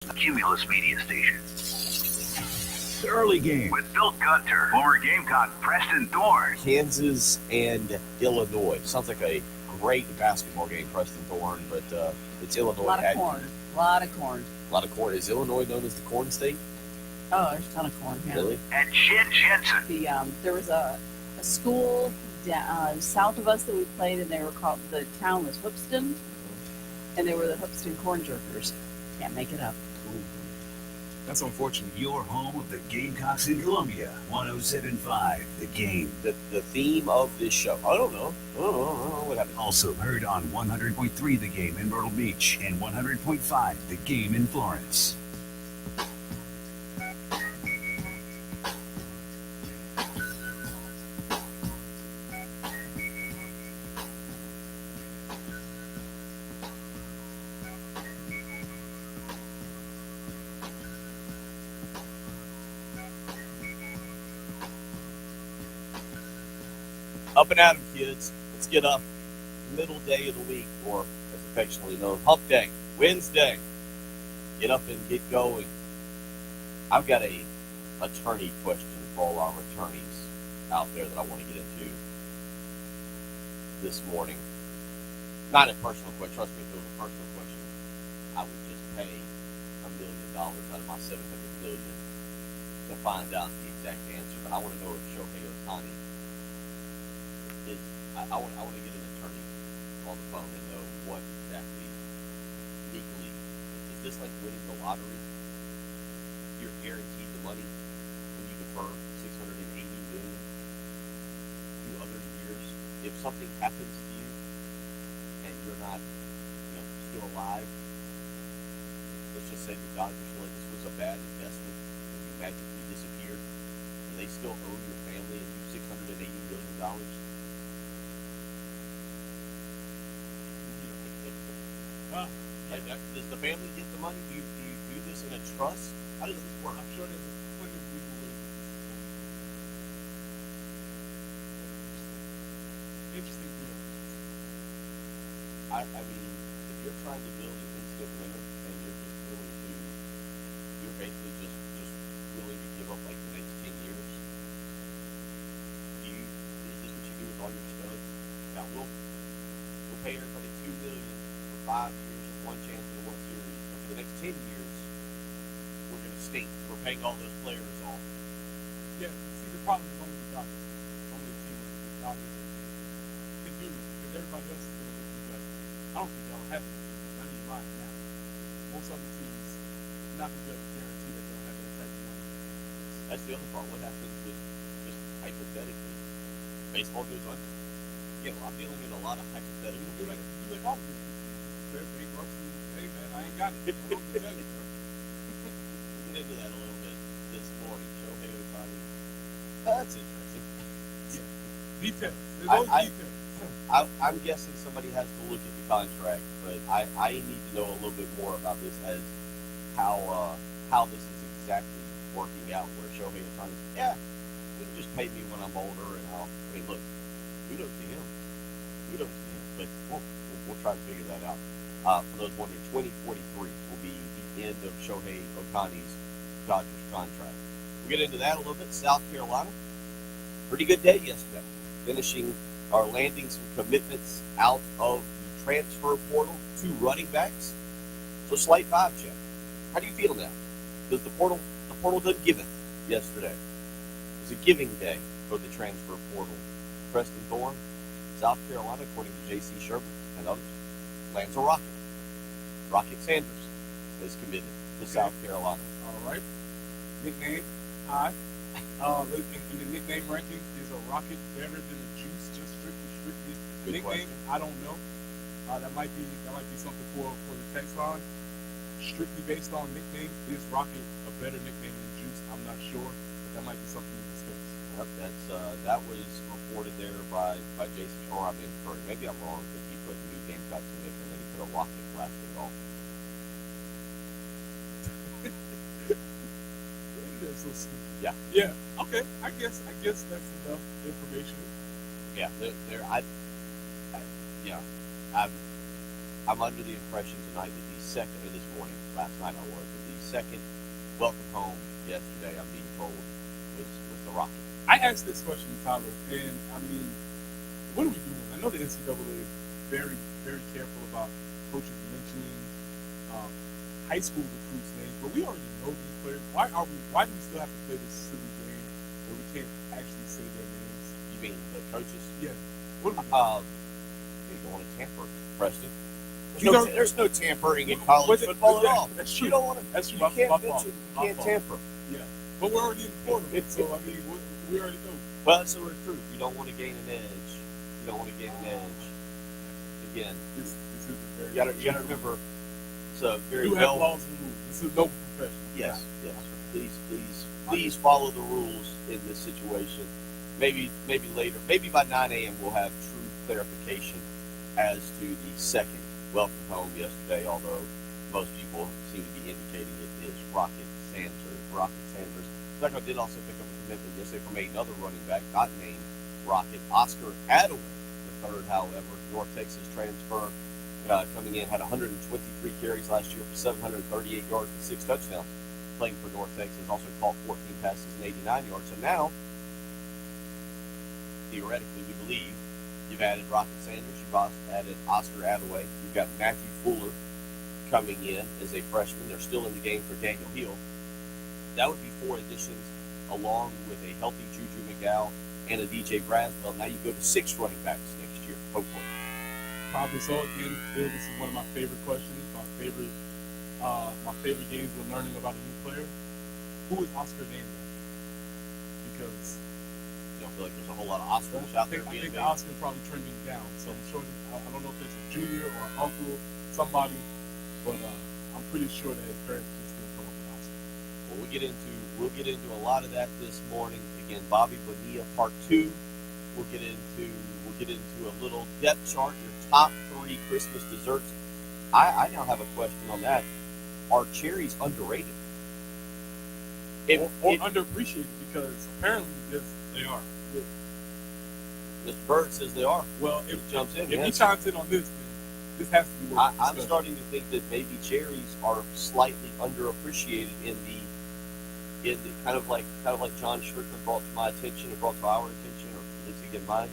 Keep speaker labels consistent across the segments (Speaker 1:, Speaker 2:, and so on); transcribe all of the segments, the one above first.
Speaker 1: Cumulus Media Station. The early game with Bill Gunter, former Gamecock Preston Thorne.
Speaker 2: Kansas and Illinois. Sounds like a great basketball game, Preston Thorne, but it's Illinois.
Speaker 3: A lot of corn. A lot of corn.
Speaker 2: A lot of corn. Is Illinois known as the corn state?
Speaker 3: Oh, there's a ton of corn here.
Speaker 2: Really?
Speaker 1: And Jen Jensen.
Speaker 3: There was a school south of us that we played, and they were called, the town was Hoopston, and they were the Hoopston Corn Jerkers. Can't make it up.
Speaker 1: That's unfortunate. Your home of the Gamecocks in Columbia. 107.5 The Game.
Speaker 2: The theme of this show. I don't know what happened.
Speaker 1: Also heard on 100.3 The Game in Myrtle Beach and 100.5 The Game in Florence.
Speaker 2: Up and at 'em, kids. Let's get up. Middle day of the week, or as affectionately known, hump day, Wednesday. Get up and get going. I've got a attorney question for all our attorneys out there that I want to get into this morning. Not a personal question. Trust me, if it was a personal question, I would just pay $1 million out of my $700 million to find out the exact answer. But I want to know if Shohei Ohtani is. I want to get an attorney on the phone and know what exactly legally is this like winning the lottery? You're guaranteed the money when you defer $680 million to other years. If something happens to you and you're not, still alive, let's just say the Dodgers feel like this was a bad investment and you magically disappeared, do they still owe your family and you $680 million? Does the family get the money? Do you do this in a trust? How does this work?
Speaker 4: I'm sure there's plenty of legal ways. Interesting deal.
Speaker 2: I mean, if you're trying to build an instant winner and you're basically just willing to give up like the next 10 years, is this what you do with all your studs? Now we'll pay everybody $2 million for 5 years with one chance in the World Series, but for the next 10 years, we're going to stink. We're paying all those players off.
Speaker 4: Yeah, see, the problem is only the Dodgers. Only the team like the Dodgers can do this because everybody else is going to do that. I don't think they'll have it. Not even right now. Most other teams are not going to be able to guarantee that they'll have that type of money.
Speaker 2: That's the other part. What happens if, just hypothetically, baseball goes under? Again, I'm dealing in a lot of hypotheticals.
Speaker 4: You like all of this. They're big bucks and, hey man, I ain't got it. I don't know what to tell you.
Speaker 2: We'll get into that a little bit this morning. Shohei Ohtani. That's interesting.
Speaker 4: Yeah. Details. There's always details.
Speaker 2: I'm guessing somebody has to look at the contract, but I need to know a little bit more about this as how this is exactly working out. Where Shohei Ohtani, you can just pay me when I'm older, and look, kudos to him. But we'll try to figure that out. For those wondering, 2043 will be the end of Shohei Ohtani's Dodgers contract. We'll get into that a little bit. South Carolina, pretty good day yesterday. Finishing or landing some commitments out of the transfer portal to running backs. So slight vibe check. How do you feel now? Because the portal didn't give it yesterday. It was a giving day for the transfer portal. Preston Thorne, South Carolina, according to J.C. Sherman and others, lands a rocket. Rocket Sanders is committed to South Carolina.
Speaker 4: All right. Nickname, high. In the nickname ranking, is a rocket better than a juice? Just strictly.
Speaker 2: Good
Speaker 4: Nickname,
Speaker 2: question.
Speaker 4: I don't know. That might be something for the text line. Strictly based on nickname, is rocket a better nickname than juice? I'm not sure, but that might be something to discuss.
Speaker 2: Yep, that was reported there by Jason Shore. Maybe I'm wrong, but he put new Gamecocks in it, and then he put a rocket blasting off.
Speaker 4: That's so stupid.
Speaker 2: Yeah.
Speaker 4: Yeah. Okay. I guess that's enough information.
Speaker 2: Yeah. I'm under the impression tonight that last night I was, that the second welcome home yesterday, I'm being told, was the Rocket.
Speaker 4: I asked this question, Tyler, and I mean, what are we doing? I know the NCAA is very, very careful about coaches mentioning high school recruits' names, but we already know these players. Why do we still have to play this silly game where we can't actually say their names?
Speaker 2: You mean the coaches?
Speaker 4: Yeah. What are we doing?
Speaker 2: You don't want to tamper, Preston.
Speaker 4: You don't-
Speaker 2: There's no tampering in college football at all.
Speaker 4: That's
Speaker 2: You
Speaker 4: true.
Speaker 2: don't want to.
Speaker 4: That's true.
Speaker 2: You
Speaker 4: My
Speaker 2: can't
Speaker 4: fault.
Speaker 2: mention. You
Speaker 4: My
Speaker 2: can't
Speaker 4: fault.
Speaker 2: tamper.
Speaker 4: Yeah. But we're already in the tournament, so I mean, we already know.
Speaker 2: Well, it's a recruit. You don't want to gain an edge. You don't want to gain an edge. Again,
Speaker 4: This is a very.
Speaker 2: you gotta remember. It's a very
Speaker 4: You have
Speaker 2: well.
Speaker 4: laws and rules. This is no profession.
Speaker 2: Yes, yes. Please follow the rules in this situation. Maybe later. Maybe by 9 a.m. we'll have true clarification as to the second welcome home yesterday. Although most people seem to be indicating it is Rocket Sanders. Second, I did also pick up a commitment yesterday from another running back, not named Rocket, Oscar Adaway, the third, however, North Texas transfer. Coming in, had 123 carries last year for 738 yards and 6 touchdowns. Playing for North Texas, also caught 14 passes and 89 yards. So now, theoretically, we believe you've added Rocket Sanders, you've added Oscar Adaway, you've got Matthew Fuller coming in as a freshman. They're still in the game for Daniel Hill. That would be 4 additions, along with a healthy Juju McGow and a DJ Braswell. Now you go to 6 running backs next year, hopefully.
Speaker 4: Probably so. Again, Phil, this is one of my favorite questions. My favorite games when learning about a new player. Who is Oscar named after? Because
Speaker 2: You don't feel like there's a whole lot of Oscars out there
Speaker 4: I
Speaker 2: being
Speaker 4: think
Speaker 2: made.
Speaker 4: Oscar is probably trending down. So I'm sure I don't know if it's a junior or an uncle, somebody, but I'm pretty sure that his parents just going to come up with Oscar.
Speaker 2: Well, we'll get into a lot of that this morning. Again, Bobby Bonilla Part 2. We'll get into a little depth chart, your top 3 Christmas desserts. I now have a question on that. Are cherries underrated?
Speaker 4: Or underappreciated, because apparently they are.
Speaker 2: Mr. Bird says they are.
Speaker 4: Well,
Speaker 2: He
Speaker 4: if
Speaker 2: jumps in.
Speaker 4: he
Speaker 2: Yes.
Speaker 4: chimes in on this, then this has to be worth
Speaker 2: I'm
Speaker 4: discussion.
Speaker 2: starting to think that maybe cherries are slightly underappreciated in the kind of like John Strickland brought to my attention, or brought to our attention, or at least again mine,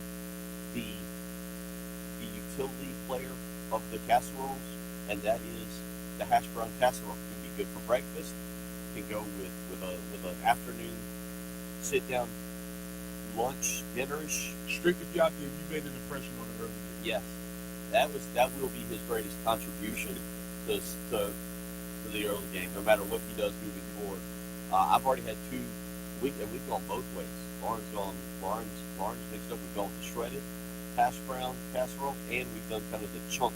Speaker 2: the utility player of the casseroles, and that is the hash brown casserole. It can be good for breakfast. It can go with an afternoon sit down lunch, dinnerish.
Speaker 4: Strict, if you out there, you made an impression on it earlier.
Speaker 2: Yes, that will be his greatest contribution to the early game, no matter what he does moving forward. I've already had 2. We've gone both ways. Lauren's mixed up. We've gone with the shredded hash brown casserole, and we've done kind of the chunk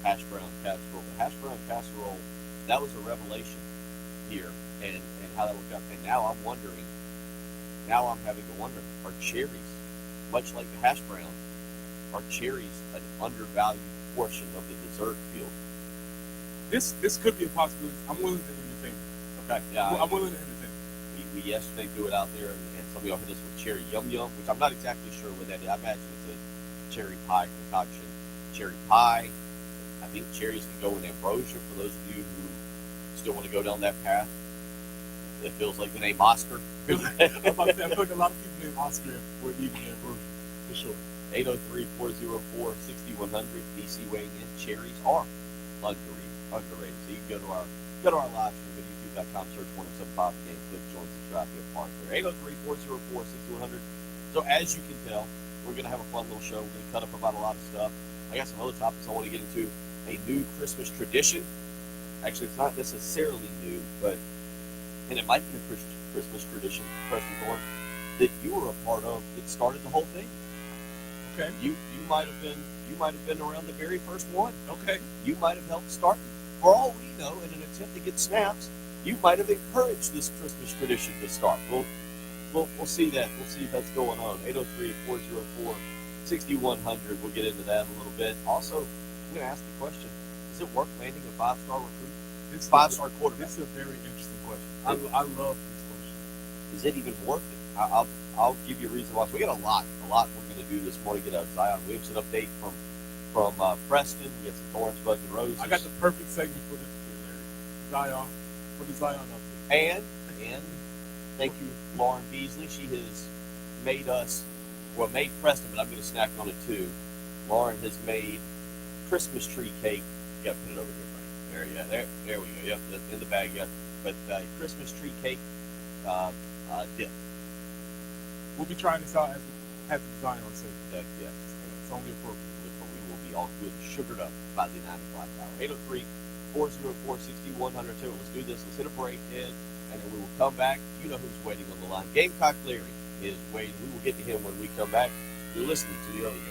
Speaker 2: hash brown casserole. The hash brown casserole, that was a revelation here, and how that worked out. And now I'm having to wonder, are cherries, much like the hash brown, are cherries an undervalued portion of the dessert field?
Speaker 4: This could be a possibility. I'm willing to entertain it.
Speaker 2: Okay, yeah.
Speaker 4: I'm willing to entertain it.
Speaker 2: We yesterday threw it out there, and some of y'all hit us with cherry yum yum, which I'm not exactly sure what that is. I imagine it's a cherry pie concoction. Cherry pie. I think cherries can go in ambrosia for those of you who still want to go down that path. It feels like the name Oscar.
Speaker 4: I'm about to say, I feel like a lot of people named Oscar were eating their version, for sure.
Speaker 2: 803-404-6100. DC weighing in. Cherries are underrated. So you can go to our live stream at youtube.com, search 1075 again, click join, subscribe, be a part there. 803-404-6100. So as you can tell, we're going to have a fun little show. We're going to cut up about a lot of stuff. I got some other topics I want to get into. A new Christmas tradition. Actually, it's not necessarily new, and it might be a Christmas tradition, Preston Thorne, that you were a part of that started the whole thing.
Speaker 4: Okay.
Speaker 2: You might have been around the very first one.
Speaker 4: Okay.
Speaker 2: You might have helped start it. For all we know, in an attempt to get snaps, you might have encouraged this Christmas tradition to start. We'll see that. We'll see if that's going on. 803-404-6100. We'll get into that a little bit. Also, I'm going to ask the question: is it worth landing a 5-star recruit?
Speaker 4: This is
Speaker 2: 5-star quarterback.
Speaker 4: This is a very interesting question. I love this question.
Speaker 2: Is it even worth it? I'll give you a reason why. So we got a lot we're going to do this morning. Get a Zion Williamson update from Preston. We got some Thorns, Buds, and Roses.
Speaker 4: I got the perfect segment for this, Larry. Zion. for the Zion update.
Speaker 2: And thank you, Lauren Beasley. She has made Preston, but I'm going to snack on it too. Lauren has made Christmas tree cake. You got to put it over here, Frank. There we go. Yep, that's in the bag. Yep. But Christmas tree cake dip.
Speaker 4: We'll be trying this out as we have the Zion sale.
Speaker 2: Yes.
Speaker 4: It's only appropriate.
Speaker 2: But we will be all good, sugared up by the 9 o'clock hour. 803-404-6100. So let's do this. Let's hit a break, Ed, and then we will come back. You know who's waiting on the line. Gamecock Leary is waiting. We will get to him when we come back. You're listening to the early game.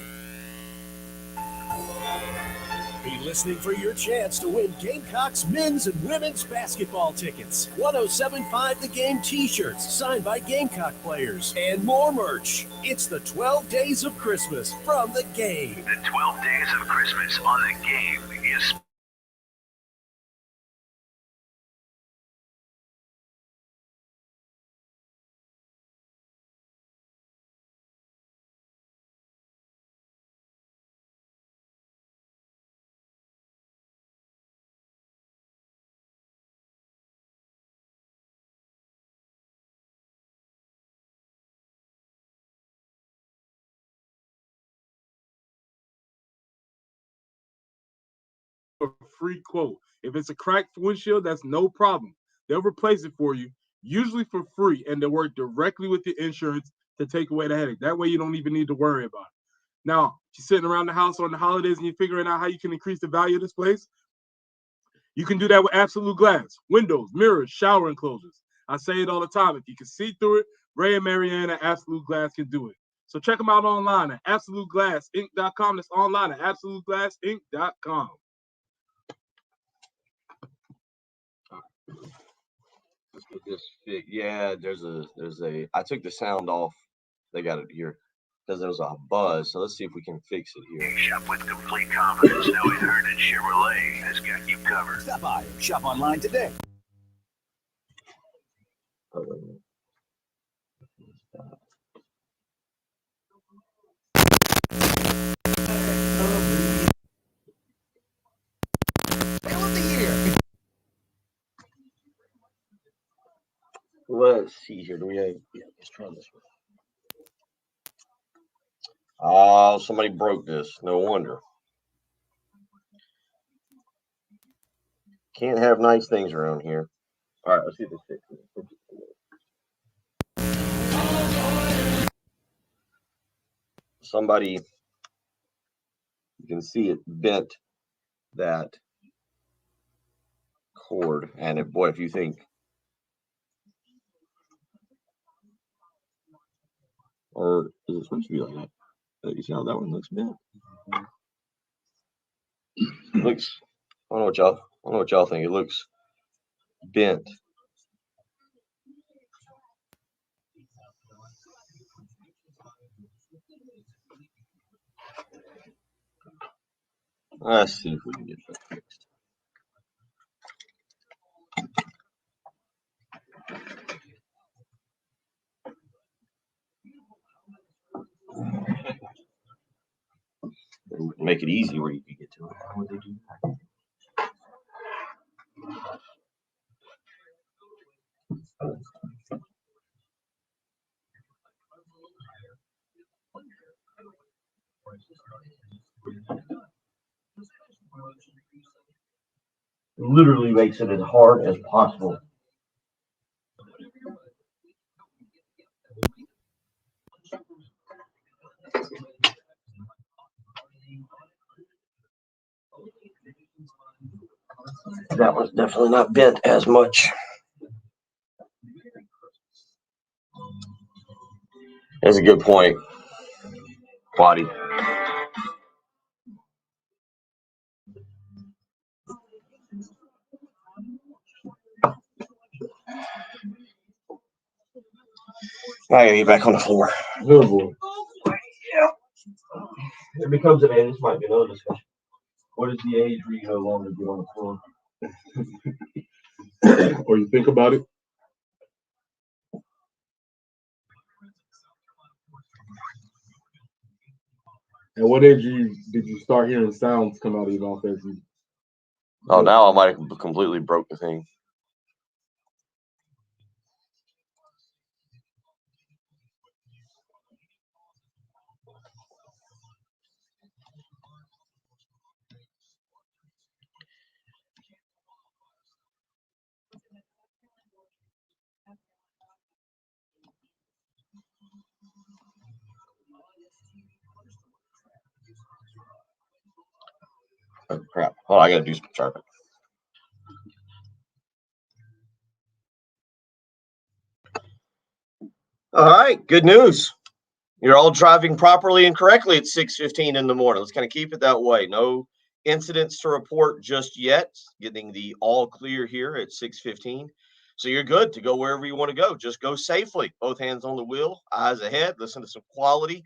Speaker 5: Be listening for your chance to win Gamecocks men's and women's basketball tickets, 107.5 The Game t-shirts signed by Gamecock players, and more merch. It's the 12 Days of Christmas from The Game.
Speaker 1: The 12 Days of Christmas on The Game is
Speaker 4: A free quote. If it's a cracked windshield, that's no problem. They'll replace it for you, usually for free, and they'll work directly with your insurance to take away the headache. That way you don't even need to worry about it. Now, you're sitting around the house on the holidays and you're figuring out how you can increase the value of this place. You can do that with Absolute Glass, windows, mirrors, shower enclosures. I say it all the time. If you can see through it, Ray and Marianne at Absolute Glass can do it. So check them out online at AbsoluteGlassInc.com. That's online at AbsoluteGlassInc.com.
Speaker 2: Let's get this fixed. Yeah, there's a. I took the sound off. They got it here because there was a buzz. So let's see if we can fix it here.
Speaker 1: shop with complete confidence knowing Herndon Chevrolet has got you covered.
Speaker 5: Stop by or shop online today.
Speaker 2: Oh, wait a minute.
Speaker 5: Sale of the year.
Speaker 2: Let's see here. Do we have? Yeah, let's try this one. Oh, somebody broke this. No wonder. Can't have nice things around here. All right, let's see if this fixes it. Somebody, you can see it bent that cord, and it, boy, if you think, or is it supposed to be like that? You see how that one looks bent? It looks. I don't know what y'all think. It looks bent. Let's see if we can get that fixed. Make it easy where you can get to it. How would they do that? Literally makes it as hard as possible. That was definitely not bent as much. That's a good point, Quaddy. I gotta get back on the floor. Good boy. Yeah. It becomes an age. This might be another discussion. What is the age where you no longer get on the floor?
Speaker 4: Or you think about it. And what age did you start hearing sounds come out of your mouth as you?
Speaker 2: Oh, now I might have completely broke the thing.
Speaker 6: Oh, crap. Hold on, I got to do some chirping. All right, good news. You're all driving properly and correctly at 6:15 in the morning. Let's kind of keep it that way. No incidents to report just yet. Getting the all clear here at 6:15. So you're good to go wherever you want to go. Just go safely. Both hands on the wheel, eyes ahead. Listen to some quality,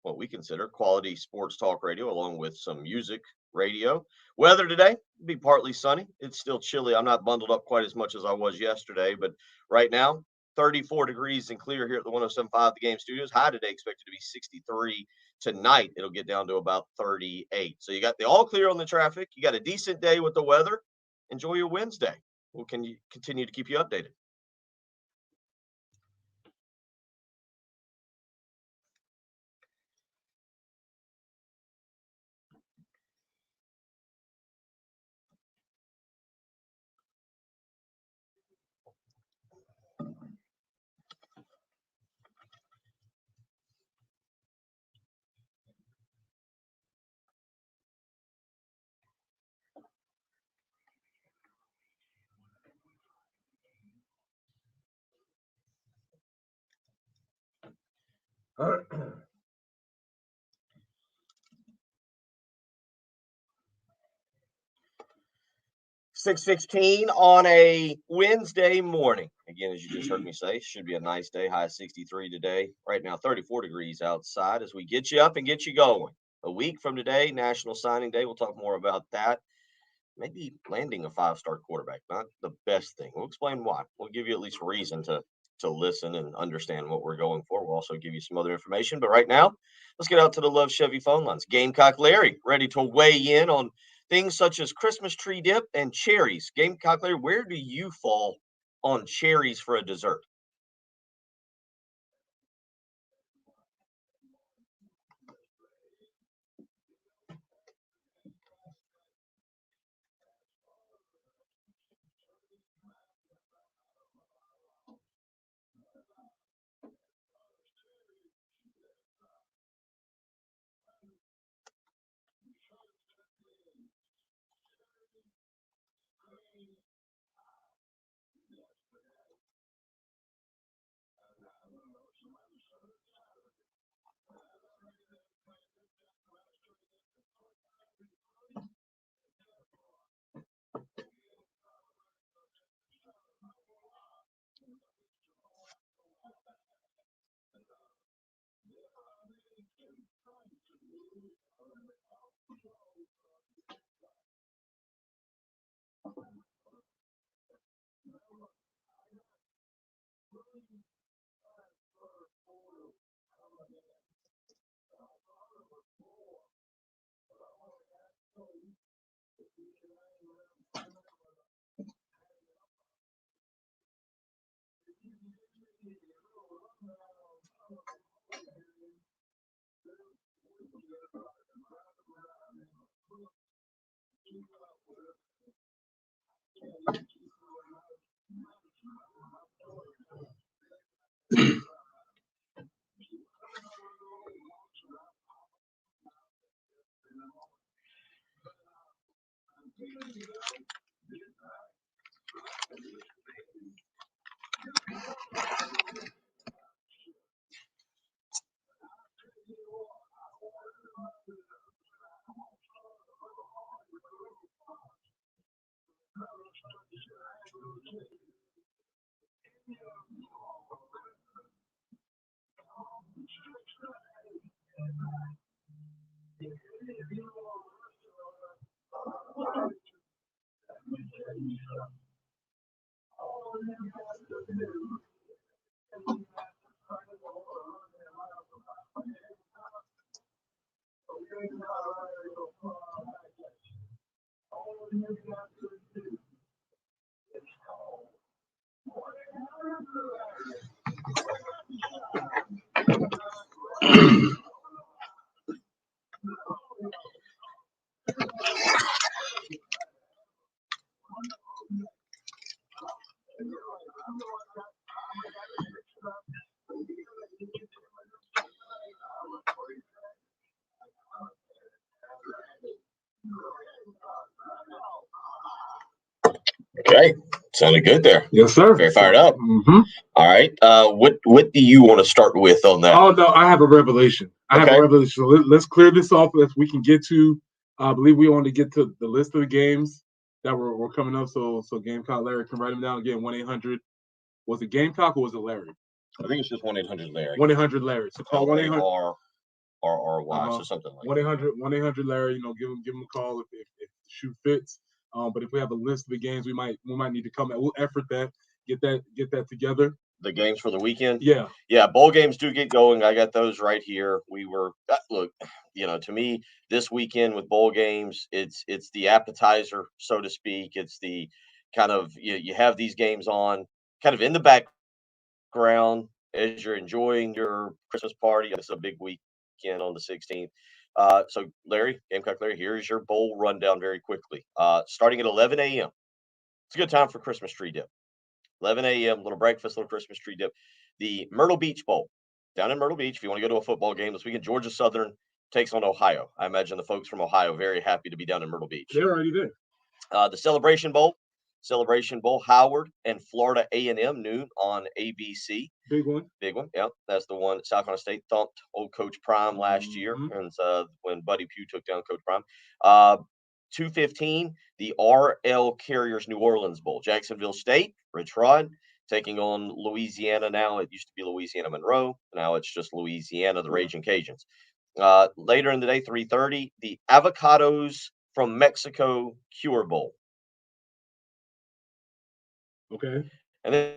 Speaker 6: what we consider quality sports talk radio, along with some music radio. Weather today will be partly sunny. It's still chilly. I'm not bundled up quite as much as I was yesterday, but right now 34 degrees and clear here at the 107.5 The Game Studios. High today expected to be 63. Tonight, it'll get down to about 38. So you got the all clear on the traffic. You got a decent day with the weather. Enjoy your Wednesday. We'll continue to keep you updated. All right. 6:16 on a Wednesday morning. Again, as you just heard me say, should be a nice day. High 63 today. Right now, 34 degrees outside as we get you up and get you going. A week from today, National Signing Day. We'll talk more about that. Maybe landing a 5-star quarterback, not the best thing. We'll explain why. We'll give you at least reason to listen and understand what we're going for. We'll also give you some other information. But right now, let's get out to the Love Chevy phone lines. Gamecock Larry, ready to weigh in on things such as Christmas tree dip and cherries. Gamecock Larry, where do you fall on cherries for a dessert? Sounded good there.
Speaker 7: Yes, sir.
Speaker 6: Very fired up.
Speaker 7: Mm-hmm.
Speaker 6: All right. What do you want to start with on that?
Speaker 7: Oh, no, I have a revelation. So let's clear this off as we can get to, I believe we want to get to the list of the games that were coming up. So Gamecock Larry can write them down again. 1-800. Was it Gamecock or was it Larry?
Speaker 6: I think it's just 1-800 Larry.
Speaker 7: 1-800 Larry. So call 1-800.
Speaker 6: R-R-Y, so something like
Speaker 7: 1-800 Larry. Give him a call if the shoe fits. But if we have a list of the games, we might need to come. We'll effort that, get that together.
Speaker 6: The games for the weekend.
Speaker 7: Yeah.
Speaker 6: Bowl games do get going. I got those right here. We were look, to me this weekend with bowl games, it's the appetizer, so to speak. It's the kind of you have these games on kind of in the background as you're enjoying your Christmas party. It's a big weekend on the 16th. So Larry, Gamecock Larry, here's your bowl rundown very quickly. Starting at 11 a.m. It's a good time for Christmas tree dip. 11 a.m., little breakfast, little Christmas tree dip. The Myrtle Beach Bowl down in Myrtle Beach. If you want to go to a football game this weekend, Georgia Southern takes on Ohio. I imagine the folks from Ohio very happy to be down in Myrtle Beach.
Speaker 7: They're already there.
Speaker 6: The Celebration Bowl, Howard and Florida A&M noon on ABC.
Speaker 7: Big one.
Speaker 6: Yeah, that's the one. South Carolina State thumped old Coach Prime last year, and when Buddy Pugh took down Coach Prime. 2:15, the RL Carriers New Orleans Bowl. Jacksonville State, Rich Rod, taking on Louisiana now. It used to be Louisiana Monroe. Now it's just Louisiana, the Raging Cajuns. Later in the day, 3:30, the Avocados from Mexico Cure Bowl.
Speaker 7: Okay.
Speaker 6: And then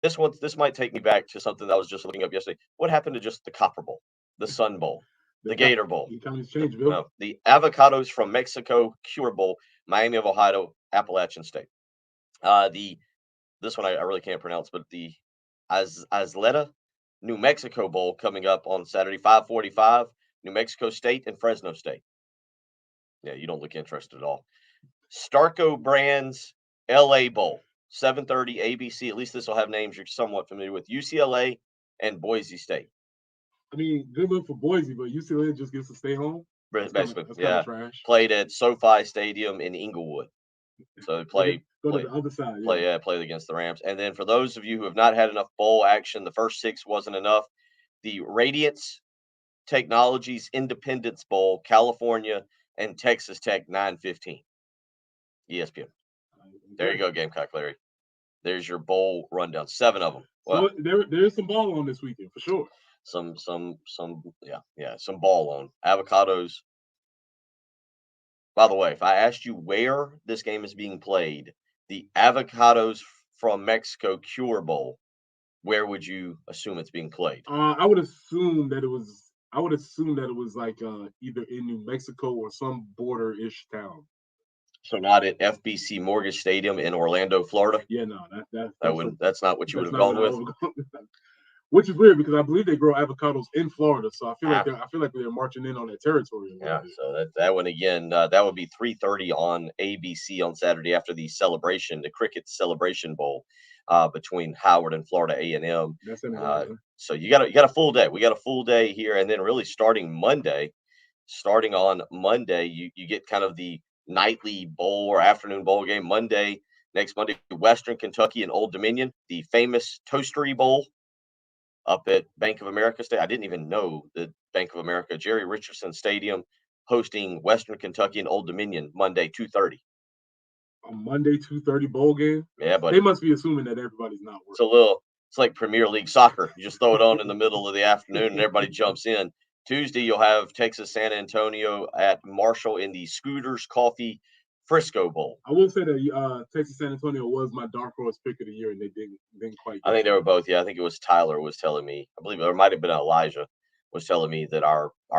Speaker 6: this might take me back to something that I was just looking up yesterday. What happened to just the Copper Bowl, the Sun Bowl, the Gator Bowl?
Speaker 7: You kind of changed, Bill.
Speaker 6: No, the Avocados from Mexico Cure Bowl, Miami of Ohio, Appalachian State. This one I really can't pronounce, but the Azleta, New Mexico Bowl coming up on Saturday, 5:45, New Mexico State and Fresno State. Yeah, you don't look interested at all. Starco Brands LA Bowl, 7:30 ABC. At least this will have names you're somewhat familiar with. UCLA and Boise State.
Speaker 7: I mean, good look for Boise, but UCLA just gets to stay home.
Speaker 6: Basically,
Speaker 7: that's
Speaker 6: yeah.
Speaker 7: Trash.
Speaker 6: Played at SoFi Stadium in Inglewood. So they play
Speaker 7: to the other side.
Speaker 6: Play against the Rams. And then for those of you who have not had enough bowl action, the first 6 wasn't enough. The Radiance Technologies Independence Bowl, California and Texas Tech, 9:15. ESPN. There you go, Gamecock Larry. There's your bowl rundown. 7 of them.
Speaker 7: Well, so there's some ball on this weekend for sure.
Speaker 6: Some ball on. Avocados. By the way, if I asked you where this game is being played, the Avocados from Mexico Cure Bowl, where would you assume it's being played?
Speaker 7: I would assume that it was like either in New Mexico or some border-ish town.
Speaker 6: So not at FBC Mortgage Stadium in Orlando, Florida.
Speaker 7: Yeah, no,
Speaker 6: that's not what you would have gone with.
Speaker 7: Which is weird because I believe they grow avocados in Florida, so I feel like they're marching in on that territory.
Speaker 6: Yeah, so that one again, that would be 3:30 on ABC on Saturday after the Cricket Celebration Bowl between Howard and Florida A&M. So you got a full day. We got a full day here, and then really starting on Monday, you get kind of the nightly bowl or afternoon bowl game. Next Monday, Western Kentucky and Old Dominion, the famous Toastery Bowl up at Bank of America State. I didn't even know that Bank of America, Jerry Richardson Stadium, hosting Western Kentucky and Old Dominion Monday, 2:30.
Speaker 7: A Monday 2:30 bowl game?
Speaker 6: Yeah, but
Speaker 7: they must be assuming that everybody's not working.
Speaker 6: It's like Premier League soccer. You just throw it on in the middle of the afternoon and everybody jumps in. Tuesday, you'll have Texas San Antonio at Marshall in the Scooters Coffee Frisco Bowl.
Speaker 7: I will say that Texas San Antonio was my dark horse pick of the year, and they didn't quite.
Speaker 6: I think they were both. Yeah, I think it was Tyler was telling me. I believe there might have been Elijah was telling me that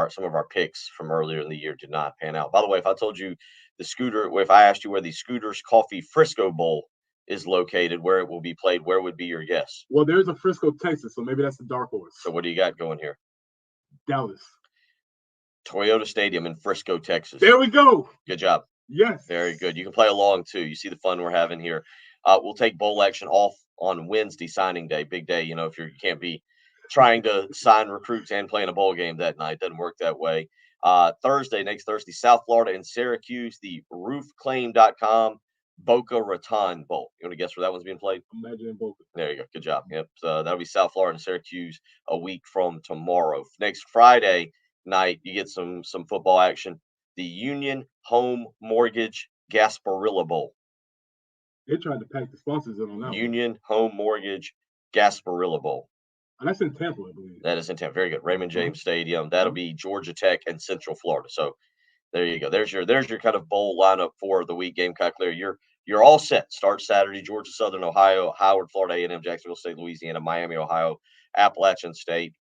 Speaker 6: some of our picks from earlier in the year did not pan out. By the way, if I told you if I asked you where the Scooters Coffee Frisco Bowl is located, where it will be played, where would be your guess?
Speaker 7: Well, there's a Frisco, Texas, so maybe that's the dark horse.
Speaker 6: So what do you got going here?
Speaker 7: Dallas.
Speaker 6: Toyota Stadium in Frisco, Texas.
Speaker 7: There we go.
Speaker 6: Good job.
Speaker 7: Yes.
Speaker 6: Very good. You can play along too. You see the fun we're having here. We'll take bowl action off on Wednesday, signing day, big day. If you can't be trying to sign recruits and play in a bowl game that night, doesn't work that way. Next Thursday, South Florida and Syracuse, the roofclaim.com Boca Raton Bowl. You want to guess where that one's being played?
Speaker 7: Imagine Boca.
Speaker 6: There you go. Good job. Yep. So that'll be South Florida and Syracuse a week from tomorrow. Next Friday night, you get some football action. The Union Home Mortgage Gasparilla Bowl.
Speaker 7: They tried to pack the sponsors in on that
Speaker 6: Union Home Mortgage Gasparilla Bowl.
Speaker 7: And that's in Tampa, I believe.
Speaker 6: That is in Tampa. Very good. Raymond James Stadium. That'll be Georgia Tech and Central Florida. So there you go. There's your kind of bowl lineup for the week. Gamecock Clear. You're all set. Start Saturday. Georgia Southern, Ohio, Howard, Florida A&M, Jacksonville State, Louisiana, Miami, Ohio, Appalachian State,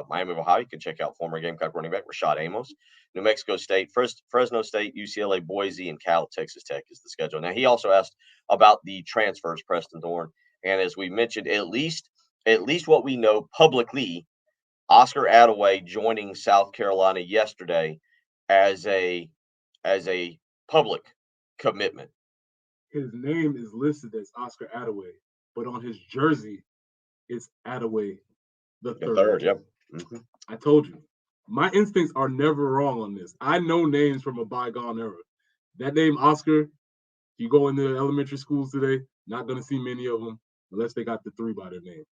Speaker 6: Miami of Ohio. You can check out former Gamecock running back Rashad Amos. New Mexico State, Fresno State, UCLA, Boise, and Cal, Texas Tech is the schedule. Now, he also asked about the transfers, Preston Thorne. And as we mentioned, at least what we know publicly, Oscar Attaway joining South Carolina yesterday as a public commitment.
Speaker 7: His name is listed as Oscar Attaway, but on his jersey, it's Attaway the third.
Speaker 6: Yep.
Speaker 7: Mm-hmm. I told you. My instincts are never wrong on this. I know names from a bygone era. That name, Oscar, you go into elementary schools today, not going to see many of them unless they got the 3 by their name.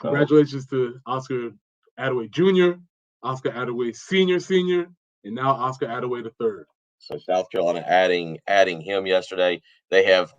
Speaker 7: Congratulations to Oscar Attaway Jr., Oscar Attaway Senior, and now Oscar Attaway the third.
Speaker 6: So South Carolina adding him yesterday. They have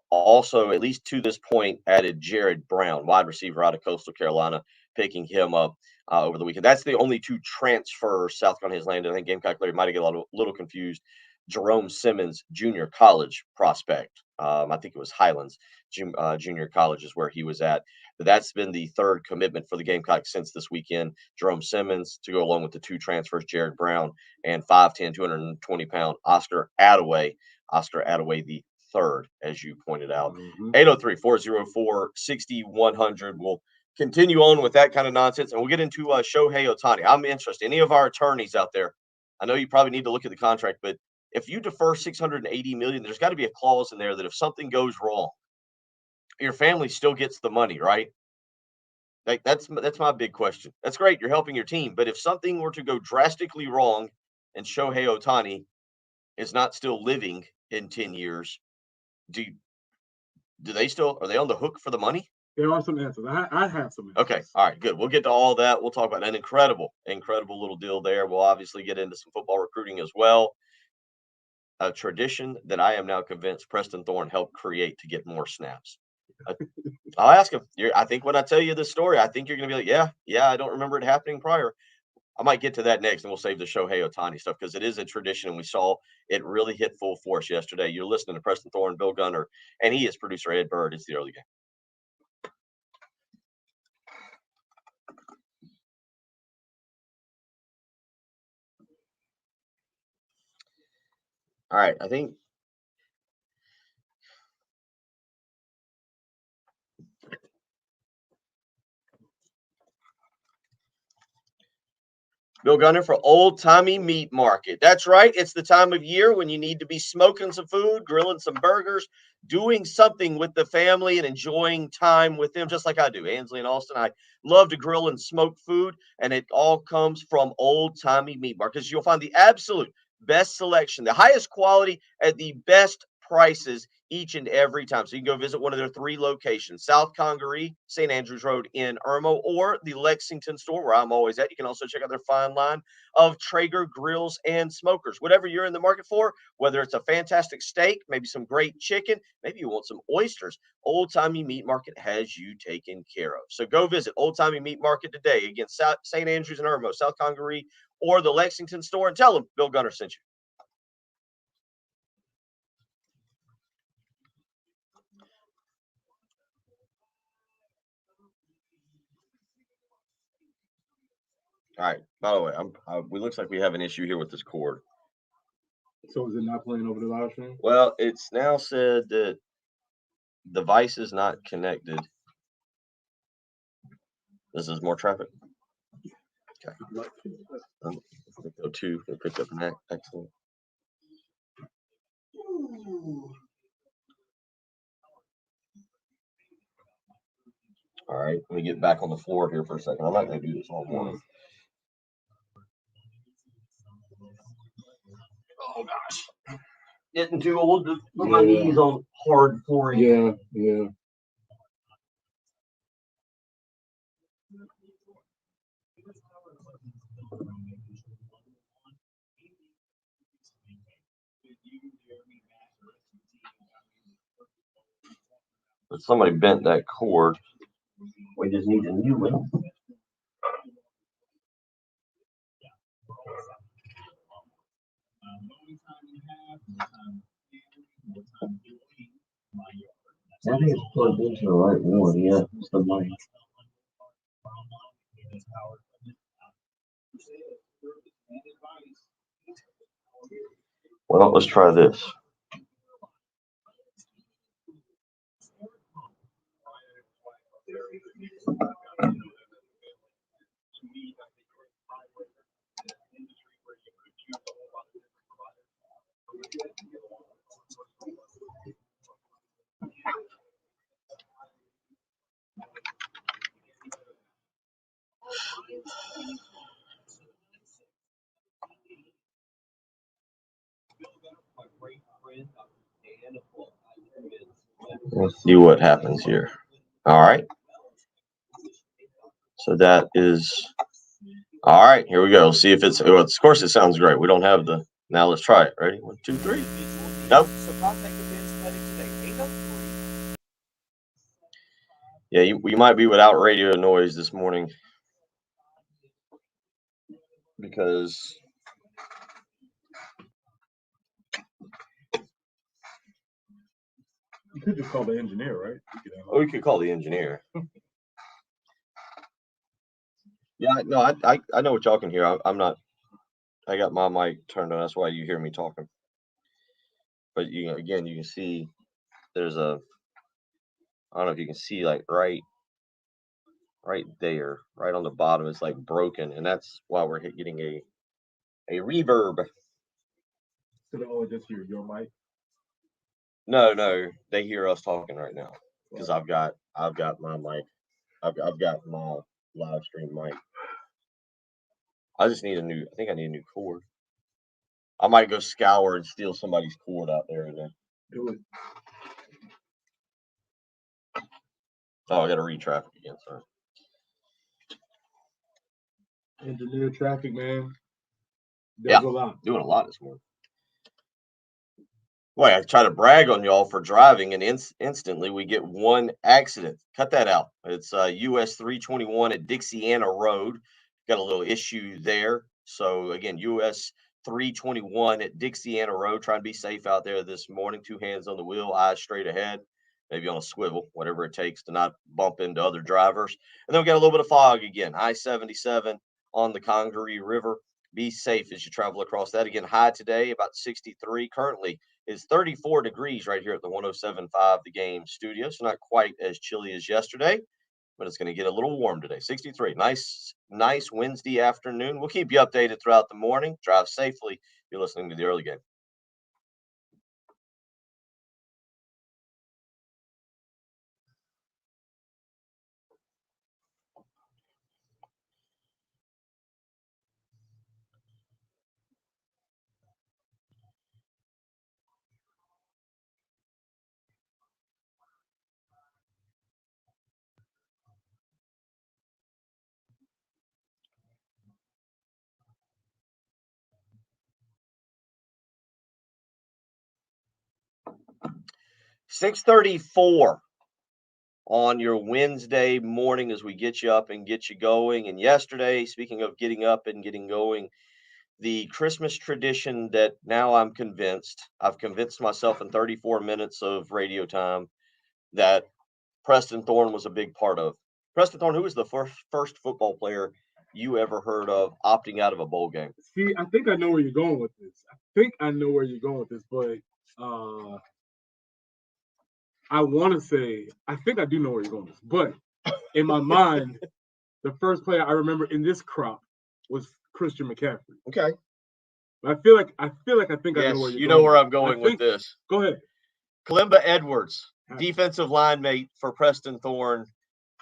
Speaker 6: also, at least to this point, added Jared Brown, wide receiver out of Coastal Carolina, picking him up over the weekend. That's the only 2 transfers South Carolina has landed. I think Gamecock Larry might have got a little confused. Jerome Simmons, junior college prospect. I think it was Highlands Junior College is where he was at. But that's been the 3rd commitment for the Gamecocks since this weekend. Jerome Simmons to go along with the 2 transfers, Jared Brown, and 5'10", 220-pound Oscar Attaway the third, as you pointed out. 803-404-6100. We'll continue on with that kind of nonsense, and we'll get into Shohei Ohtani. I'm interested. Any of our attorneys out there, I know you probably need to look at the contract, but if you defer $680 million, there's got to be a clause in there that if something goes wrong, your family still gets the money, right? Like that's my big question. That's great. You're helping your team, but if something were to go drastically wrong and Shohei Ohtani is not still living in 10 years, are they on the hook for the money?
Speaker 7: There are some answers. I have some answers.
Speaker 6: Okay. All right, good. We'll get to all that. We'll talk about an incredible little deal there. We'll obviously get into some football recruiting as well. A tradition that I am now convinced Preston Thorne helped create to get more snaps. I'll ask him. I think when I tell you this story, I think you're going to be like, yeah, I don't remember it happening prior. I might get to that next, and we'll save the Shohei Ohtani stuff because it is a tradition, and we saw it really hit full force yesterday. You're listening to Preston Thorne, Bill Gunner, and he is producer Ed Bird. It's the early game. All right, I think Bill Gunner for Old Timey Meat Market. That's right. It's the time of year when you need to be smoking some food, grilling some burgers, doing something with the family and enjoying time with them, just like I do. Ansley and Austin, I love to grill and smoke food, and it all comes from Old Timey Meat Market. You'll find the absolute best selection, the highest quality at the best prices each and every time. So you can go visit one of their 3 locations, South Congaree, St. Andrews Road in Irmo, or the Lexington store where I'm always at. You can also check out their fine line of Traeger grills and smokers. Whatever you're in the market for, whether it's a fantastic steak, maybe some great chicken, maybe you want some oysters, Old Timey Meat Market has you taken care of. So go visit Old Timey Meat Market today. Again, St. Andrews and Irmo, South Congaree, or the Lexington store, and tell them Bill Gunner sent you. All right. By the way, it looks like we have an issue here with this cord.
Speaker 7: So is it not playing over the live stream?
Speaker 6: Well, it's now said that device is not connected. This is more traffic. Okay. Go 2. They picked up an excellent. All right. Let me get back on the floor here for a second. I'm not going to do this all morning. Oh, gosh. Getting too old to put my
Speaker 7: Yeah.
Speaker 6: knees on hard flooring.
Speaker 7: Yeah.
Speaker 6: But somebody bent that cord. We just need a new one. I think it's plugged into the right one. Yeah, it's the mic. Well, let's try this. Let's see what happens here. All right. So that is all right. Here we go. See if it's. Well, of course, it sounds great. We don't have the. Now let's try it. Ready? 1, 2, 3. Nope. Yeah, you might be without radio noise this morning because
Speaker 7: You could just call the engineer, right?
Speaker 6: we could call the engineer. Yeah, no, I know what y'all can hear. I'm not. I got my mic turned on. That's why you hear me talking. But you can see there's a. I don't know if you can see like right there, right on the bottom. It's like broken, and that's why we're getting a reverb.
Speaker 7: So they only just hear your mic.
Speaker 6: No, they hear us talking right now because I've got my mic. I've got my live stream mic. I just need I think I need a new cord. I might go scour and steal somebody's cord out there and then.
Speaker 7: Do it.
Speaker 6: Oh, I got to read traffic again. Sorry.
Speaker 7: Engineer traffic, man.
Speaker 6: Yeah,
Speaker 7: a lot.
Speaker 6: Doing a lot this morning. Boy, I try to brag on y'all for driving, and instantly we get one accident. Cut that out. It's US 321 at Dixiana Road. Got a little issue there. So again, US 321 at Dixiana Road. Try and be safe out there this morning. 2 hands on the wheel, eyes straight ahead, maybe on a swivel, whatever it takes to not bump into other drivers. And then we got a little bit of fog again. I-77 on the Congaree River. Be safe as you travel across that. Again, high today, about 63. Currently is 34 degrees right here at the 107.5 The Game studio. So not quite as chilly as yesterday, but it's going to get a little warm today. 63. Nice Wednesday afternoon. We'll keep you updated throughout the morning. Drive safely. You're listening to the early game. $6:34 on your Wednesday morning as we get you up and get you going. And yesterday, speaking of getting up and getting going, the Christmas tradition that now I've convinced myself in 34 minutes of radio time that Preston Thorne was a big part of. Preston Thorne, who was the first football player you ever heard of opting out of a bowl game?
Speaker 7: See, I think I know where you're going with this. But I want to say, I think I do know where you're going with this. But in my mind, the first player I remember in this crop was Christian McCaffrey.
Speaker 6: Okay.
Speaker 7: But I feel like I think I know where you're going.
Speaker 6: You know where I'm going with this.
Speaker 7: Go ahead.
Speaker 6: Kalimba Edwards, defensive line mate for Preston Thorne.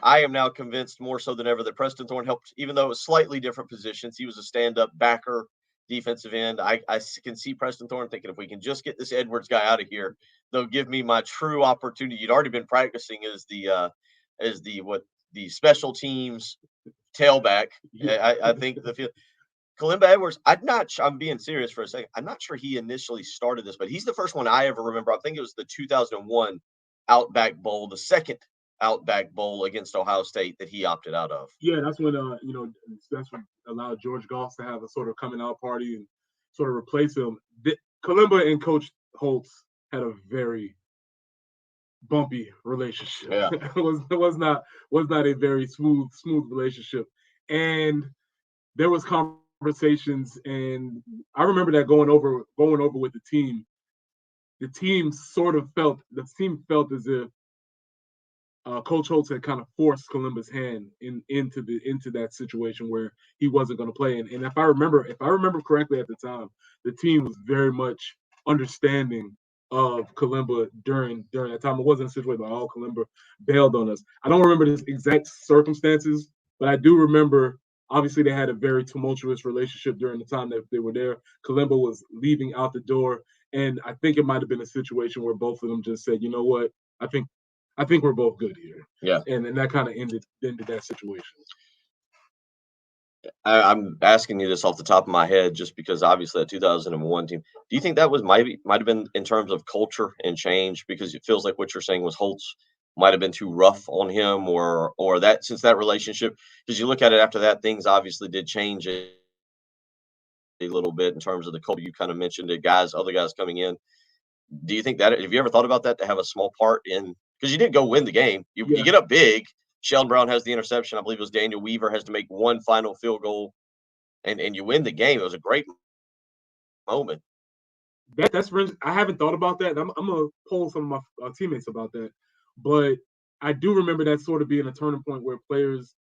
Speaker 6: I am now convinced more so than ever that Preston Thorne helped, even though it was slightly different positions. He was a stand-up backer defensive end. I can see Preston Thorne thinking, if we can just get this Edwards guy out of here, they'll give me my true opportunity. You'd already been practicing as the special teams tailback. I think the field. Kalimba Edwards, I'm being serious for a second. I'm not sure he initially started this, but he's the first one I ever remember. I think it was the 2001 Outback Bowl, the second Outback Bowl against Ohio State that he opted out of.
Speaker 7: Yeah, that's when that's what allowed George Goss to have a sort of coming out party and sort of replace him. Kalimba and Coach Holtz had a very bumpy relationship.
Speaker 6: Yeah.
Speaker 7: It was not a very smooth relationship. And there was conversations, and I remember that going over with the team. The team felt as if Coach Holtz had kind of forced Kalimba's hand into that situation where he wasn't going to play. And if I remember correctly at the time, the team was very much understanding of Kalimba during that time. It wasn't a situation like, oh, Kalimba bailed on us. I don't remember the exact circumstances, but I do remember, obviously, they had a very tumultuous relationship during the time that they were there. Kalimba was leaving out the door, and I think it might have been a situation where both of them just said, you know what, I think we're both good here.
Speaker 6: Yeah.
Speaker 7: And that kind of ended that situation.
Speaker 6: I'm asking you this off the top of my head, just because obviously that 2001 team. Do you think that might have been in terms of culture and change? Because it feels like what you're saying was Holtz might have been too rough on him, or that, since that relationship, because you look at it after that, things obviously did change a little bit in terms of the culture. You kind of mentioned it, other guys coming in. Do you think that, have you ever thought about that, to have a small part in, because you did go win the game. You get up big. Sheldon Brown has the interception. I believe it was Daniel Weaver has to make one final field goal, and you win the game. It was a great moment.
Speaker 7: That's I haven't thought about that. I'm gonna poll some of my teammates about that, but I do remember that sort of being a turning point where players.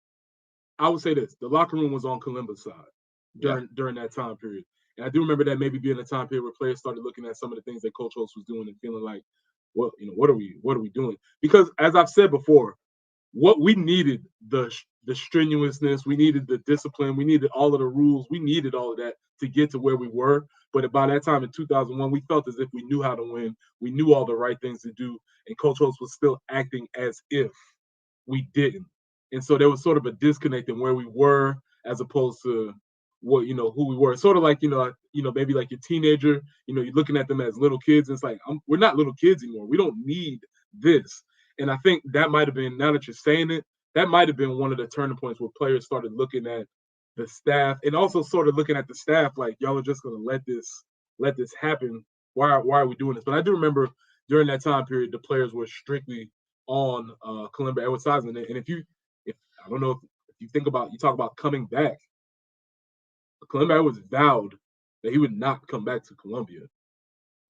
Speaker 7: I would say this: the locker room was on Kalimba's side during that time period, and I do remember that maybe being a time period where players started looking at some of the things that Coach Holtz was doing and feeling like, well, what are we doing? Because as I've said before, what we needed, the strenuousness, we needed the discipline, we needed all of the rules, we needed all of that to get to where we were. But by that time in 2001, we felt as if we knew how to win. We knew all the right things to do, and Coach Holtz was still acting as if we didn't. And so there was sort of a disconnect in where we were as opposed to what who we were. Sort of like maybe like your teenager, you're looking at them as little kids. And it's like we're not little kids anymore. We don't need this. And I think that might have been, now that you're saying it, that might have been one of the turning points where players started looking at the staff, and also sort of looking at the staff like, y'all are just going to let this happen. Why are we doing this? But I do remember during that time period, the players were strictly on Kalimba Edwards-Heisman. And if I don't know if you talk about coming back, Kalimba Edwards vowed that he would not come back to Columbia,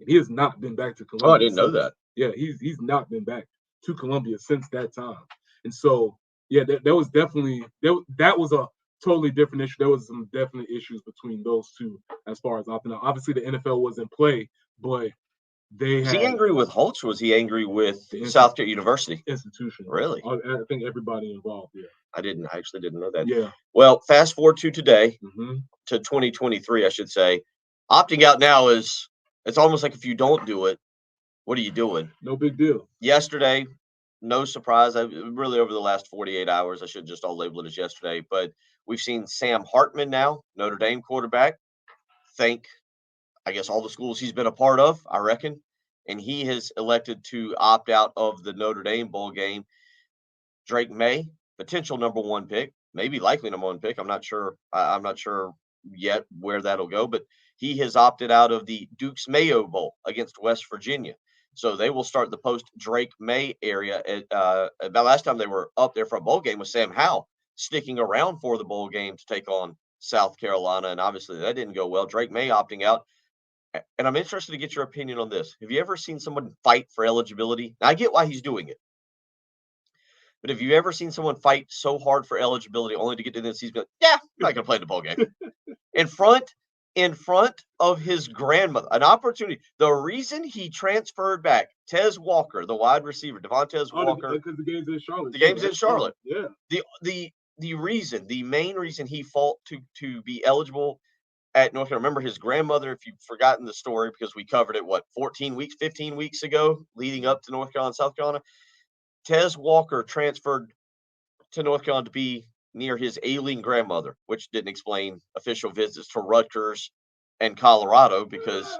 Speaker 7: and he has not been back to Columbia.
Speaker 6: Oh, I didn't know that.
Speaker 7: Yeah, he's not been back to Columbia since that time. And so, yeah, there was definitely that was a totally different issue. There was some definite issues between those two as far as opting out. Obviously, the NFL was in play, but
Speaker 6: Was he angry with Holtz, or was he angry with South Carolina University?
Speaker 7: Institution.
Speaker 6: Really?
Speaker 7: I think everybody involved, yeah.
Speaker 6: I actually didn't know that.
Speaker 7: Yeah.
Speaker 6: Well, fast forward to today,
Speaker 7: Mm-hmm.
Speaker 6: to 2023, I should say. Opting out now it's almost like if you don't do it, what are you doing?
Speaker 7: No big deal.
Speaker 6: Yesterday, no surprise. Really, over the last 48 hours, I should just all label it as yesterday. But we've seen Sam Hartman now, Notre Dame quarterback, thank, I guess, all the schools he's been a part of, I reckon. And he has elected to opt out of the Notre Dame bowl game. Drake May, potential number one pick, maybe likely number one pick. I'm not sure. I'm not sure yet where that'll go, but he has opted out of the Duke's Mayo Bowl against West Virginia. So they will start the post-Drake May area. About last time they were up there for a bowl game was Sam Howell sticking around for the bowl game to take on South Carolina, and obviously that didn't go well. Drake May opting out. And I'm interested to get your opinion on this. Have you ever seen someone fight for eligibility? Now, I get why he's doing it. But have you ever seen someone fight so hard for eligibility only to get to this? He's going, yeah, I'm not going to play the bowl game. in front of his grandmother, an opportunity. The reason he transferred back, Tez Walker, the wide receiver, Devontae Walker.
Speaker 7: Because the game's in Charlotte.
Speaker 6: The game's in Charlotte.
Speaker 7: Yeah.
Speaker 6: The main reason he fought to be eligible at North Carolina. Remember his grandmother, if you've forgotten the story, because we covered it, 15 weeks ago, leading up to North Carolina, South Carolina. Tez Walker transferred to North Carolina to be near his ailing grandmother, which didn't explain official visits to Rutgers and Colorado, because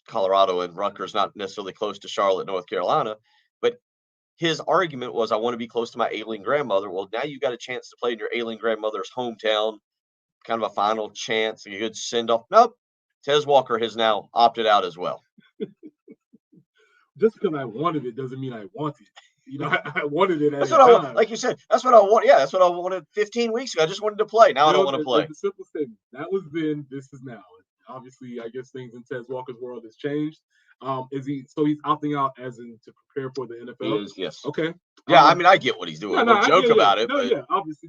Speaker 6: Colorado and Rutgers not necessarily close to Charlotte, North Carolina. But his argument was, I want to be close to my ailing grandmother. Well, now you got a chance to play in your ailing grandmother's hometown, kind of a final chance, a good send-off. Nope. Tez Walker has now opted out as well.
Speaker 7: Just because I wanted it doesn't mean I want it. You know, I wanted it at
Speaker 6: That's
Speaker 7: a
Speaker 6: what I
Speaker 7: time.
Speaker 6: want. Like you said, that's what I want. Yeah, that's what I wanted 15 weeks ago. I just wanted to play. Now I don't want to play.
Speaker 7: The simple statement. That was then. This is now. Obviously, I guess things in Tez Walker's world has changed. He's opting out as in to prepare for the NFL?
Speaker 6: He is, yes.
Speaker 7: Okay.
Speaker 6: Yeah, I mean, I get what he's doing. We'll joke about it.
Speaker 7: No,
Speaker 6: but...
Speaker 7: yeah. Obviously,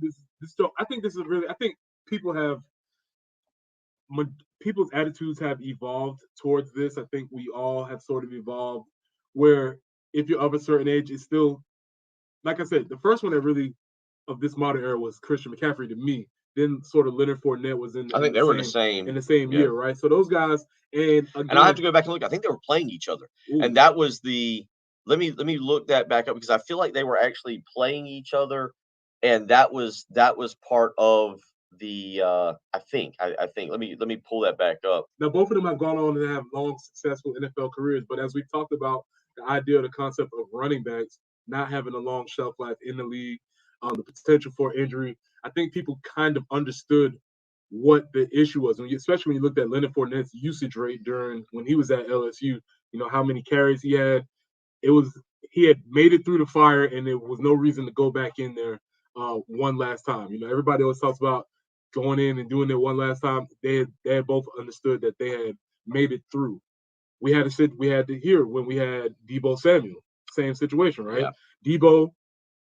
Speaker 7: I think this is really. I think people's attitudes have evolved towards this. I think we all have sort of evolved where if you're of a certain age, it's still, like I said, the first one that really of this modern era was Christian McCaffrey to me. Then sort of Leonard Fournette was in.
Speaker 6: I think they were in the same
Speaker 7: year, right? So those guys, and again,
Speaker 6: I have to go back and look. I think they were playing each other, and that was the. Let me look that back up, because I feel like they were actually playing each other, and that was part of the. I think. Let me pull that back up.
Speaker 7: Now both of them have gone on to have long, successful NFL careers, but as we talked about, the idea, the concept of running backs not having a long shelf life in the league, the potential for injury. I think people kind of understood what the issue was, especially when you looked at Leonard Fournette's usage rate when he was at LSU. You know how many carries he had. He had made it through the fire, and there was no reason to go back in there one last time. You know, everybody always talks about going in and doing it one last time. They had both understood that they had made it through. We had to hear when we had Deebo Samuel, same situation, right? Yeah. Deebo.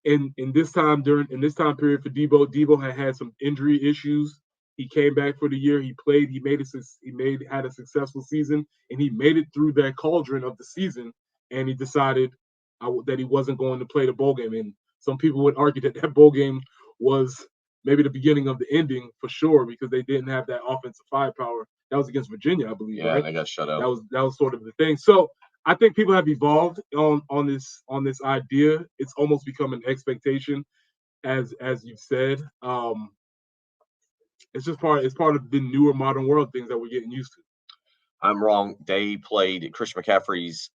Speaker 7: In this time period for Deebo had some injury issues. He came back for the year. He played. Had a successful season, and he made it through that cauldron of the season. And he decided that he wasn't going to play the bowl game. And some people would argue that bowl game was maybe the beginning of the ending for sure, because they didn't have that offensive firepower. That was against Virginia, I believe.
Speaker 6: Yeah,
Speaker 7: right?
Speaker 6: They got shut out.
Speaker 7: That was sort of the thing. So I think people have evolved on this idea. It's almost become an expectation, as you've said. It's just part of the newer modern world things that we're getting used to.
Speaker 6: I'm wrong. They played Christian McCaffrey's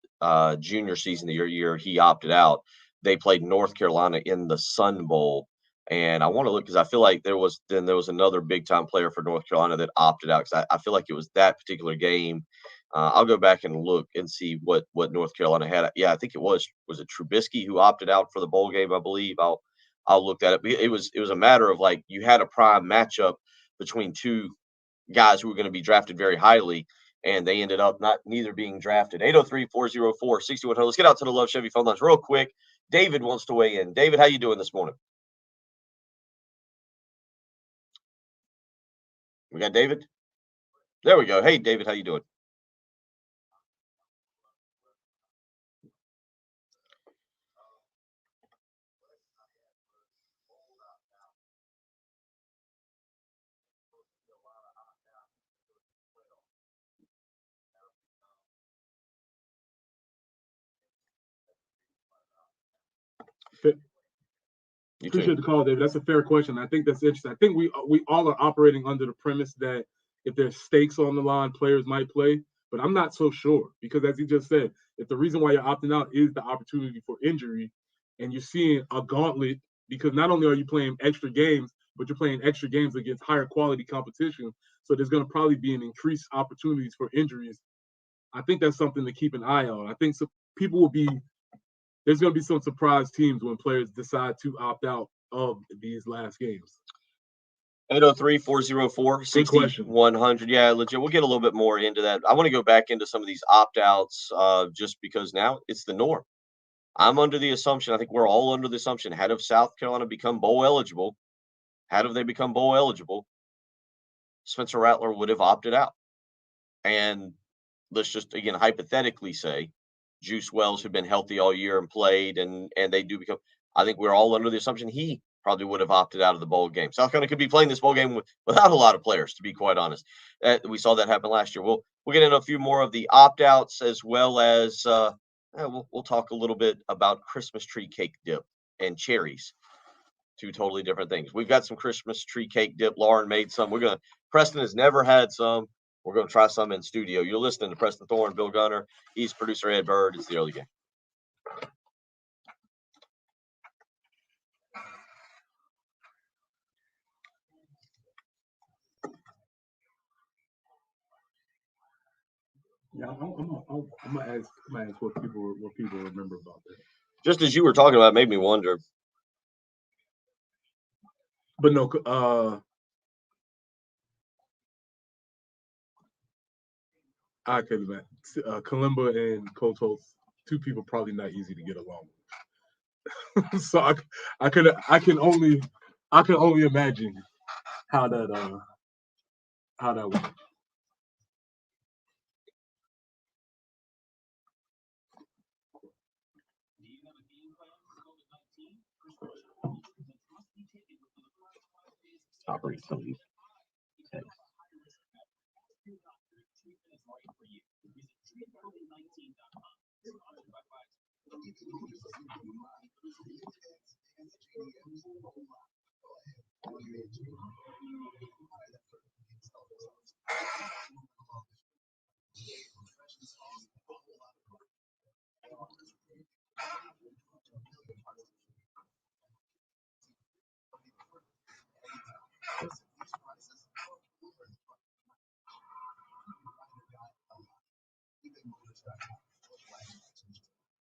Speaker 6: junior season, the year he opted out. They played North Carolina in the Sun Bowl, and I want to look, because I feel like there was another big time player for North Carolina that opted out, because I feel like it was that particular game. I'll go back and look and see what North Carolina had. Yeah, I think it was it Trubisky who opted out for the bowl game, I believe. I'll look that up. It was a matter of, like, you had a prime matchup between two guys who were going to be drafted very highly, and they ended up neither being drafted. 803-404-6100. Let's get out to the Love Chevy phone lines real quick. David wants to weigh in. David, how you doing this morning? We got David? There we go. Hey, David, how you doing?
Speaker 7: Appreciate the call, David. That's a fair question. I think that's interesting. I think we all are operating under the premise that if there's stakes on the line, players might play. But I'm not so sure, because as you just said, if the reason why you're opting out is the opportunity for injury, and you're seeing a gauntlet, because not only are you playing extra games, but you're playing extra games against higher quality competition. So there's going to probably be an increased opportunities for injuries. I think that's something to keep an eye on. I think there's going to be some surprise teams when players decide to opt out of these last games.
Speaker 6: 803-404-6100. Yeah, legit. We'll get a little bit more into that. I want to go back into some of these opt-outs just because now it's the norm. I'm under the assumption, I think we're all under the assumption, had of South Carolina become bowl eligible, Spencer Rattler would have opted out. And let's just, again, hypothetically say Juice Wells had been healthy all year and played, and they do become, I think we're all under the assumption he probably would have opted out of the bowl game. South Carolina could be playing this bowl game without a lot of players, to be quite honest. We saw that happen last year. We'll get into a few more of the opt-outs, as well as we'll talk a little bit about Christmas tree cake dip and cherries. Two totally different things. We've got some Christmas tree cake dip. Lauren made some. Preston has never had some. We're going to try some in studio. You're listening to Preston Thorne, Bill Gunner. He's producer Ed Bird. It's the early game.
Speaker 7: Yeah, I'm gonna ask what people remember about that.
Speaker 6: Just as you were talking about, it made me wonder.
Speaker 7: But no, I could imagine Kalimba and Kotos, two people probably not easy to get along with. So I can only imagine how that went.
Speaker 6: Stop reading some of these texts.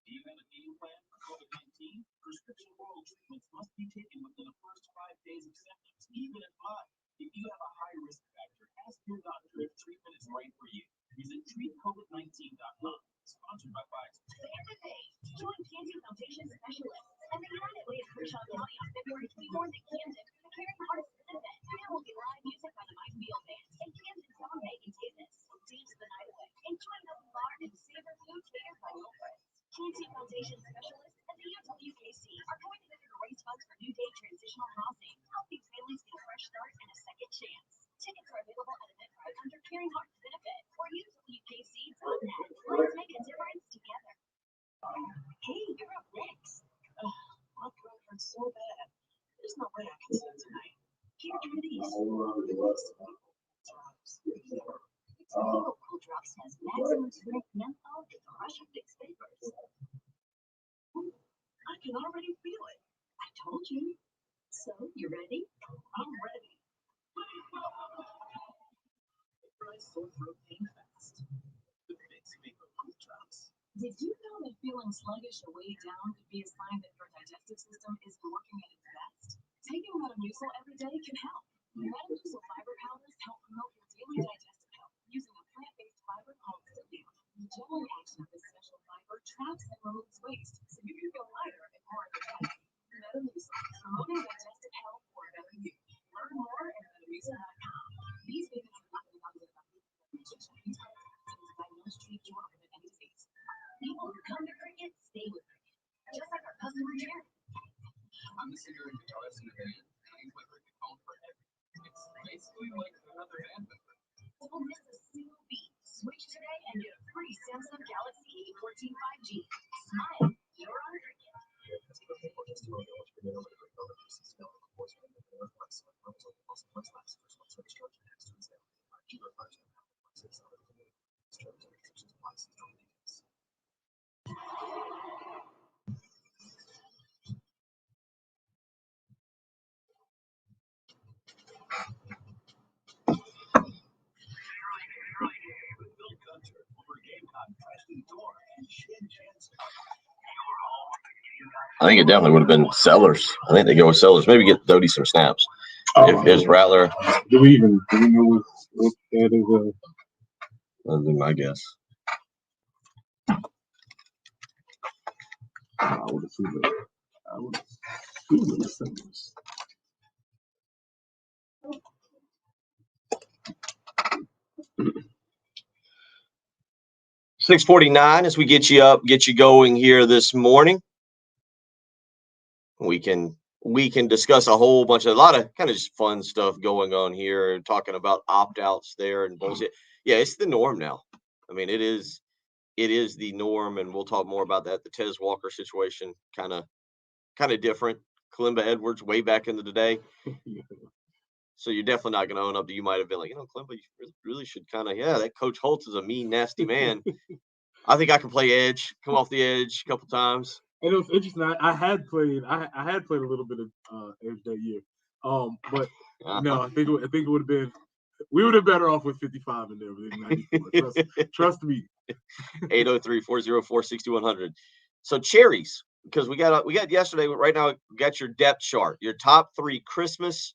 Speaker 8: Do you have a game plan for COVID-19? Prescription oral treatments must be taken within the first 5 days of symptoms, even if mild. If you have a high risk factor, ask your doctor if treatment is right for you. Visit treatcovid19.com. Sponsored by Pfizer.
Speaker 9: The FFA, join Cancer Foundation Specialists and the United Way of Kershaw County on February 24th in Camden. The Caring Hearts benefit. There will be live music by the Mike Beal Band and Camden song Megan Davis. Dance the night away. Enjoy an open bar and savor food catered by local friends. Cancer Foundation Specialists and the UWKC are going together to raise funds for New Day Transitional Housing, helping families get a fresh start and a second chance. Tickets are available at Eventbrite under Caring Hearts benefit or UWKC.net. Let's make a difference together. Hey, you're up next.
Speaker 8: My throat hurts so bad. There's no way I can sing tonight.
Speaker 9: Here, try these. It's Cool Drops has maximum strength menthol to crush your fixed vapors.
Speaker 8: I can already feel it.
Speaker 9: I told you. So, you ready?
Speaker 8: I'm ready. Dry sore throat pain fast. The Vicks Vapor Cool Drops.
Speaker 9: Did you know that feeling sluggish or weighed down could be a sign that your digestive system isn't working at its best? Taking Metamucil every day can help. Metamucil fiber powders help promote your daily digestive health using a plant-based fiber called psyllium. The gelling action of this special fiber traps and removes waste, so you can feel lighter and more energized. Metamucil, promoting digestive health for a better you. Learn more at Metamucil.com. These vitamins are not the these diagnosed treat you or prevent any disease. People who come to Cricket stay with Cricket, just like our customer care.
Speaker 8: I'm the singer and guitarist in the band, and I use my Cricket phone for everything. It's basically like another band member.
Speaker 9: Don't miss a single beat. Switch today and get a free Samsung Galaxy A14 5G. Smile, you're on Cricket.
Speaker 6: I think it definitely would have been Sellers. I think they go with Sellers. Maybe get Doty some snaps. If there's Rattler.
Speaker 7: Do we know what that is?
Speaker 6: That'd be my guess.
Speaker 7: I would assume it's Sellers.
Speaker 6: 6:49 as we get you up, get you going here this morning. We can we can discuss a whole bunch of a lot of kind of just fun stuff going on here, talking about opt-outs there and bullshit. Yeah, it's the norm now. I mean, it is the norm, and we'll talk more about that. The Tez Walker situation, kind of different. Kalimba Edwards way back into the day. So you're definitely not going to own up to, you might have been like, Kalimba, you really should kind of, that Coach Holtz is a mean, nasty man. I think I can play edge, come off the edge a couple times.
Speaker 7: And it was interesting. I had played a little bit of edge that year. But no, I think it would have been, we would have better off with 55 in there than 94. Trust me.
Speaker 6: 803-404-6100. So cherries, because we got yesterday. Right now, we got your depth chart, your top 3 Christmas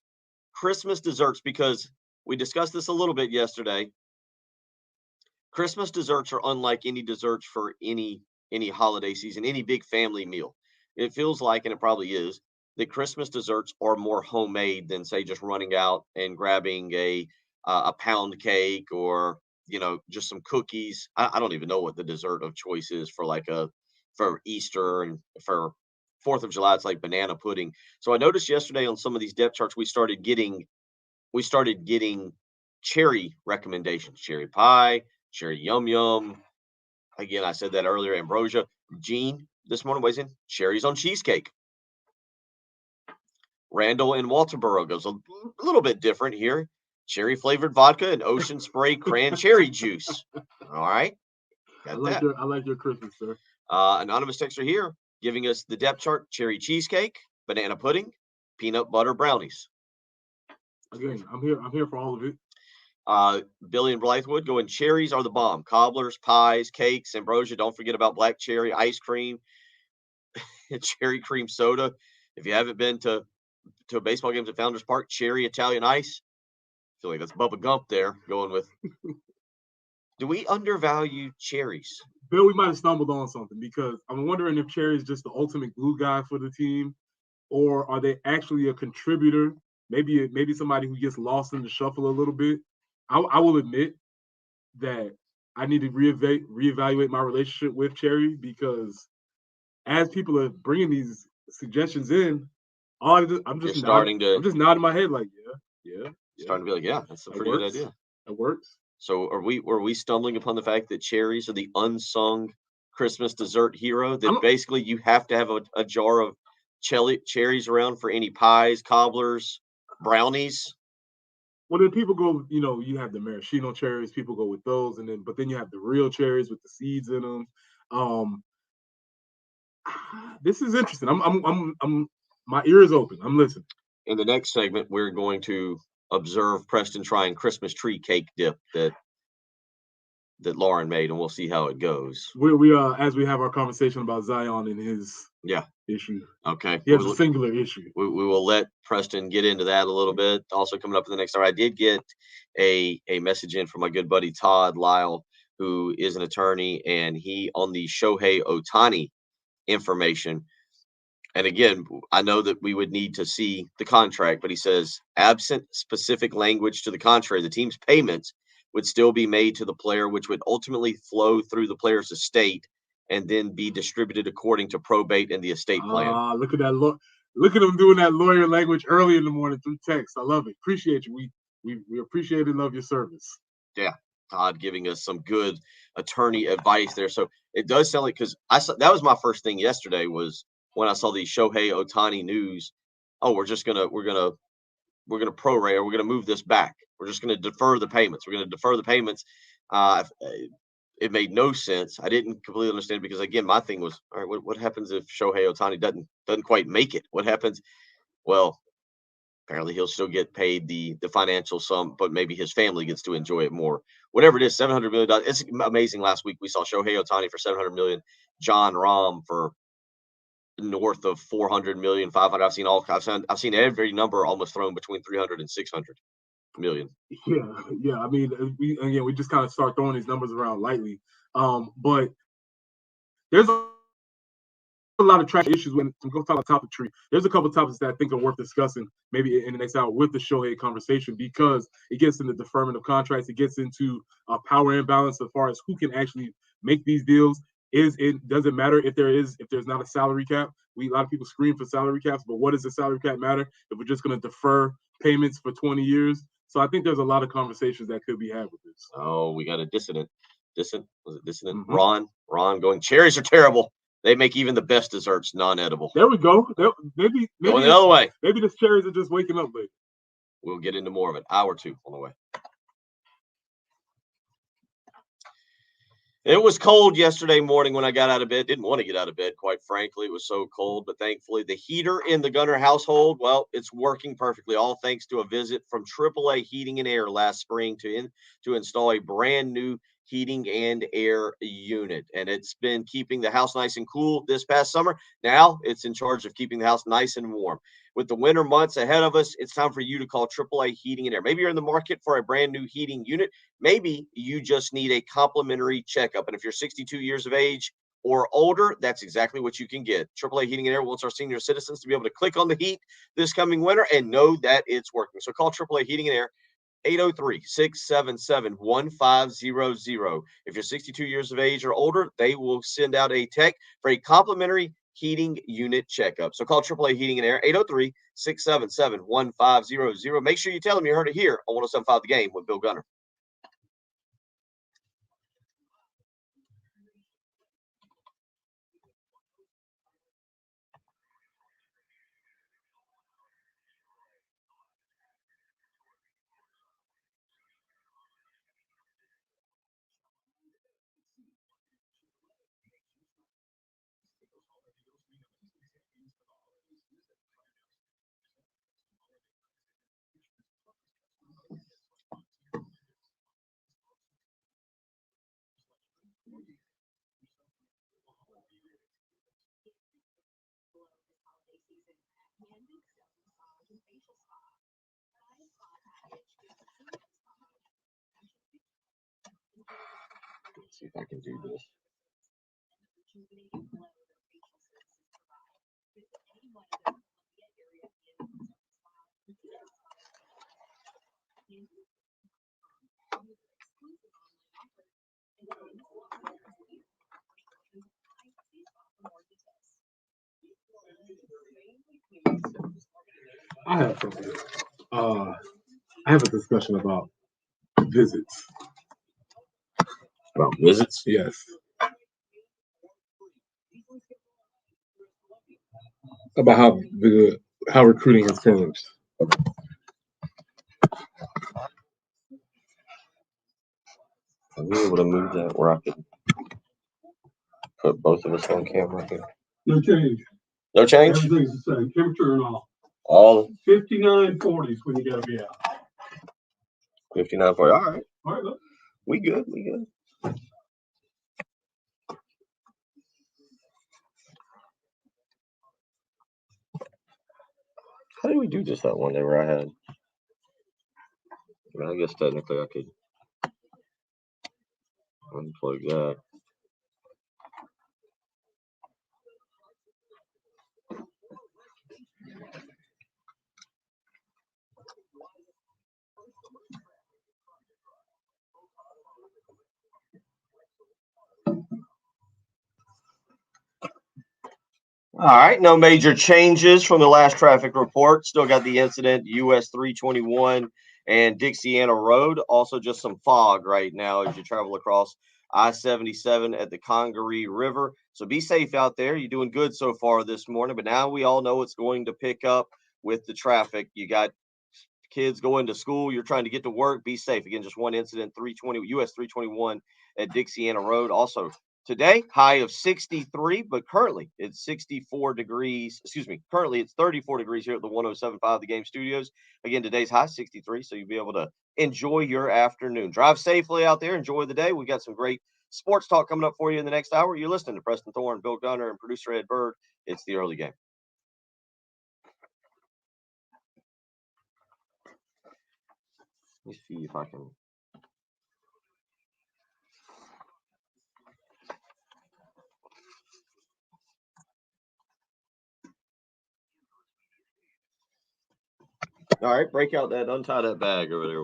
Speaker 6: desserts, because we discussed this a little bit yesterday. Christmas desserts are unlike any desserts for any holiday season, any big family meal. It feels like, and it probably is, that Christmas desserts are more homemade than, say, just running out and grabbing a pound cake or just some cookies. I don't even know what the dessert of choice is for for Easter, and for 4th of July, it's like banana pudding. So I noticed yesterday on some of these depth charts, we started getting cherry recommendations, cherry pie, cherry yum yum. Again, I said that earlier. Ambrosia. Gene this morning weighs in cherries on cheesecake. Randall in Walterboro goes a little bit different here. Cherry flavored vodka and ocean spray cran cherry juice. All right.
Speaker 7: I like your Christmas, sir.
Speaker 6: Anonymous texter here giving us the depth chart: cherry cheesecake, banana pudding, peanut butter brownies.
Speaker 7: Again, I'm here for all of it.
Speaker 6: Billy and Blythewood going cherries are the bomb. Cobblers, pies, cakes, ambrosia. Don't forget about black cherry ice cream, cherry cream soda. If you haven't been to a baseball game at Founders Park, cherry Italian ice. I feel like that's Bubba Gump there going with. Do we undervalue cherries?
Speaker 7: Bill, we might have stumbled on something, because I'm wondering if cherry is just the ultimate glue guy for the team, or are they actually a contributor? Maybe somebody who gets lost in the shuffle a little bit. I will admit that I need to reevaluate my relationship with cherry, because as people are bringing these suggestions in, I'm just nodding my head like, yeah.
Speaker 6: Starting to be like, that's a pretty good idea.
Speaker 7: It works.
Speaker 6: So were we stumbling upon the fact that cherries are the unsung Christmas dessert hero? That basically you have to have a jar of cherries around for any pies, cobblers, brownies.
Speaker 7: Well, then people go, you have the maraschino cherries. People go with those, but then you have the real cherries with the seeds in them. This is interesting. I'm my ear is open. I'm listening.
Speaker 6: In the next segment, we're going to observe Preston trying Christmas tree cake dip that Lauren made, and we'll see how it goes.
Speaker 7: We as we have our conversation about Zion and his issue.
Speaker 6: Okay.
Speaker 7: He has a singular issue.
Speaker 6: We will let Preston get into that a little bit. Also coming up in the next hour, I did get a message in from my good buddy Todd Lyle, who is an attorney, and he on the Shohei Ohtani information. And again, I know that we would need to see the contract, but he says, absent specific language to the contrary, the team's payments would still be made to the player, which would ultimately flow through the player's estate and then be distributed according to probate and the estate plan.
Speaker 7: Look at that. Look at him doing that lawyer language early in the morning through text. I love it. Appreciate you. We appreciate and love your service.
Speaker 6: Yeah. Todd giving us some good attorney advice there. So it does sound like, because that was my first thing yesterday, was when I saw the Shohei Ohtani news. Oh, we're gonna prorate, or we're gonna move this back. We're just gonna defer the payments. It made no sense. I didn't completely understand, because again, my thing was, all right, what happens if Shohei Ohtani doesn't quite make it? What happens? Well, apparently he'll still get paid the financial sum, but maybe his family gets to enjoy it more. Whatever it is, $700 million. It's amazing. Last week we saw Shohei Ohtani for $700 million, John Rahm for north of 400 million, 500. I've seen every number almost thrown between 300 and 600 million.
Speaker 7: Yeah. I mean, we just kind of start throwing these numbers around lightly. But there's a lot of trash issues when we go talk about topic tree. There's a couple of topics that I think are worth discussing maybe in the next hour with the Shohei conversation, because it gets into deferment of contracts. It gets into power imbalance as far as who can actually make these deals. does it matter if there's not a salary cap? A lot of people scream for salary caps, but what does the salary cap matter if we're just going to defer payments for 20 years? So I think there's a lot of conversations that could be had with this.
Speaker 6: Oh, we got a dissonant. Was it dissonant? Mm-hmm. Ron going, cherries are terrible. They make even the best desserts non-edible.
Speaker 7: There we go. Maybe
Speaker 6: going the other way.
Speaker 7: Maybe the cherries are just waking up late.
Speaker 6: We'll get into more of it. Hour 2 on the way. It was cold yesterday morning when I got out of bed. Didn't want to get out of bed, quite frankly. It was so cold, but thankfully the heater in the Gunner household, well, it's working perfectly, all thanks to a visit from AAA Heating and Air last spring to install a brand new heating and air unit. And it's been keeping the house nice and cool this past summer. Now it's in charge of keeping the house nice and warm. With the winter months ahead of us, it's time for you to call AAA Heating and Air. Maybe you're in the market for a brand new heating unit. Maybe you just need a complimentary checkup. And if you're 62 years of age or older, that's exactly what you can get. AAA Heating and Air wants our senior citizens to be able to click on the heat this coming winter and know that it's working. So call AAA Heating and Air, 803-677-1500. If you're 62 years of age or older, they will send out a tech for a complimentary heating unit checkup. So call AAA Heating and Air, 803-677-1500. Make sure you tell them you heard it here on 107.5 The Game with Bill Gunner. Let's see if I can do this.
Speaker 7: I have something. I have a discussion about visits.
Speaker 6: About visits?
Speaker 7: Yes. About how recruiting has changed.
Speaker 6: Are we able to move that where I could put both of us on camera here?
Speaker 10: No change.
Speaker 6: No change?
Speaker 10: Everything's the same. Temperature and all.
Speaker 6: All
Speaker 10: 5940s when you gotta be out.
Speaker 6: 59.40. All right.
Speaker 10: All right, look.
Speaker 6: We good. How do we do this that one where I had? I mean, I guess technically I could unplug that. All right, no major changes from the last traffic report. Still got the incident, US 321 and Dixiana Road. Also just some fog right now as you travel across I-77 at the Congaree River. So be safe out there. You're doing good so far this morning, but now we all know it's going to pick up with the traffic. You got kids going to school. You're trying to get to work. Be safe. Again, just one incident, US 321 at Dixiana Road. Also, today, high of 63, but currently it's 64 degrees. Currently it's 34 degrees here at the 107.5 The Game Studios. Again, today's high 63, so you'll be able to enjoy your afternoon. Drive safely out there. Enjoy the day. We've got some great sports talk coming up for you in the next hour. You're listening to Preston Thorne, Bill Gunner, and producer Ed Bird. It's the early game. Let me see if I can. All right, untie that bag over there.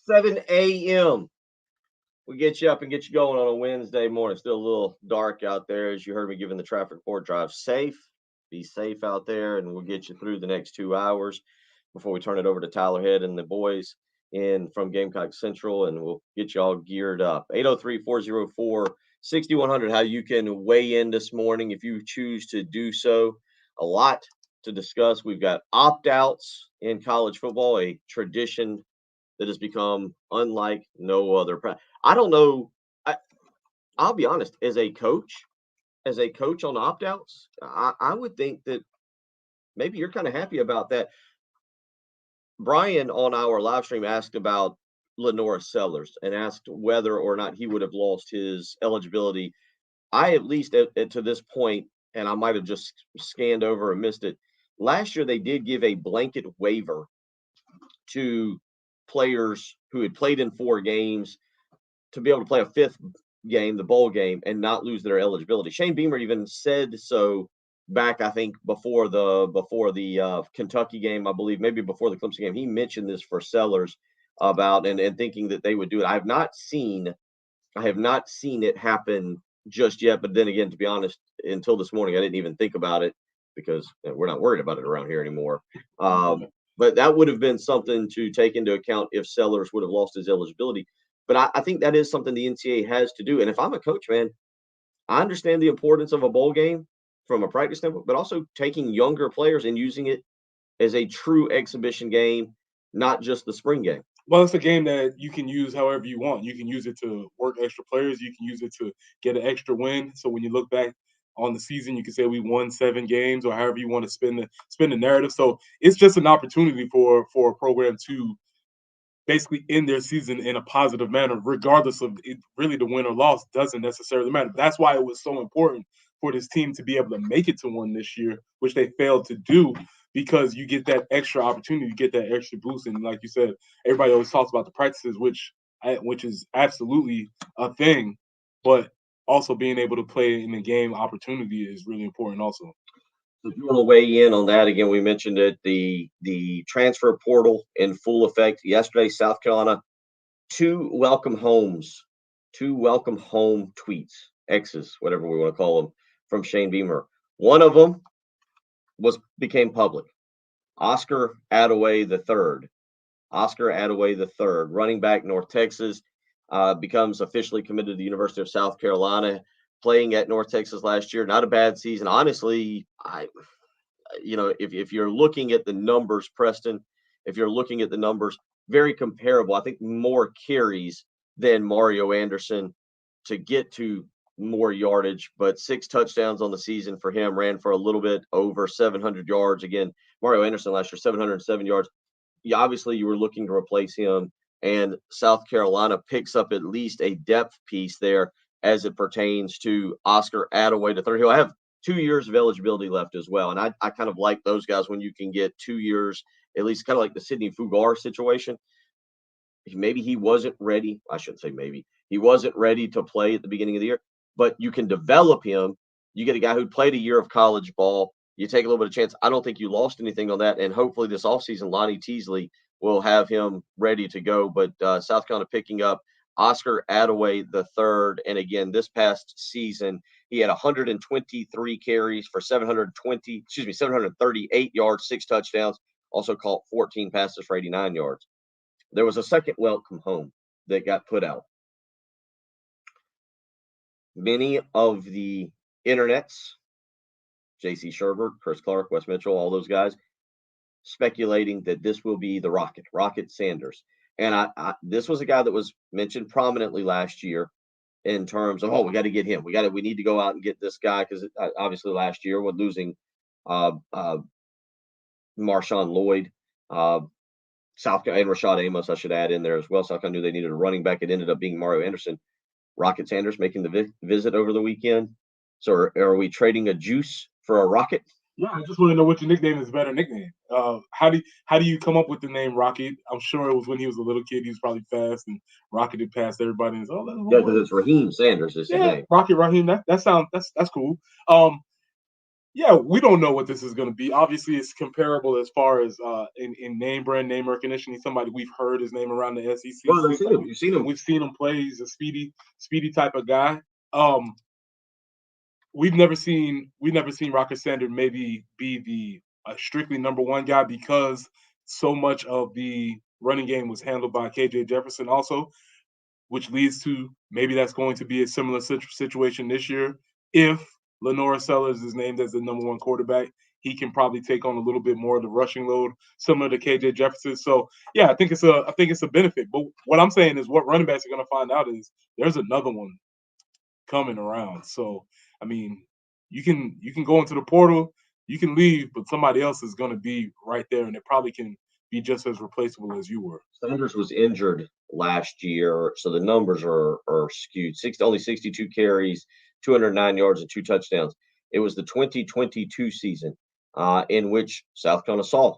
Speaker 6: 7 a.m. We get you up and get you going on a Wednesday morning. Still a little dark out there, as you heard me giving the traffic report. Drive safe. Be safe out there, and we'll get you through the next 2 hours before we turn it over to Tyler Head and the boys in from Gamecock Central, and we'll get you all geared up. 803-404-6100, how you can weigh in this morning if you choose to do so. A lot to discuss. We've got opt-outs in college football, a tradition that has become unlike no other. I don't know. I'll be honest, as a coach on opt-outs, I would think that maybe you're kind of happy about that. Brian on our live stream asked about Lenora Sellers and asked whether or not he would have lost his eligibility. I, at least to this point, and I might have just scanned over and missed it, last year they did give a blanket waiver to players who had played in 4 games to be able to play a 5th game, the bowl game, and not lose their eligibility. Shane Beamer even said so back, I think, before the Kentucky game, I believe, maybe before the Clemson game. He mentioned this for Sellers about and thinking that they would do it. I have not seen it happen just yet. But then again, to be honest, until this morning, I didn't even think about it because we're not worried about it around here anymore. But that would have been something to take into account if Sellers would have lost his eligibility. But I think that is something the NCAA has to do. And if I'm a coach, man, I understand the importance of a bowl game from a practice standpoint, but also taking younger players and using it as a true exhibition game, not just the spring game.
Speaker 7: Well, it's a game that you can use however you want. You can use it to work extra players. You can use it to get an extra win. So when you look back on the season, you can say we won 7 games or however you want to spin the narrative. So it's just an opportunity for a program to basically end their season in a positive manner, regardless of it. Really, the win or loss doesn't necessarily matter. That's why it was so important for this team to be able to make it to 1 this year, which they failed to do, because you get that extra opportunity, you get that extra boost. And like you said, everybody always talks about the practices, which is absolutely a thing, but also being able to play in the game opportunity is really important also.
Speaker 6: If you want to weigh in on that, again, we mentioned it, the transfer portal in full effect yesterday. South Carolina, 2 welcome home tweets, X's, whatever we want to call them, from Shane Beamer. One of them became public. Oscar Attaway III, running back, North Texas, becomes officially committed to the University of South Carolina, playing at North Texas last year. Not a bad season. Honestly, if you're looking at the numbers, Preston, very comparable. I think more carries than Mario Anderson to get to more yardage, but 6 touchdowns on the season for him, ran for a little bit over 700 yards. Again, Mario Anderson last year, 707 yards. Obviously, you were looking to replace him, and South Carolina picks up at least a depth piece there as it pertains to Oscar Attaway III. He'll have 2 years of eligibility left as well. And I kind of like those guys when you can get 2 years, at least, kind of like the Sidney Fugar situation. Maybe he wasn't ready. I shouldn't say maybe. He wasn't ready to play at the beginning of the year, but you can develop him. You get a guy who played a year of college ball. You take a little bit of chance. I don't think you lost anything on that. And hopefully this offseason, Lonnie Teasley will have him ready to go. But South Carolina picking up Oscar Attaway III. And again, this past season, he had 123 carries for 738 yards, 6 touchdowns, also caught 14 passes for 89 yards. There was a second welcome home that got put out. Many of the internets, J.C. Sherbert, Chris Clark, Wes Mitchell, all those guys, speculating that this will be the Rocket Sanders. And this was a guy that was mentioned prominently last year in terms of, we got to get him. We need to go out and get this guy, because obviously last year with losing Marshawn Lloyd, South Carolina, and Rashad Amos, I should add in there as well. South Carolina knew they needed a running back. It ended up being Mario Anderson. Rocket Sanders making the visit over the weekend. So are we trading a juice for a rocket?
Speaker 7: Yeah, I just want to know what your nickname is. A better nickname. How do you come up with the name Rocket? I'm sure it was when he was a little kid. He was probably fast and rocketed past everybody. And
Speaker 6: because it's Raheem Sanders is his name.
Speaker 7: Rocket Raheem. That's cool. Yeah, we don't know what this is going to be. Obviously, it's comparable as far as in name brand, name recognition. He's somebody we've heard his name around the SEC.
Speaker 6: Well, you've seen him. You've seen him.
Speaker 7: We've seen him play. He's a speedy type of guy. We've never seen Rocket Sanders maybe be the strictly number one guy because so much of the running game was handled by KJ Jefferson also, which leads to maybe that's going to be a similar situation this year. If Lenora Sellers is named as the number one quarterback, he can probably take on a little bit more of the rushing load, similar to KJ Jefferson. So yeah, I think it's a benefit. But what I'm saying is what running backs are going to find out is there's another one coming around. So I mean, you can go into the portal, you can leave, but somebody else is going to be right there, and it probably can be just as replaceable as you were.
Speaker 6: Sanders was injured last year, so the numbers are skewed. Only 62 carries, 209 yards, and 2 touchdowns. It was the 2022 season in which South Carolina saw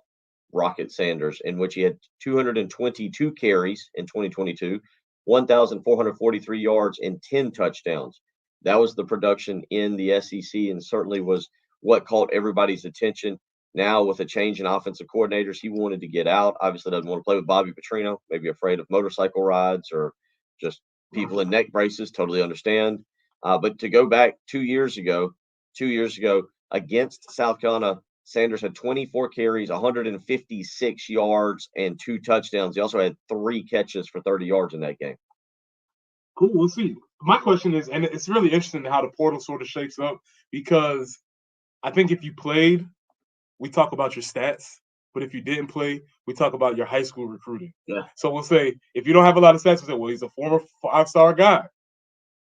Speaker 6: Rocket Sanders, in which he had 222 carries in 2022, 1,443 yards, and 10 touchdowns. That was the production in the SEC, and certainly was what caught everybody's attention. Now, with a change in offensive coordinators, he wanted to get out. Obviously, doesn't want to play with Bobby Petrino, maybe afraid of motorcycle rides or just people in neck braces. Totally understand. But to go back 2 years ago against South Carolina, Sanders had 24 carries, 156 yards, and 2 touchdowns. He also had 3 catches for 30 yards in that game.
Speaker 7: Cool. We'll see. My question is, and it's really interesting how the portal sort of shakes up, because I think if you played, we talk about your stats, but if you didn't play, we talk about your high school recruiting.
Speaker 6: Yeah.
Speaker 7: So we'll say if you don't have a lot of stats, we'll say, well, he's a former 5-star guy.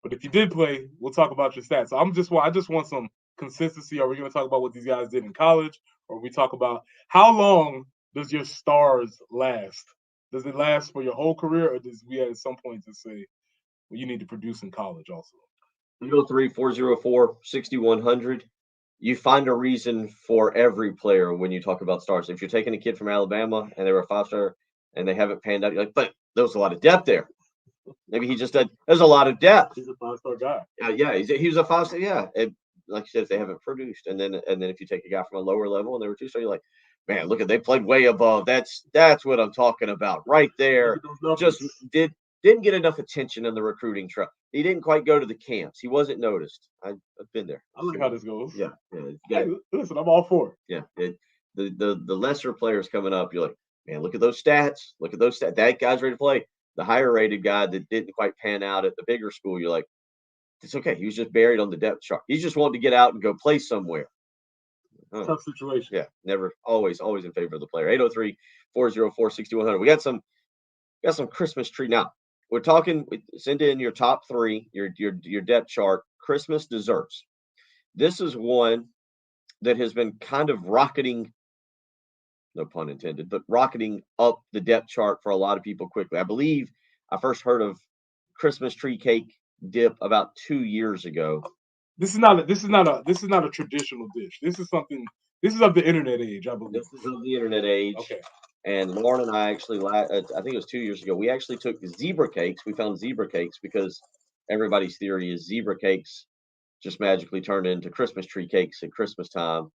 Speaker 7: But if you did play, we'll talk about your stats. So I just want some consistency. Are we going to talk about what these guys did in college, or we talk about how long does your stars last? Does it last for your whole career, or does we at some point just say, well, you need to produce in college also?
Speaker 6: 303-404-6100. You find a reason for every player when you talk about stars. If you're taking a kid from Alabama and they were a 5-star and they haven't panned out, you're like, but there was a lot of depth there. Maybe he just did. There's a lot of depth.
Speaker 7: He's a 5-star guy.
Speaker 6: Yeah, he was a 5-star. Yeah, and like you said, if they haven't produced, and then if you take a guy from a lower level and they were 2-star, you're like, man, look at they played way above. That's what I'm talking about right there. Just didn't get enough attention in the recruiting trail. He didn't quite go to the camps. He wasn't noticed. I've been there.
Speaker 7: I look how this goes.
Speaker 6: Yeah.
Speaker 7: Hey, listen, I'm all for it.
Speaker 6: Yeah. The lesser players coming up, you're like, man, look at those stats. Look at those stats. That guy's ready to play. The higher rated guy that didn't quite pan out at the bigger school, you're like, it's okay. He was just buried on the depth chart. He just wanted to get out and go play somewhere.
Speaker 7: Tough situation.
Speaker 6: Yeah, never, always in favor of the player. 803-404-6100. We got some Christmas tree. Now, we're talking, send in your top 3, your depth chart, Christmas desserts. This is one that has been kind of rocketing, no pun intended, but rocketing up the depth chart for a lot of people quickly. I believe I first heard of Christmas tree cake dip about 2 years ago.
Speaker 7: This is not a traditional dish. This is of the internet age, I believe.
Speaker 6: This is of the internet age.
Speaker 7: Okay.
Speaker 6: And Lauren and I actually, I think it was 2 years ago, we actually took zebra cakes. We found zebra cakes because everybody's theory is zebra cakes just magically turn into Christmas tree cakes at Christmas time,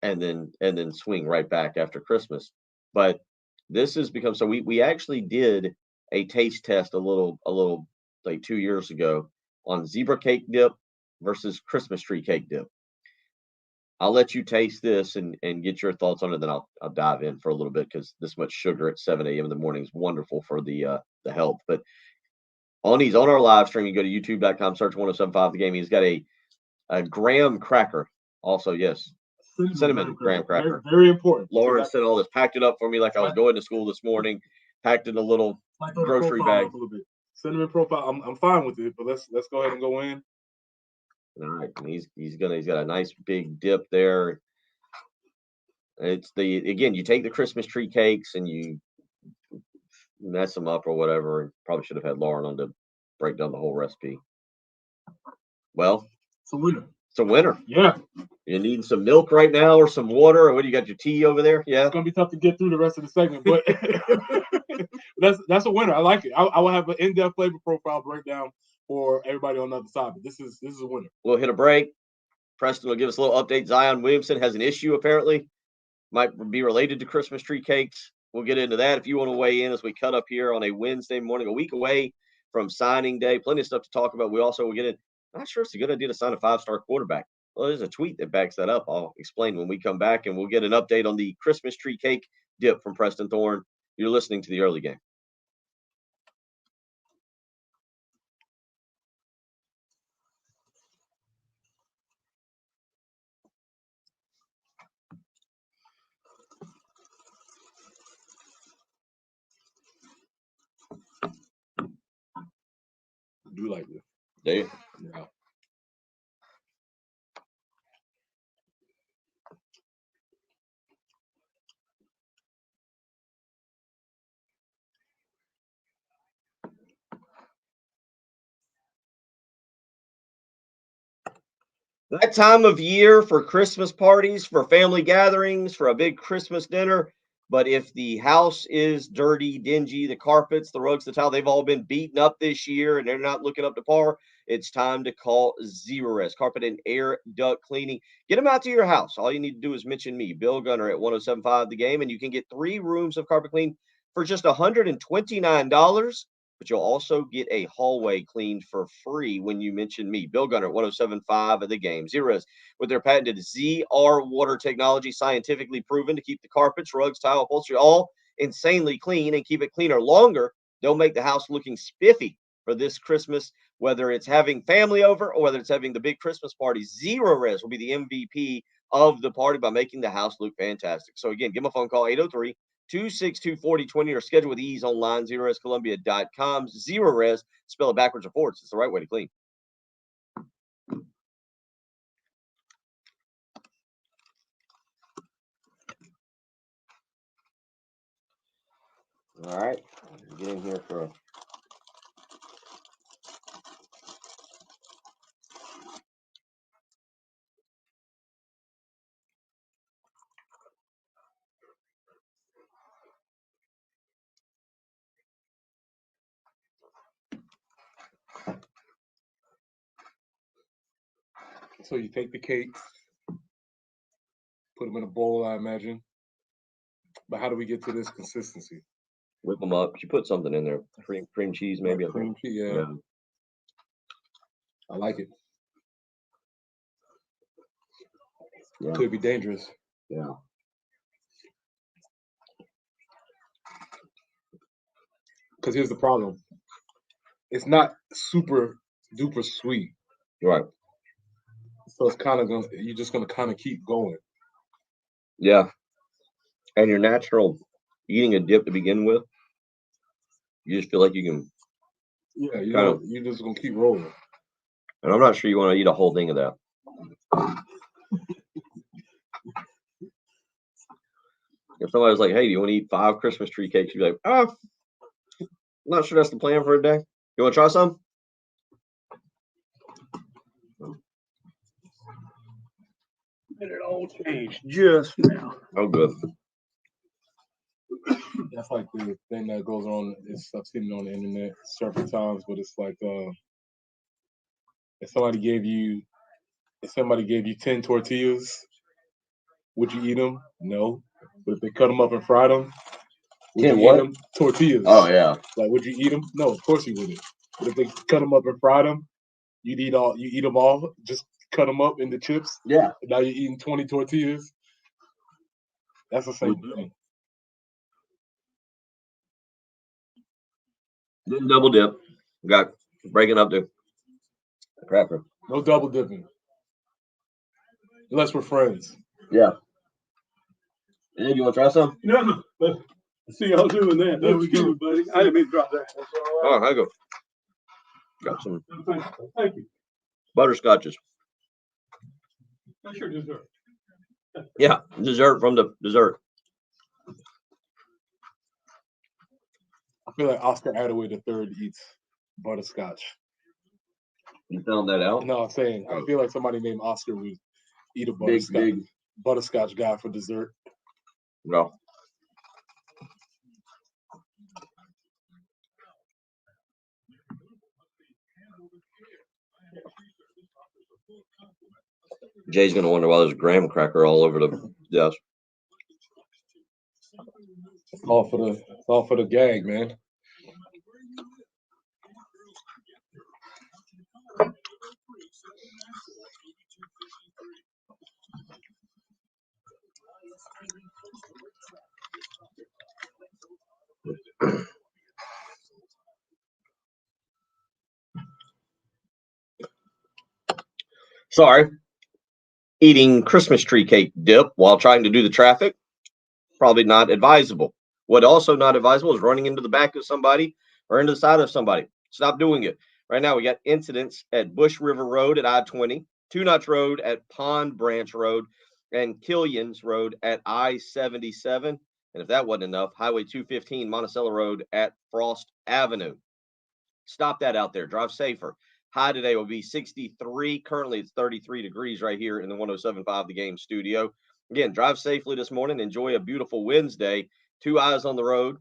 Speaker 6: and then swing right back after Christmas. But this has become, so we actually did a taste test a little like 2 years ago on zebra cake dip versus Christmas tree cake dip. I'll let you taste this and get your thoughts on it. Then I'll dive in for a little bit, because this much sugar at 7 a.m. in the morning is wonderful for the health. But on our live stream, you go to youtube.com, search 1075 the game. He's got a graham cracker. Also, yes, cinnamon graham cracker.
Speaker 7: Very, very important.
Speaker 6: Lauren said all this, packed it up for me like I was going to school this morning. Packed in a little grocery bag.
Speaker 7: A little bit. Cinnamon profile. I'm fine with it, but let's go ahead and go in.
Speaker 6: All right, and he's got a nice big dip there. It's again, you take the Christmas tree cakes and you mess them up or whatever. And probably should have had Lauren on to break down the whole recipe. Well,
Speaker 7: it's a winner.
Speaker 6: It's a winner.
Speaker 7: Yeah.
Speaker 6: You needing some milk right now or some water, or what do you got, your tea over there? Yeah.
Speaker 7: It's gonna be tough to get through the rest of the segment, but that's a winner. I like it. I will have an in-depth flavor profile breakdown for everybody on the other side, but this is a winner.
Speaker 6: We'll hit a break, Preston will give us a little update. Zion Williamson has an issue apparently. Might be related to Christmas tree cakes. We'll get into that if you want to weigh in as we cut up here on a Wednesday morning, a week away from signing day. Plenty of stuff to talk about. We also will get in. I'm not sure it's a good idea to sign a 5-star quarterback. Well, there's a tweet that backs that up. I'll explain when we come back, and we'll get an update on the Christmas tree cake dip from Preston Thorne. You're listening to the early game.
Speaker 7: Do like this.
Speaker 6: Do you?
Speaker 7: Yeah.
Speaker 6: That time of year for Christmas parties, for family gatherings, for a big Christmas dinner. But if the house is dirty, dingy, the carpets, the rugs, the tile, they've all been beaten up this year and they're not looking up to par, it's time to call Zerorez Carpet and Air Duct Cleaning. Get them out to your house. All you need to do is mention me, Bill Gunner, at 107.5 The Game, and you can get 3 rooms of carpet clean for just $129. But you'll also get a hallway cleaned for free when you mention me, Bill Gunner, at 107.5 The Game. Zerorez, with their patented ZR water technology, scientifically proven to keep the carpets, rugs, tile, upholstery all insanely clean and keep it cleaner longer. They'll make the house looking spiffy for this Christmas, whether it's having family over or whether it's having the big Christmas party. Zerorez will be the MVP of the party by making the house look fantastic. So again, give them a phone call, 803-262-4020, or schedule with ease online, ZerorezColumbia.com. Zerorez, spell it backwards or forwards. It's the right way to clean. All right, get in here for a
Speaker 7: So you take the cakes, put them in a bowl, I imagine. But how do we get to this consistency?
Speaker 6: whip them up. You put something in there, cream cheese maybe.
Speaker 7: Like cream cheese, yeah. I like it.
Speaker 6: Yeah.
Speaker 7: Could be dangerous.
Speaker 6: Yeah.
Speaker 7: Because here's the problem. It's not super duper sweet.
Speaker 6: Right.
Speaker 7: So it's kind of gonna, you're just gonna kind of keep going.
Speaker 6: Yeah. And your natural eating a dip to begin with, you just feel like you can.
Speaker 7: Yeah, you're just gonna keep rolling.
Speaker 6: And I'm not sure you want to eat a whole thing of that. If somebody was like, "Hey, do you want to eat 5 Christmas tree cakes?" You'd be like, "Oh, I'm not sure that's the plan for a day. You want to try some?"
Speaker 10: And it all changed just now.
Speaker 6: Oh, good.
Speaker 7: That's like the thing that goes on. I've seen it on the internet several times, but it's like if somebody gave you 10 tortillas, would you eat them? No. But if they cut them up and fried them, would you eat them? Tortillas.
Speaker 6: Oh yeah.
Speaker 7: Like, would you eat them? No, of course you wouldn't. But if they cut them up and fried them, you eat them all. Just cut them up into chips.
Speaker 6: Yeah.
Speaker 7: Now you're eating 20 tortillas. That's the same thing.
Speaker 6: Didn't double dip. Got breaking up the cracker.
Speaker 7: No double dipping. Unless we're friends.
Speaker 6: Yeah. Hey, you want to try some?
Speaker 10: No. See y'all doing that.
Speaker 7: There we go,
Speaker 10: buddy. I didn't mean to drop that.
Speaker 6: Oh, I go. Got some
Speaker 10: Thank you.
Speaker 6: butterscotches.
Speaker 10: That's your dessert.
Speaker 6: Yeah, dessert from the dessert.
Speaker 7: I feel like Oscar Attaway III eats butterscotch.
Speaker 6: You found that out?
Speaker 7: No, I'm saying I feel like somebody named Oscar would eat a
Speaker 6: Big.
Speaker 7: butterscotch guy for dessert.
Speaker 6: No. Jay's gonna wonder why there's graham cracker all over the desk.
Speaker 7: It's all for the gag, man.
Speaker 6: Sorry. Eating Christmas tree cake dip while trying to do the traffic, probably not advisable. What also not advisable is running into the back of somebody or into the side of somebody. Stop doing it. Right now, we got incidents at Bush River Road at I-20, Two Notch Road at Pond Branch Road, and Killians Road at I-77. And if that wasn't enough, Highway 215, Monticello Road at Frost Avenue. Stop that out there. Drive safer. High today will be 63. Currently, it's 33 degrees right here in the 107.5 The Game studio. Again, drive safely this morning. Enjoy a beautiful Wednesday. 2 eyes on the road,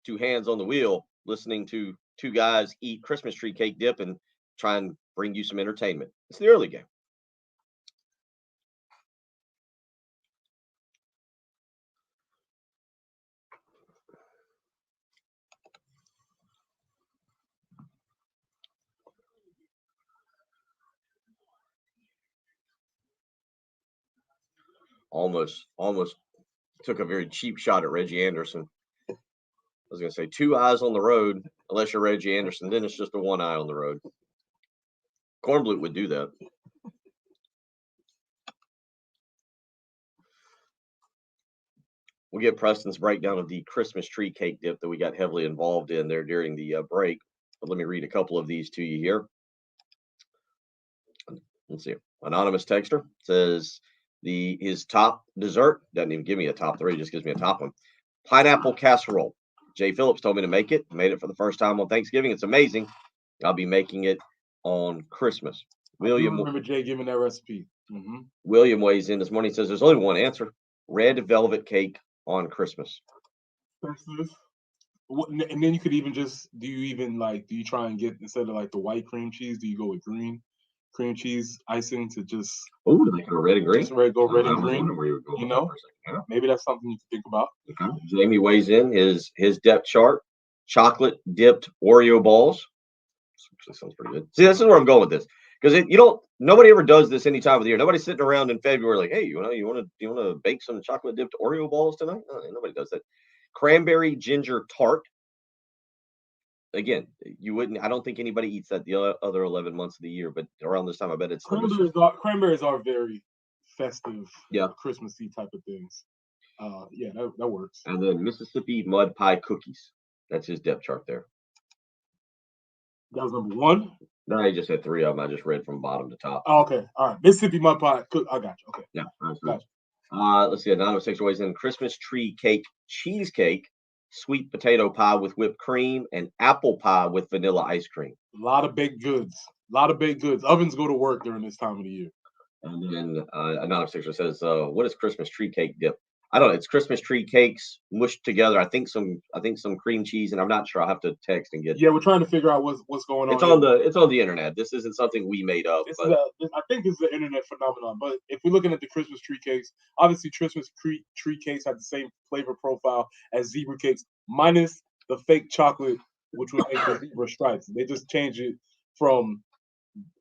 Speaker 6: 2 hands on the wheel, listening to 2 guys eat Christmas tree cake dip and try and bring you some entertainment. It's the early game. Almost took a very cheap shot at Reggie Anderson. I was going to say 2 eyes on the road, unless you're Reggie Anderson, then it's just a 1 eye on the road. Kornblut would do that. We'll get Preston's breakdown of the Christmas tree cake dip that we got heavily involved in there during the break. But let me read a couple of these to you here. Let's see. Anonymous texter says his top dessert, doesn't even give me a top 3, just gives me a top one. Pineapple casserole. Jay Phillips told me to make it. Made it for the first time on Thanksgiving. It's amazing. I'll be making it on Christmas. William,
Speaker 7: I remember Jay giving that recipe. Mm-hmm.
Speaker 6: William weighs in this morning. Says there's only one answer: red velvet cake on Christmas.
Speaker 7: And then you could even just do you try and get, instead of like the white cream cheese, do you go with green cream cheese icing to just
Speaker 6: like a red and green?
Speaker 7: Just red and green. You know, maybe that's something you can think about.
Speaker 6: Okay. Jamie weighs in his depth chart: chocolate dipped Oreo balls. Actually sounds pretty good. See, this is where I'm going with this, because nobody ever does this any time of the year. Nobody's sitting around in February like, hey, you want to bake some chocolate dipped Oreo balls tonight? No, nobody does that. Cranberry ginger tart. Again, you wouldn't. I don't think anybody eats that the other 11 months of the year, but around this time, I bet it's
Speaker 7: cranberries are very festive,
Speaker 6: yeah,
Speaker 7: Christmassy type of things. Yeah, that works.
Speaker 6: And then Mississippi mud pie cookies. That's his depth chart there.
Speaker 7: That was number 1.
Speaker 6: No, he just had 3 of them. I just read from bottom to top.
Speaker 7: Oh, okay, all right. Mississippi mud pie. I got you. Okay.
Speaker 6: Yeah. Gotcha. Let's see. Anonymous 6 ways in: Christmas tree cake cheesecake, sweet potato pie with whipped cream, and apple pie with vanilla ice cream.
Speaker 7: A lot of baked goods. Ovens go to work during this time of the year.
Speaker 6: And then Anonymous 6 says, what is Christmas tree cake dip? I don't know. It's Christmas tree cakes mushed together. I think some cream cheese, and I'm not sure. I'll have to text and get.
Speaker 7: Yeah, we're trying to figure out what's going on.
Speaker 6: It's on the internet. This isn't something we made up.
Speaker 7: I think it's the internet phenomenon. But if we're looking at the Christmas tree cakes, obviously Christmas tree cakes have the same flavor profile as zebra cakes, minus the fake chocolate, which would make the zebra stripes. They just change it from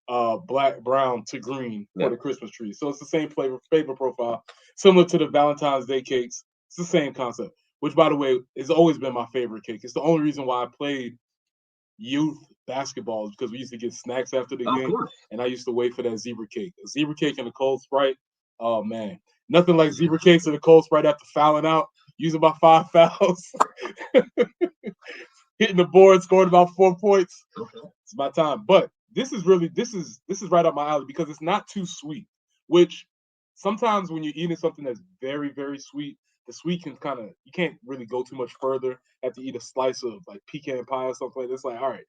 Speaker 7: brown to green for the Christmas tree. So it's the same flavor profile, similar to the Valentine's Day cakes. It's the same concept, which, by the way, has always been my favorite cake. It's the only reason why I played youth basketball, is because we used to get snacks after the game, and I used to wait for that zebra cake. A zebra cake and a cold Sprite. Oh, man. Nothing like zebra cakes and a cold Sprite after fouling out, using about 5 fouls, hitting the board, scoring about 4 points. It's my time. But this is right up my alley, because it's not too sweet, which sometimes when you're eating something that's very, very sweet, the sweet can you can't really go too much further. Have to eat a slice of like pecan pie or something like this. Like, all right,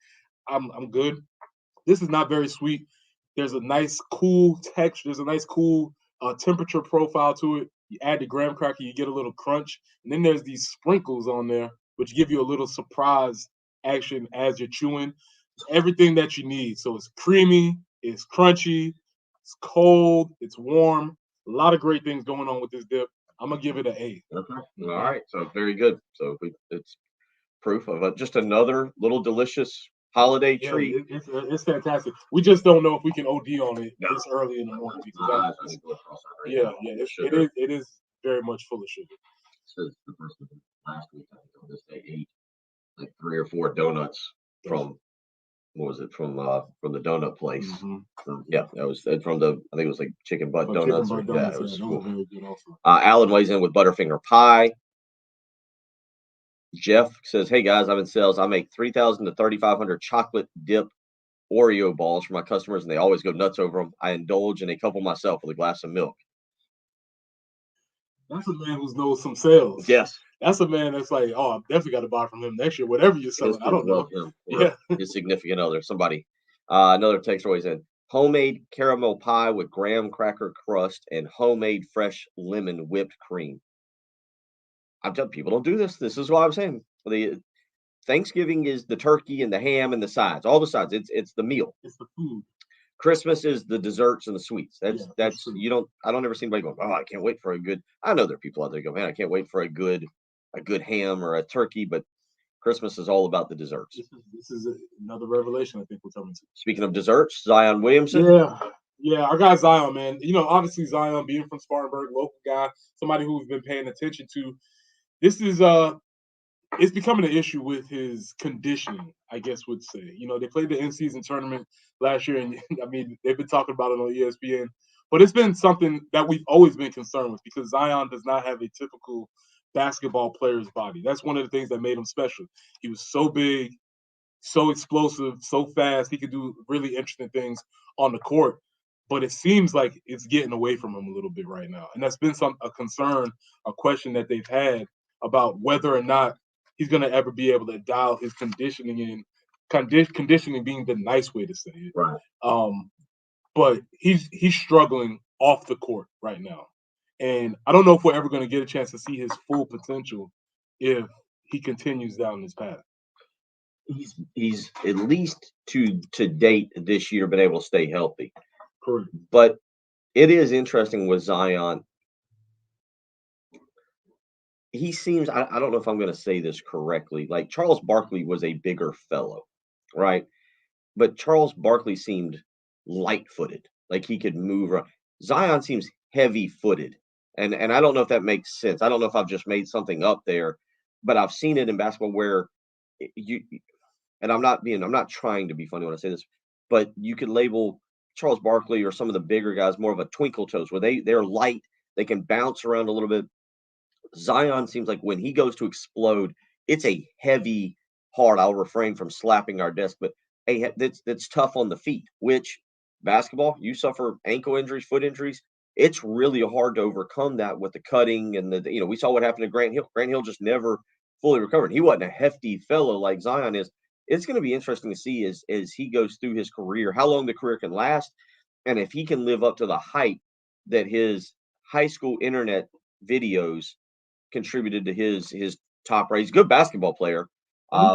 Speaker 7: I'm good. This is not very sweet. There's a nice cool texture. There's a nice cool temperature profile to it. You add the graham cracker, you get a little crunch, and then there's these sprinkles on there, which give you a little surprise action as you're chewing. Everything that you need. So it's creamy, it's crunchy, It's cold. It's warm. A lot of great things going on with this dip. I'm gonna give it an A.
Speaker 6: Okay. All right. So very good. So it's proof of just another little delicious holiday treat.
Speaker 7: It's fantastic. We just don't know if we can OD on it this early in the morning because it is very much full of sugar.
Speaker 6: Says the person last week, I think on this day, ate like 3 or 4 donuts from from the donut place. Yeah, that was from the, I think it was like chicken butt donuts. Yeah, it was cool.
Speaker 7: Very good also.
Speaker 6: Alan weighs in with Butterfinger pie. Jeff says, "Hey guys, I'm in sales. I make 3,000 to 3,500 chocolate dip Oreo balls for my customers, and they always go nuts over them. I indulge in a couple myself with a glass of milk."
Speaker 7: That's a man who knows some sales.
Speaker 6: Yes.
Speaker 7: That's a man that's like, oh, I definitely got to buy from him next year, whatever you're selling. I don't know.
Speaker 6: Yeah. His significant other, somebody. Another text always in. Homemade caramel pie with graham cracker crust and homemade fresh lemon whipped cream. I'm telling people don't do this. This is what I'm saying. The Thanksgiving is the turkey and the ham and the sides, all the sides. It's the meal.
Speaker 7: It's the food.
Speaker 6: Christmas is the desserts and the sweets. That's
Speaker 7: true.
Speaker 6: I don't ever see anybody going, "Oh, I can't wait for a good." I know there are people out there go, "Man, I can't wait for a good ham or a turkey," but Christmas is all about the desserts.
Speaker 7: This is another revelation I think we're coming to.
Speaker 6: Speaking of desserts, Zion Williamson.
Speaker 7: Yeah, our guy Zion, man. You know, obviously Zion being from Spartanburg, local guy, somebody who we've been paying attention to. This is it's becoming an issue with his conditioning, I guess would say. You know, they played the in-season tournament last year, and I mean, they've been talking about it on ESPN, but it's been something that we've always been concerned with because Zion does not have a typical basketball player's body. That's one of the things that made him special. He was so big, so explosive, so fast. He could do really interesting things on the court, but it seems like it's getting away from him a little bit right now. And that's been a concern, a question that they've had about whether or not he's going to ever be able to dial his conditioning in, conditioning being the nice way to say it.
Speaker 6: Right.
Speaker 7: But he's struggling off the court right now. And I don't know if we're ever going to get a chance to see his full potential if he continues down this path.
Speaker 6: He's at least to date this year been able to stay healthy.
Speaker 7: Correct.
Speaker 6: But it is interesting with Zion. He seems, I don't know if I'm going to say this correctly, like Charles Barkley was a bigger fellow, right? But Charles Barkley seemed light-footed, like he could move around. Zion seems heavy-footed, and I don't know if that makes sense. I don't know if I've just made something up there, but I've seen it in basketball where and I'm not trying to be funny when I say this, but you could label Charles Barkley or some of the bigger guys more of a twinkle toes, where they're light, they can bounce around a little bit. Zion seems like when he goes to explode, it's a heavy, hard. I'll refrain from slapping our desk, but that's tough on the feet. Which basketball, you suffer ankle injuries, foot injuries. It's really hard to overcome that with the cutting and we saw what happened to Grant Hill. Grant Hill just never fully recovered. He wasn't a hefty fellow like Zion is. It's going to be interesting to see as he goes through his career, how long the career can last, and if he can live up to the hype that his high school internet videos contributed to his top rate. He's a good basketball player.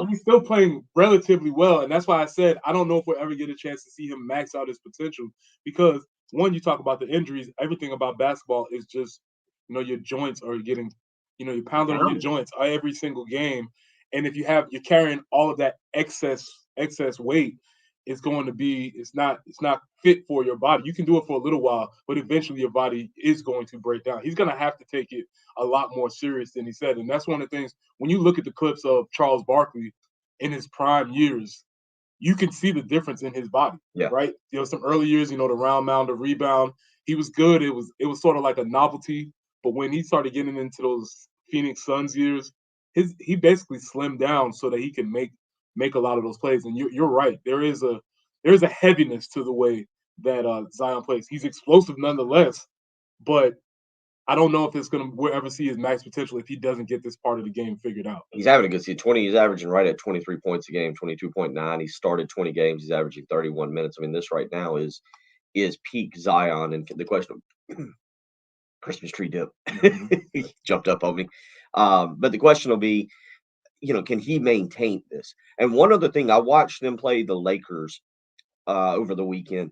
Speaker 7: He's still playing relatively well, and that's why I said I don't know if we'll ever get a chance to see him max out his potential because, one, you talk about the injuries. Everything about basketball is just, your joints are getting, you're pounding on your joints every single game. And if you're carrying all of that excess weight, it's not fit for your body. You can do it for a little while, but eventually your body is going to break down. He's going to have to take it a lot more serious than he said. And that's one of the things, when you look at the clips of Charles Barkley in his prime years, you can see the difference in his body, right? Some early years, the round mound, the rebound, he was good. It was sort of like a novelty. But when he started getting into those Phoenix Suns years, he basically slimmed down so that he can make a lot of those plays. And you're right. There is a heaviness to the way that Zion plays. He's explosive nonetheless, but I don't know if we'll ever see his max potential if he doesn't get this part of the game figured out.
Speaker 6: He's having a good season. He's averaging right at 23 points a game, 22.9. He started 20 games. He's averaging 31 minutes. I mean, this right now is peak Zion. And the question of Christmas tree dip. He jumped up on me. But the question will be, can he maintain this? And one other thing, I watched them play the Lakers over the weekend.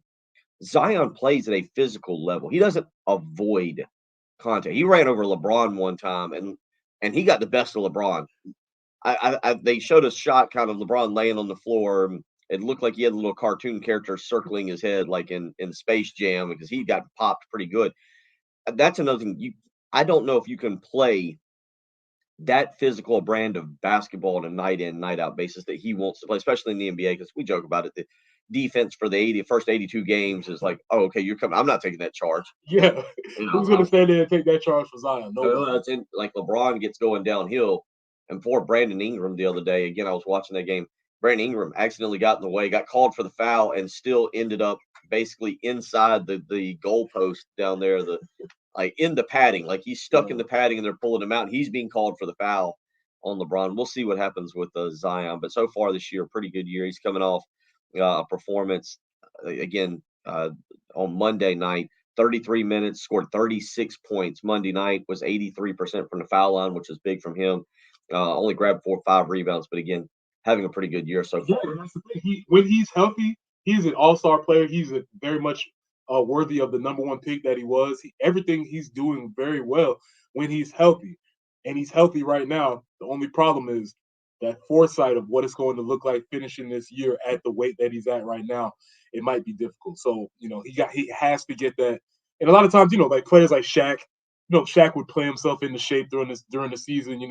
Speaker 6: Zion plays at a physical level. He doesn't avoid contact. He ran over LeBron one time, and he got the best of LeBron. They showed a shot kind of LeBron laying on the floor. It looked like he had a little cartoon character circling his head like in Space Jam because he got popped pretty good. That's another thing. I don't know if you can play that physical brand of basketball on a night in, night out basis that he wants to play, especially in the NBA, because we joke about it. The defense for the first 82 games is like, oh, okay, you're coming. I'm not taking that charge.
Speaker 7: Yeah. Who's going to stand there and take that charge for Zion? No.
Speaker 6: That's like LeBron gets going downhill. And for Brandon Ingram the other day, again, I was watching that game. Brandon Ingram accidentally got in the way, got called for the foul, and still ended up basically inside the goalpost down there, like in the padding. Like he's stuck in the padding and they're pulling him out. He's being called for the foul on LeBron. We'll see what happens with Zion. But so far this year, pretty good year. He's coming off a performance, again, on Monday night. 33 minutes, scored 36 points. Monday night was 83% from the foul line, which is big from him. Only grabbed 4 or 5 rebounds, but again, having a pretty good year so far.
Speaker 7: Yeah, that's the thing. When he's healthy, he's an all-star player. He's very much worthy of the number 1 pick that he was. Everything he's doing very well when he's healthy. And he's healthy right now. The only problem is that foresight of what it's going to look like finishing this year at the weight that he's at right now. It might be difficult. So, he has to get that. And a lot of times, like players like Shaq, Shaq would play himself into shape during the season.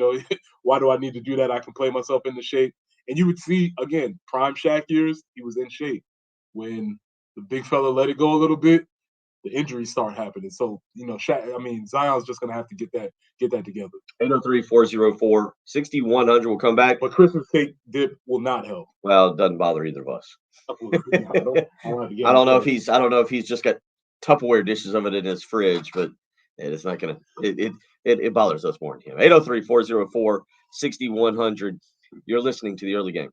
Speaker 7: Why do I need to do that? I can play myself into shape. And you would see, again, prime Shaq years, he was in shape. When the big fella let it go a little bit, the injuries start happening. So, Zion's just going to have to get that together.
Speaker 6: 803-404-6100 will come back.
Speaker 7: But Christmas cake dip will not help.
Speaker 6: Well, it doesn't bother either of us. I don't know if he's just got Tupperware dishes of it in his fridge, but it's not going to – it bothers us more than him. 803-404-6100. You're listening to the early game.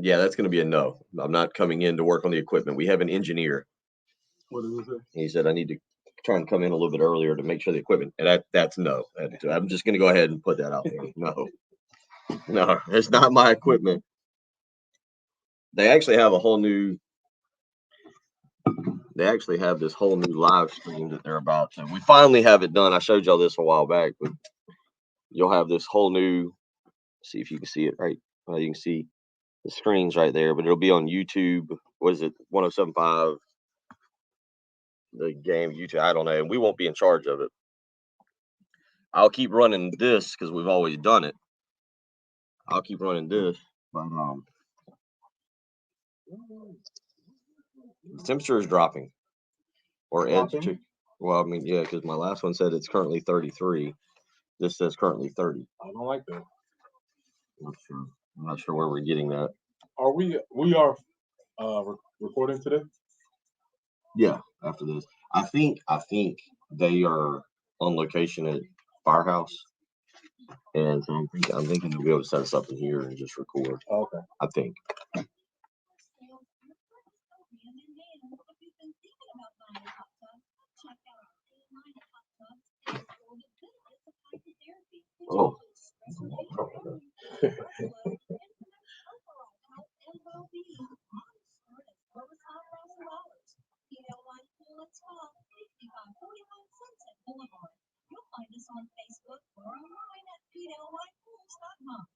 Speaker 6: Yeah, that's going to be a no. I'm not coming in to work on the equipment. We have an engineer.
Speaker 7: What did he say?
Speaker 6: He said I need to try and come in a little bit earlier to make sure the equipment. And that's no. I'm just going to go ahead and put that out there. No, it's not my equipment. They actually have this whole new live stream that they're about to. We finally have it done. I showed y'all this a while back, but you'll have this whole new. See if you can see it right. You can see the screen's right there, but it'll be on YouTube. What is it? 107.5. The game YouTube. I don't know. And we won't be in charge of it. I'll keep running this because we've always done it. I'll keep running this, but the temperature is dropping. Well, I mean, yeah, because my last one said it's currently 33. This says currently 30.
Speaker 7: I don't like that.
Speaker 6: I'm not sure where we're getting that.
Speaker 7: Are we are recording today?
Speaker 6: Yeah, after this. I think they are on location at Firehouse. And so I'm thinking we'll be able to set us up in here and just record.
Speaker 7: Oh, okay.
Speaker 6: I think. Oh.
Speaker 9: You'll find us on Facebook or online at PeteLYpools.com.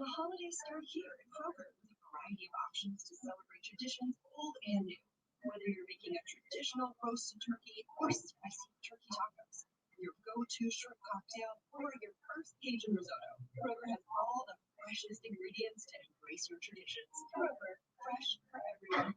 Speaker 9: The holidays start here at Kroger with a variety of options to celebrate traditions old and new. Whether you're making a traditional roasted turkey or spicy turkey tacos, your go-to shrimp cocktail, or your first Cajun risotto, Kroger has all the freshest ingredients to embrace your traditions. Kroger, fresh for everyone.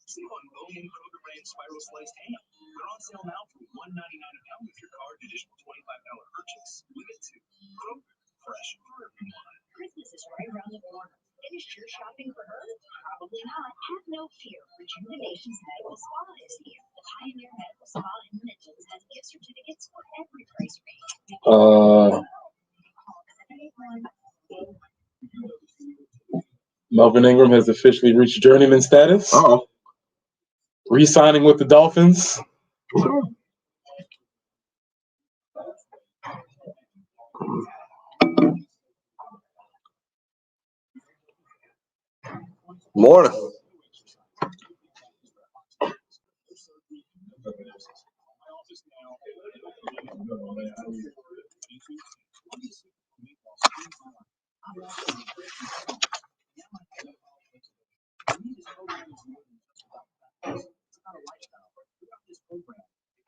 Speaker 8: Save on Bowman Kroger brand spiral sliced ham. They're on sale now for $1.99 a pound with your card additional $25 purchase. Limit to Kroger, fresh for everyone.
Speaker 9: Christmas is right around the corner. Finished your shopping for her? Probably not. Have no fear. Rejuvenation's Medical Spa is here. The Pioneer Medical Spa in Mentions has gift certificates for every price range.
Speaker 7: Melvin Ingram has officially reached journeyman status.
Speaker 6: Oh,
Speaker 7: Re-signing with the Dolphins.
Speaker 6: morning.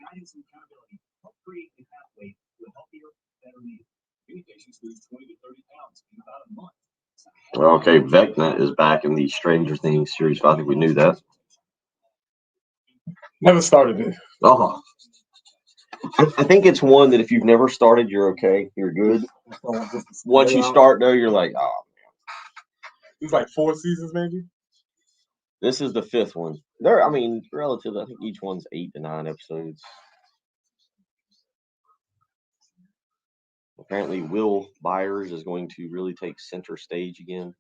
Speaker 8: Guidance and accountability help create a pathway to a healthier, better you. Many patients lose 20 to 30 pounds in about a month.
Speaker 6: Okay, Vecna is back in the Stranger Things series. I think we knew that.
Speaker 7: Never started it.
Speaker 6: Oh, I think it's one that if you've never started, you're okay. You're good. Once you start, though, you're like, oh.
Speaker 7: It's like 4 seasons, maybe.
Speaker 6: This is the 5th one. I mean, relatively, I think each one's 8 to 9 episodes. Apparently, Will Byers is going to really take center stage again.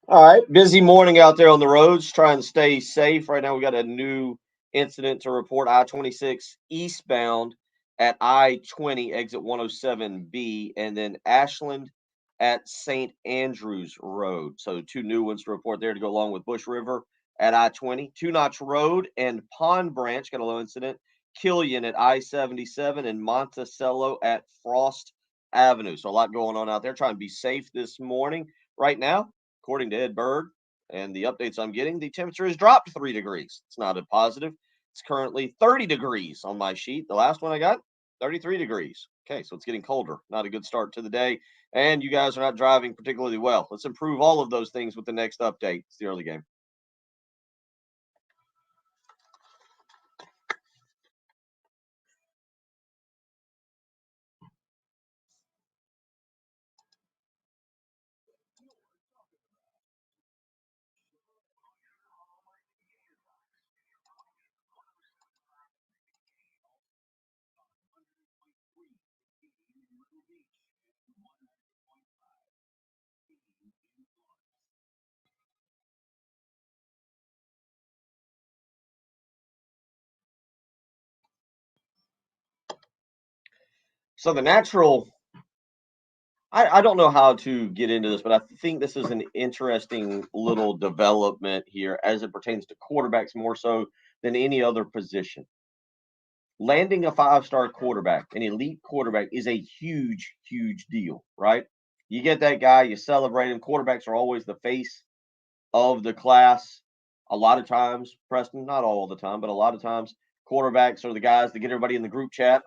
Speaker 6: All right, busy morning out there on the roads, trying to stay safe. Right now, we got a new incident to report. I-26 eastbound at I-20 exit 107B, and then Ashland at St. Andrews Road. So 2 new ones to report there to go along with Bush River at I-20. Two Notch Road and Pond Branch got a low incident. Killian at I-77 and Monticello at Frost Avenue. So a lot going on out there. Trying to be safe this morning. Right now, according to Ed Bird and the updates I'm getting, the temperature has dropped 3 degrees. It's not a positive. It's currently 30 degrees on my sheet. The last one I got, 33 degrees. Okay, so it's getting colder. Not a good start to the day. And you guys are not driving particularly well. Let's improve all of those things with the next update. It's the early game. So the natural, I don't know how to get into this, but I think this is an interesting little development here as it pertains to quarterbacks more so than any other position. Landing a 5-star quarterback, an elite quarterback, is a huge, huge deal, right? You get that guy, you celebrate him. Quarterbacks are always the face of the class. A lot of times, Preston, not all the time, but a lot of times, quarterbacks are the guys that get everybody in the group chat,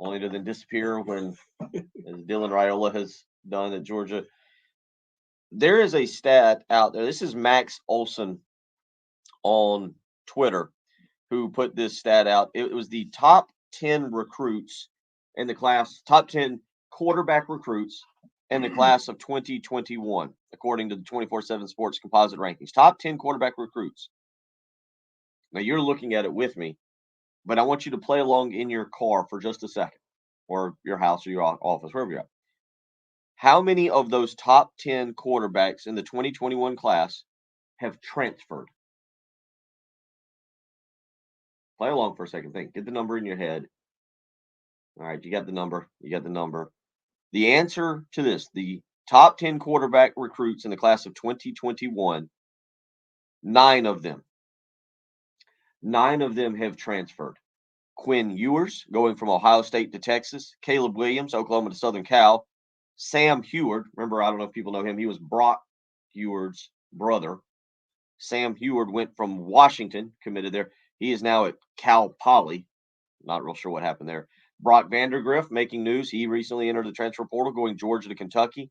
Speaker 6: only to then disappear when, as Dylan Raiola has done at Georgia. There is a stat out there. This is Max Olson on Twitter who put this stat out. It was the top 10 recruits in the class, top 10 quarterback recruits in the class of 2021, according to the 24/7 Sports composite rankings. Top 10 quarterback recruits. Now, you're looking at it with me, but I want you to play along in your car for just a second, or your house or your office, wherever you're at. How many of those top 10 quarterbacks in the 2021 class have transferred? Play along for a second. Think. Get the number in your head. All right, you got the number. You got the number. The answer to this, the top 10 quarterback recruits in the class of 2021, 9 of them have transferred. Quinn Ewers, going from Ohio State to Texas. Caleb Williams, Oklahoma to Southern Cal. Sam Heward, remember, I don't know if people know him. He was Brock Heward's brother. Sam Heward went from Washington, committed there. He is now at Cal Poly. Not real sure what happened there. Brock Vandergriff making news. He recently entered the transfer portal, going Georgia to Kentucky.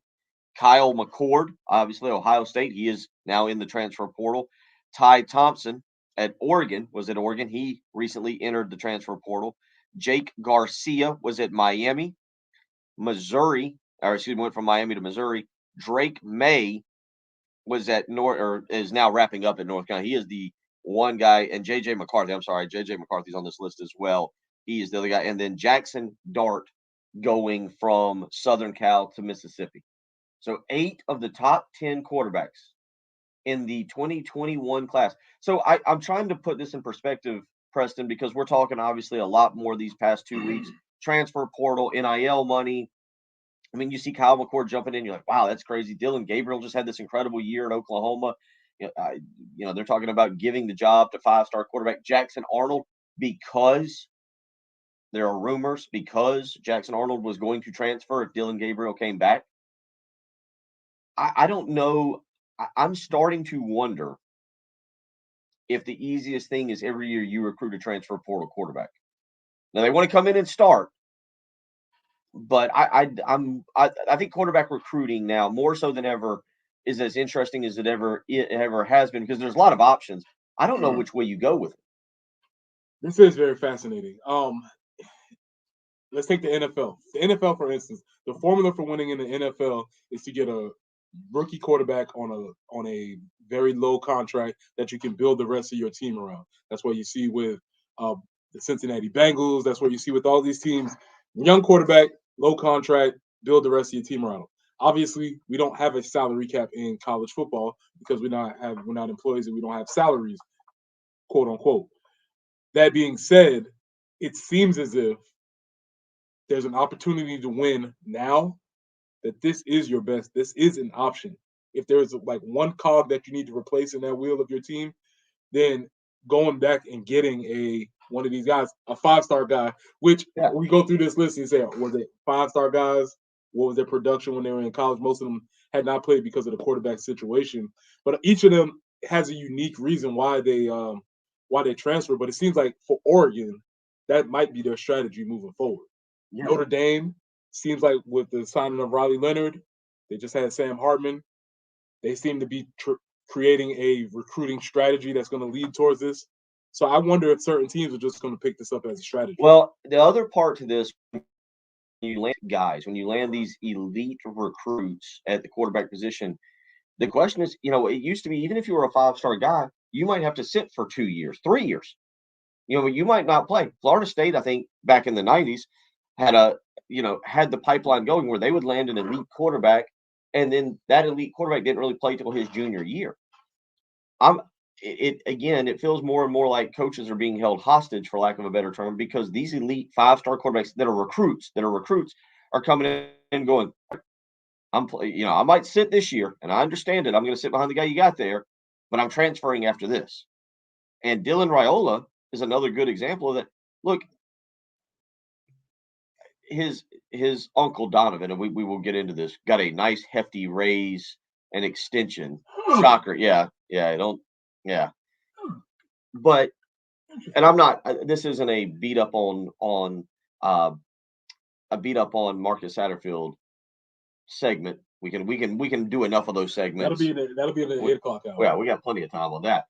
Speaker 6: Kyle McCord, obviously Ohio State. He is now in the transfer portal. Ty Thompson at Oregon was at Oregon. He recently entered the transfer portal. Jake Garcia was at Miami. Missouri, or excuse me, went from Miami to Missouri. Drake May was at is now wrapping up at North Carolina. He is the one guy, and JJ McCarthy. I'm sorry, JJ McCarthy's on this list as well. He is the other guy, and then Jackson Dart going from Southern Cal to Mississippi. So 8 of the top 10 quarterbacks in the 2021 class. So I'm trying to put this in perspective, Preston, because we're talking obviously a lot more these past 2 weeks. Transfer portal, NIL money. I mean, you see Kyle McCord jumping in. You're like, wow, that's crazy. Dylan Gabriel just had this incredible year at Oklahoma. They're talking about giving the job to 5-star quarterback Jackson Arnold because there are rumors because Jackson Arnold was going to transfer if Dylan Gabriel came back. I don't know. I'm starting to wonder if the easiest thing is every year you recruit a transfer portal quarterback. Now they want to come in and start, but I think quarterback recruiting now more so than ever is as interesting as it ever has been because there's a lot of options. I don't know which way you go with it.
Speaker 7: This is very fascinating. Let's take the NFL. The NFL, for instance, the formula for winning in the NFL is to get a rookie quarterback on a very low contract that you can build the rest of your team around. That's what you see with the Cincinnati Bengals. That's what you see with all these teams. Young quarterback, low contract, build the rest of your team around them. Obviously, we don't have a salary cap in college football because we're not employees and we don't have salaries, quote unquote. That being said, it seems as if there's an opportunity to win now, that this is your best. This is an option. If there's like one cog that you need to replace in that wheel of your team, then going back and getting one of these guys, a 5-star guy, which we go through this list and say, was it 5-star guys? What was their production when they were in college? Most of them had not played because of the quarterback situation, but each of them has a unique reason why they transfer. But it seems like for Oregon, that might be their strategy moving forward. Yeah. Notre Dame seems like with the signing of Riley Leonard, they just had Sam Hartman. They seem to be creating a recruiting strategy that's going to lead towards this. So I wonder if certain teams are just going to pick this up as a strategy.
Speaker 6: Well, the other part to this, when you land these elite recruits at the quarterback position, the question is, it used to be even if you were a 5-star guy, you might have to sit for 2 years, 3 years. You might not play. Florida State, I think, back in the 90s, had the pipeline going where they would land an elite quarterback, and then that elite quarterback didn't really play till his junior year. It feels more and more like coaches are being held hostage, for lack of a better term, because these elite 5-star quarterbacks that are recruits are coming in and going, I might sit this year, and I understand it. I'm going to sit behind the guy you got there, but I'm transferring after this. And Dylan Raiola is another good example of that. Look, his uncle Donovan, and we will get into this, got a nice hefty raise and extension. Shocker. Yeah. But, and I'm not, this isn't a beat up on Marcus Satterfield segment. We can do enough of those segments.
Speaker 7: That'll be in the 8 o'clock hour.
Speaker 6: Yeah, we got plenty of time on that.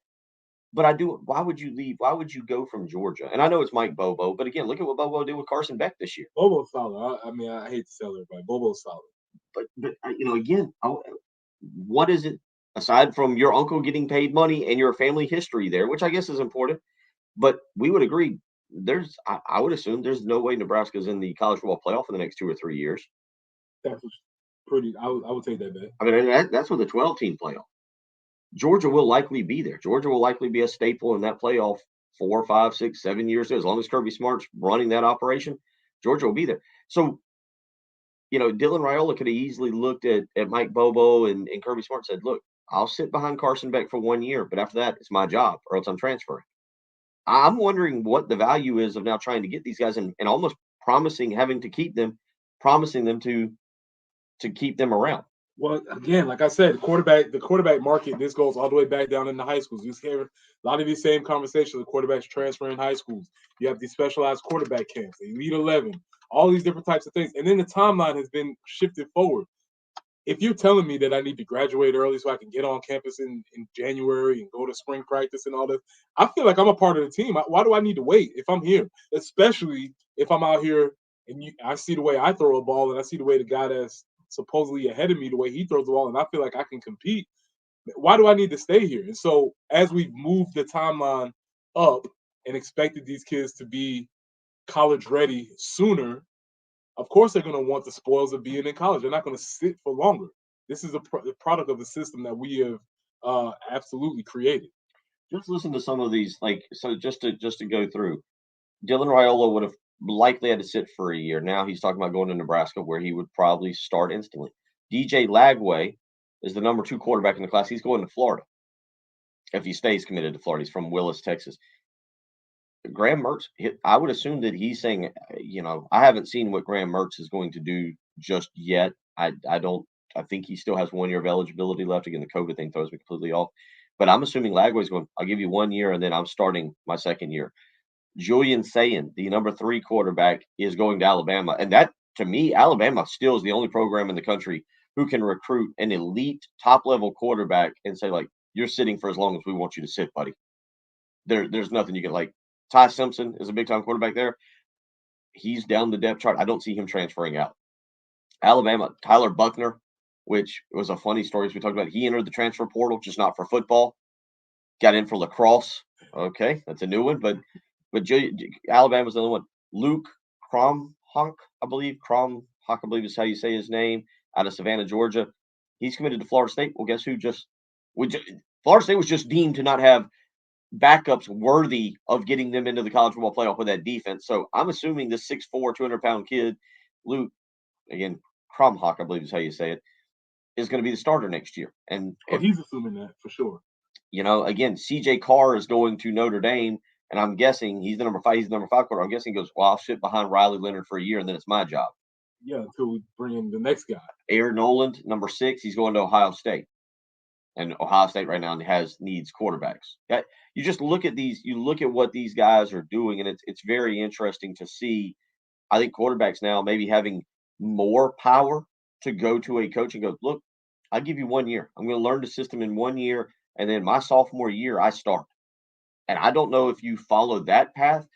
Speaker 6: But why would you leave? Why would you go from Georgia? And I know it's Mike Bobo, but again, look at what Bobo did with Carson Beck this year.
Speaker 7: Bobo's solid. I hate to tell everybody, Bobo's solid.
Speaker 6: But again, what is it aside from your uncle getting paid money and your family history there, which I guess is important? But we would agree I would assume there's no way Nebraska's in the college football playoff for the next 2 or 3 years.
Speaker 7: That's pretty. I would take that bet.
Speaker 6: I mean, that's with a 12-team playoff. Georgia will likely be there. Georgia will likely be a staple in that playoff 4, 5, 6, 7 years. As long as Kirby Smart's running that operation, Georgia will be there. So, Dylan Raiola could have easily looked at Mike Bobo and Kirby Smart and said, look, I'll sit behind Carson Beck for 1 year, but after that, it's my job or else I'm transferring. I'm wondering what the value is of now trying to get these guys and almost promising them to keep them around.
Speaker 7: Well, again, like I said, the quarterback market, this goes all the way back down into high schools. You hear a lot of these same conversations with quarterbacks transferring high schools. You have these specialized quarterback camps, the Elite 11, all these different types of things. And then the timeline has been shifted forward. If you're telling me that I need to graduate early so I can get on campus in January and go to spring practice and all this, I feel like I'm a part of the team. Why do I need to wait if I'm here? Especially if I'm out here and I see the way I throw a ball and I see the way the guy that's supposedly ahead of me, the way he throws the ball, and I feel like I can compete. Why do I need to stay here? And so as we've moved the timeline up and expected these kids to be college ready sooner, of course they're going to want the spoils of being in college. They're not going to sit for longer. This is a product of the system that we have absolutely created.
Speaker 6: Just listen to some of these, so just to go through. Dylan Raiola would have likely had to sit for a year. Now he's talking about going to Nebraska, where he would probably start instantly. DJ Lagway is the number 2 quarterback in the class. He's going to Florida if he stays committed to Florida. He's from Willis, Texas. Graham Mertz, I would assume that he's saying, I haven't seen what Graham Mertz is going to do just yet. I think he still has 1 year of eligibility left. Again, the COVID thing throws me completely off. But I'm assuming Lagway's going, I'll give you 1 year and then I'm starting my second year. Julian Sayin, the number 3 quarterback, is going to Alabama. And that, to me, Alabama still is the only program in the country who can recruit an elite top-level quarterback and say, you're sitting for as long as we want you to sit, buddy. There's nothing you can, Ty Simpson is a big-time quarterback there. He's down the depth chart. I don't see him transferring out. Alabama, Tyler Buckner, which was a funny story as we talked about. He entered the transfer portal, just not for football. Got in for lacrosse. Okay, that's a new one. But Alabama's the other one. Luke Kromhock, I believe is how you say his name, out of Savannah, Georgia. He's committed to Florida State. Well, guess who Florida State was just deemed to not have backups worthy of getting them into the college football playoff with that defense. So I'm assuming this 6'4", 200-pound kid, Luke, again, Kromhock, I believe is how you say it, is going to be the starter next year. And
Speaker 7: he's assuming that for sure.
Speaker 6: Again, CJ Carr is going to Notre Dame, and I'm guessing he's the number 5 quarterback. I'm guessing he goes, well, I'll sit behind Riley Leonard for a year, and then it's my job.
Speaker 7: Yeah, until we bring in the next guy.
Speaker 6: Aaron Noland, number 6, he's going to Ohio State. And Ohio State right now needs quarterbacks. You just look at these, you look at what these guys are doing, and it's very interesting to see. I think quarterbacks now maybe having more power to go to a coach and go, look, I'll give you 1 year. I'm going to learn the system in 1 year, and then my sophomore year, I start. And I don't know if you follow that path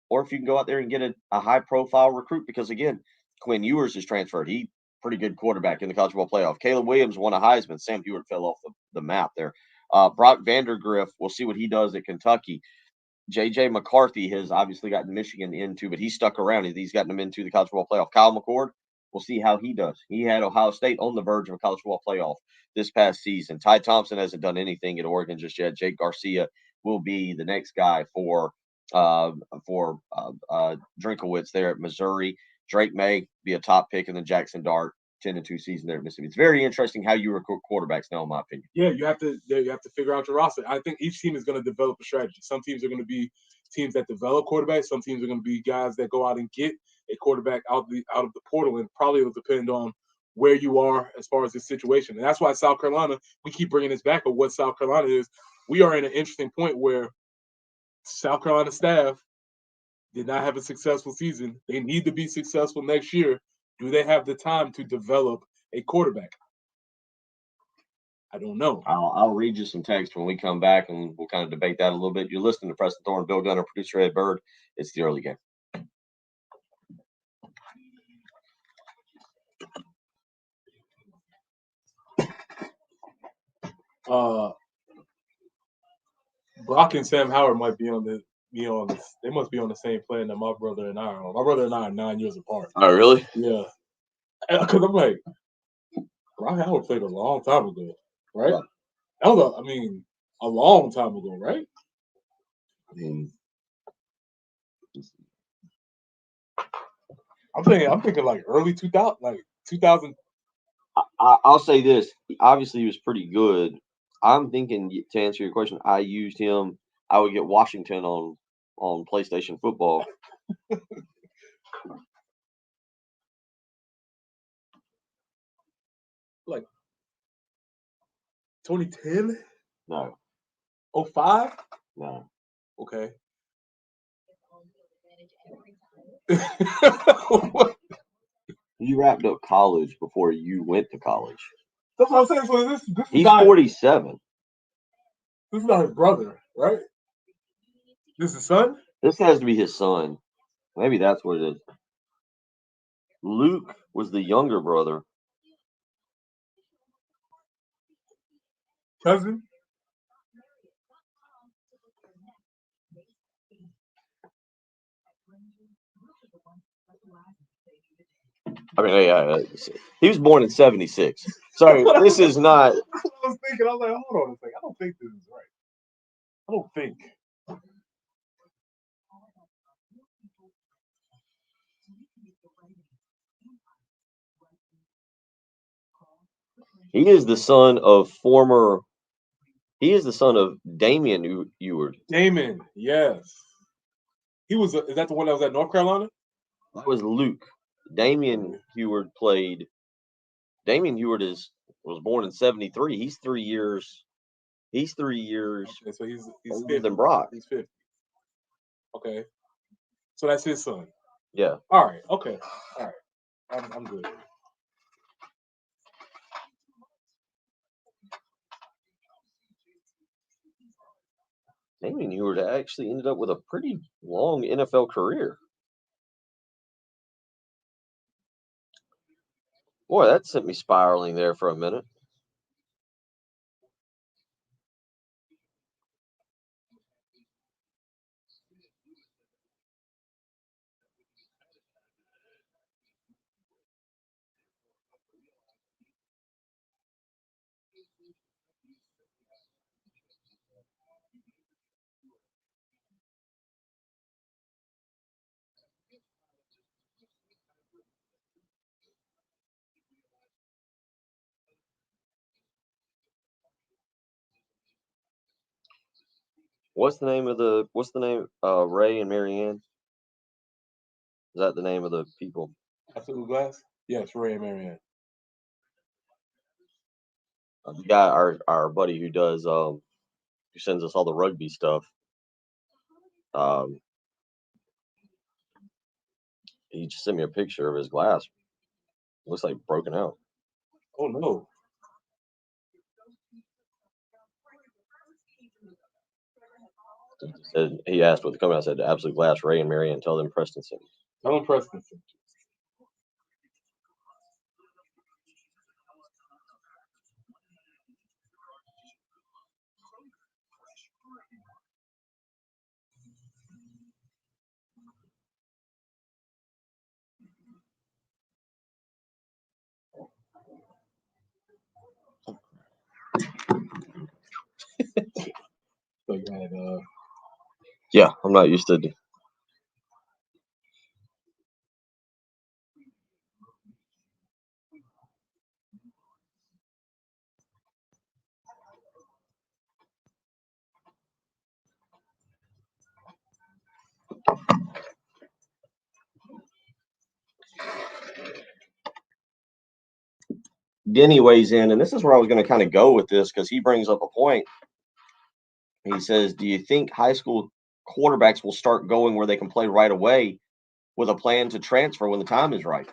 Speaker 6: or if you can go out there and get a high-profile recruit, because, again, Quinn Ewers is transferred. He pretty good quarterback in the college football playoff. Caleb Williams won a Heisman. Sam Hewitt fell off the map there. Brock Vandergriff, we'll see what he does at Kentucky. J.J. McCarthy has obviously gotten Michigan into, but he's stuck around. He's gotten them into the college football playoff. Kyle McCord, we'll see how he does. He had Ohio State on the verge of a college football playoff this past season. Ty Thompson hasn't done anything at Oregon just yet. Jake Garcia will be the next guy for Drinkowitz there at Missouri. Drake May be a top pick in the Jackson Dart 10-2 season there at Mississippi. It's very interesting how you recruit quarterbacks now, in my opinion.
Speaker 7: Yeah, you have to figure out your roster. I think each team is going to develop a strategy. Some teams are going to be teams that develop quarterbacks. Some teams are going to be guys that go out and get a quarterback out of the portal, and probably will depend on where you are as far as the situation. And that's why South Carolina, we keep bringing this back of what South Carolina is. We are in an interesting point where South Carolina staff did not have a successful season. They need to be successful next year. Do they have the time to develop a quarterback? I don't know.
Speaker 6: I'll read you some text when we come back, and we'll kind of debate that a little bit. You're listening to Preston Thorne, Bill Gunner, producer Ed Bird. It's the early game.
Speaker 7: Brock and Sam Howard might be on they must be on the same plan that my brother and I are on. My brother and I are 9 years apart.
Speaker 6: Oh, really?
Speaker 7: Yeah. Because I'm like, Brock Howard played a long time ago, right?
Speaker 6: Yeah.
Speaker 7: That was a long time ago, right?
Speaker 6: I mean,
Speaker 7: I'm thinking like early 2000, like 2000.
Speaker 6: I'll say this. Obviously, he was pretty good. I'm thinking, to answer your question, I used him. I would get Washington on PlayStation Football.
Speaker 7: Like 2010?
Speaker 6: No,
Speaker 7: 05?
Speaker 6: no.
Speaker 7: Okay.
Speaker 6: You wrapped up college before you went to college.
Speaker 7: That's what I'm saying. So this
Speaker 6: He's
Speaker 7: is not
Speaker 6: 47.
Speaker 7: this is not his brother, right? This is his son?
Speaker 6: This has to be his son. Maybe that's what it is. Luke was the younger brother.
Speaker 7: Cousin?
Speaker 6: I mean, he was born in 76. So this is not.
Speaker 7: That's what I was thinking. I was like, hold on a second. I don't think this is right. I don't think.
Speaker 6: He is the son of former. He is the son of Damian Eward.
Speaker 7: Damon, yes. He was. Is that the one that was at North Carolina?
Speaker 6: That was Luke. Damian Eward played. Damian Eward was born in 73. He's 3 years. He's 3 years
Speaker 7: Okay, so he's
Speaker 6: older
Speaker 7: 50.
Speaker 6: than Brock.
Speaker 7: He's 50. Okay. So that's his son.
Speaker 6: Yeah.
Speaker 7: All right. Okay. All right. I'm good.
Speaker 6: Damian Eward actually ended up with a pretty long NFL career. Boy, that sent me spiraling there for a minute. What's the name? Ray and Marianne? Is that the name of the people?
Speaker 7: Absolute Glass? Yes, Ray and Marianne.
Speaker 6: The guy, our buddy who does who sends us all the rugby stuff. He just sent me a picture of his glass. Looks like broken out.
Speaker 7: Oh no.
Speaker 6: He asked what the company. I said, Absolute Glass, Ray and Marianne. Tell them Preston sent me.
Speaker 7: Tell him Preston sent you. So you had,
Speaker 6: Yeah, I'm not used to. Denny weighs in, and this is where I was going to kind of go with this because he brings up a point. He says, do you think high school quarterbacks will start going where they can play right away with a plan to transfer when the time is right?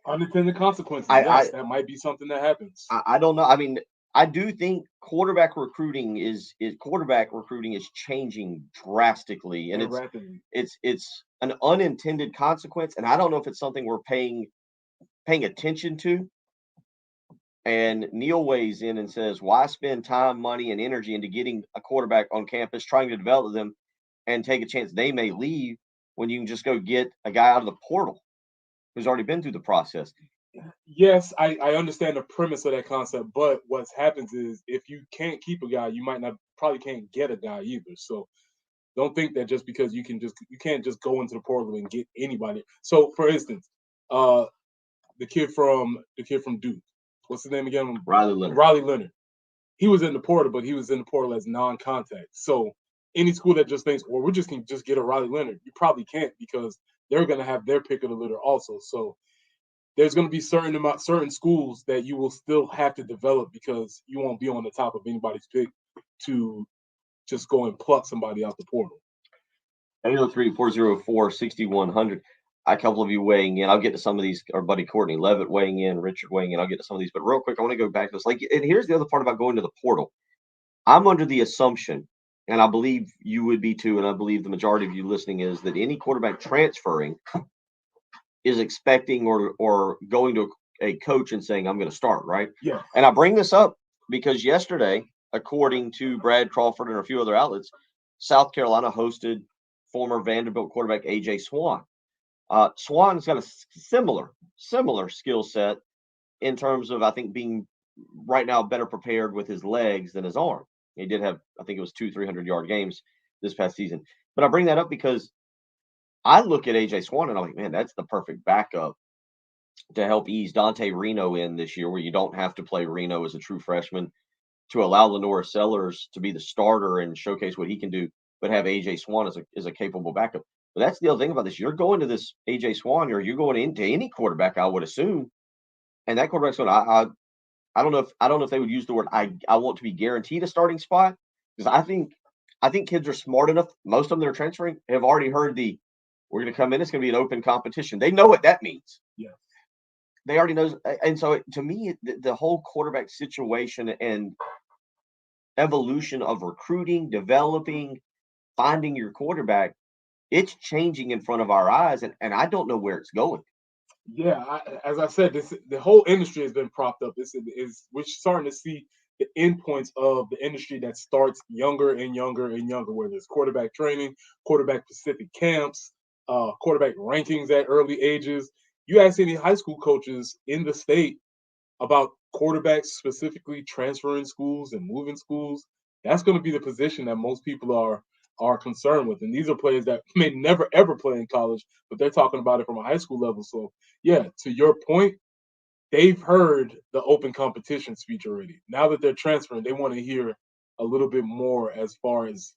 Speaker 7: unintended consequences. Yes, that might be something that happens.
Speaker 6: I don't know. I mean, I do think quarterback recruiting is changing drastically, and it's an unintended consequence. And I don't know if it's something we're paying attention to. And Neil weighs in and says, why spend time, money, and energy into getting a quarterback on campus, trying to develop them and take a chance they may leave when you can just go get a guy out of the portal who's already been through the process?
Speaker 7: Yes, I understand the premise of that concept, but what happens is if you can't keep a guy, you probably can't get a guy either. So don't think that just because you can't just go into the portal and get anybody. So for instance, the kid from Duke, what's his name again?
Speaker 6: Riley Leonard.
Speaker 7: Riley Leonard. He was in the portal, but he was in the portal as non-contact. So any school that just thinks, well, we just can just get a Riley Leonard, you probably can't because they're going to have their pick of the litter also. So there's going to be certain schools that you will still have to develop because you won't be on the top of anybody's pick to just go and pluck somebody out the portal.
Speaker 6: 803-404-6100. A couple of you weighing in. I'll get to some of these. Our buddy Courtney Levitt weighing in, Richard weighing in. I'll get to some of these. But real quick, I want to go back to this. And here's the other part about going to the portal. I'm under the assumption, and I believe you would be too, and I believe the majority of you listening is that any quarterback transferring is expecting or going to a coach and saying, I'm going to start, right?
Speaker 7: Yeah.
Speaker 6: And I bring this up because yesterday, according to Brad Crawford and a few other outlets, South Carolina hosted former Vanderbilt quarterback A.J. Swann. Swann's got a similar skill set in terms of, I think, being right now better prepared with his legs than his arm. He did have, I think it was 300-yard games this past season. But I bring that up because I look at A.J. Swann and I'm like, man, that's the perfect backup to help ease Dante Reno in this year, where you don't have to play Reno as a true freshman, to allow Lenora Sellers to be the starter and showcase what he can do, but have A.J. Swann as a capable backup. But that's the other thing about this. You're going to this A.J. Swann, or you're going into any quarterback, I would assume, and that quarterback's going to I don't know if they would use the word I want to be guaranteed a starting spot, because I think kids are smart enough. Most of them that are transferring have already heard we're going to come in. It's going to be an open competition. They know what that means.
Speaker 7: Yeah,
Speaker 6: they already know. And so to me, the whole quarterback situation and evolution of recruiting, developing, finding your quarterback, it's changing in front of our eyes, and I don't know where it's going.
Speaker 7: Yeah, as I said, the whole industry has been propped up. We're starting to see the endpoints of the industry that starts younger and younger and younger, whether it's quarterback training, quarterback specific camps, quarterback rankings at early ages. You ask any high school coaches in the state about quarterbacks specifically transferring schools and moving schools, that's going to be the position that most people are concerned with. And these are players that may never, ever play in college, but they're talking about it from a high school level. So, yeah, to your point, they've heard the open competition speech already. Now that they're transferring, they want to hear a little bit more as far as,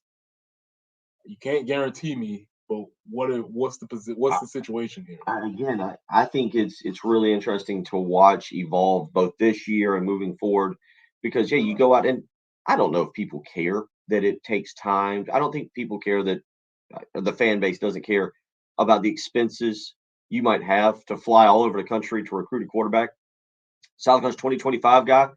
Speaker 7: you can't guarantee me, but what's the situation here?
Speaker 6: Again, I think it's really interesting to watch evolve both this year and moving forward, because, yeah, you go out and I don't know if people care that it takes time. I don't think people care that the fan base doesn't care about the expenses you might have to fly all over the country to recruit a quarterback. South Carolina's 2025 guy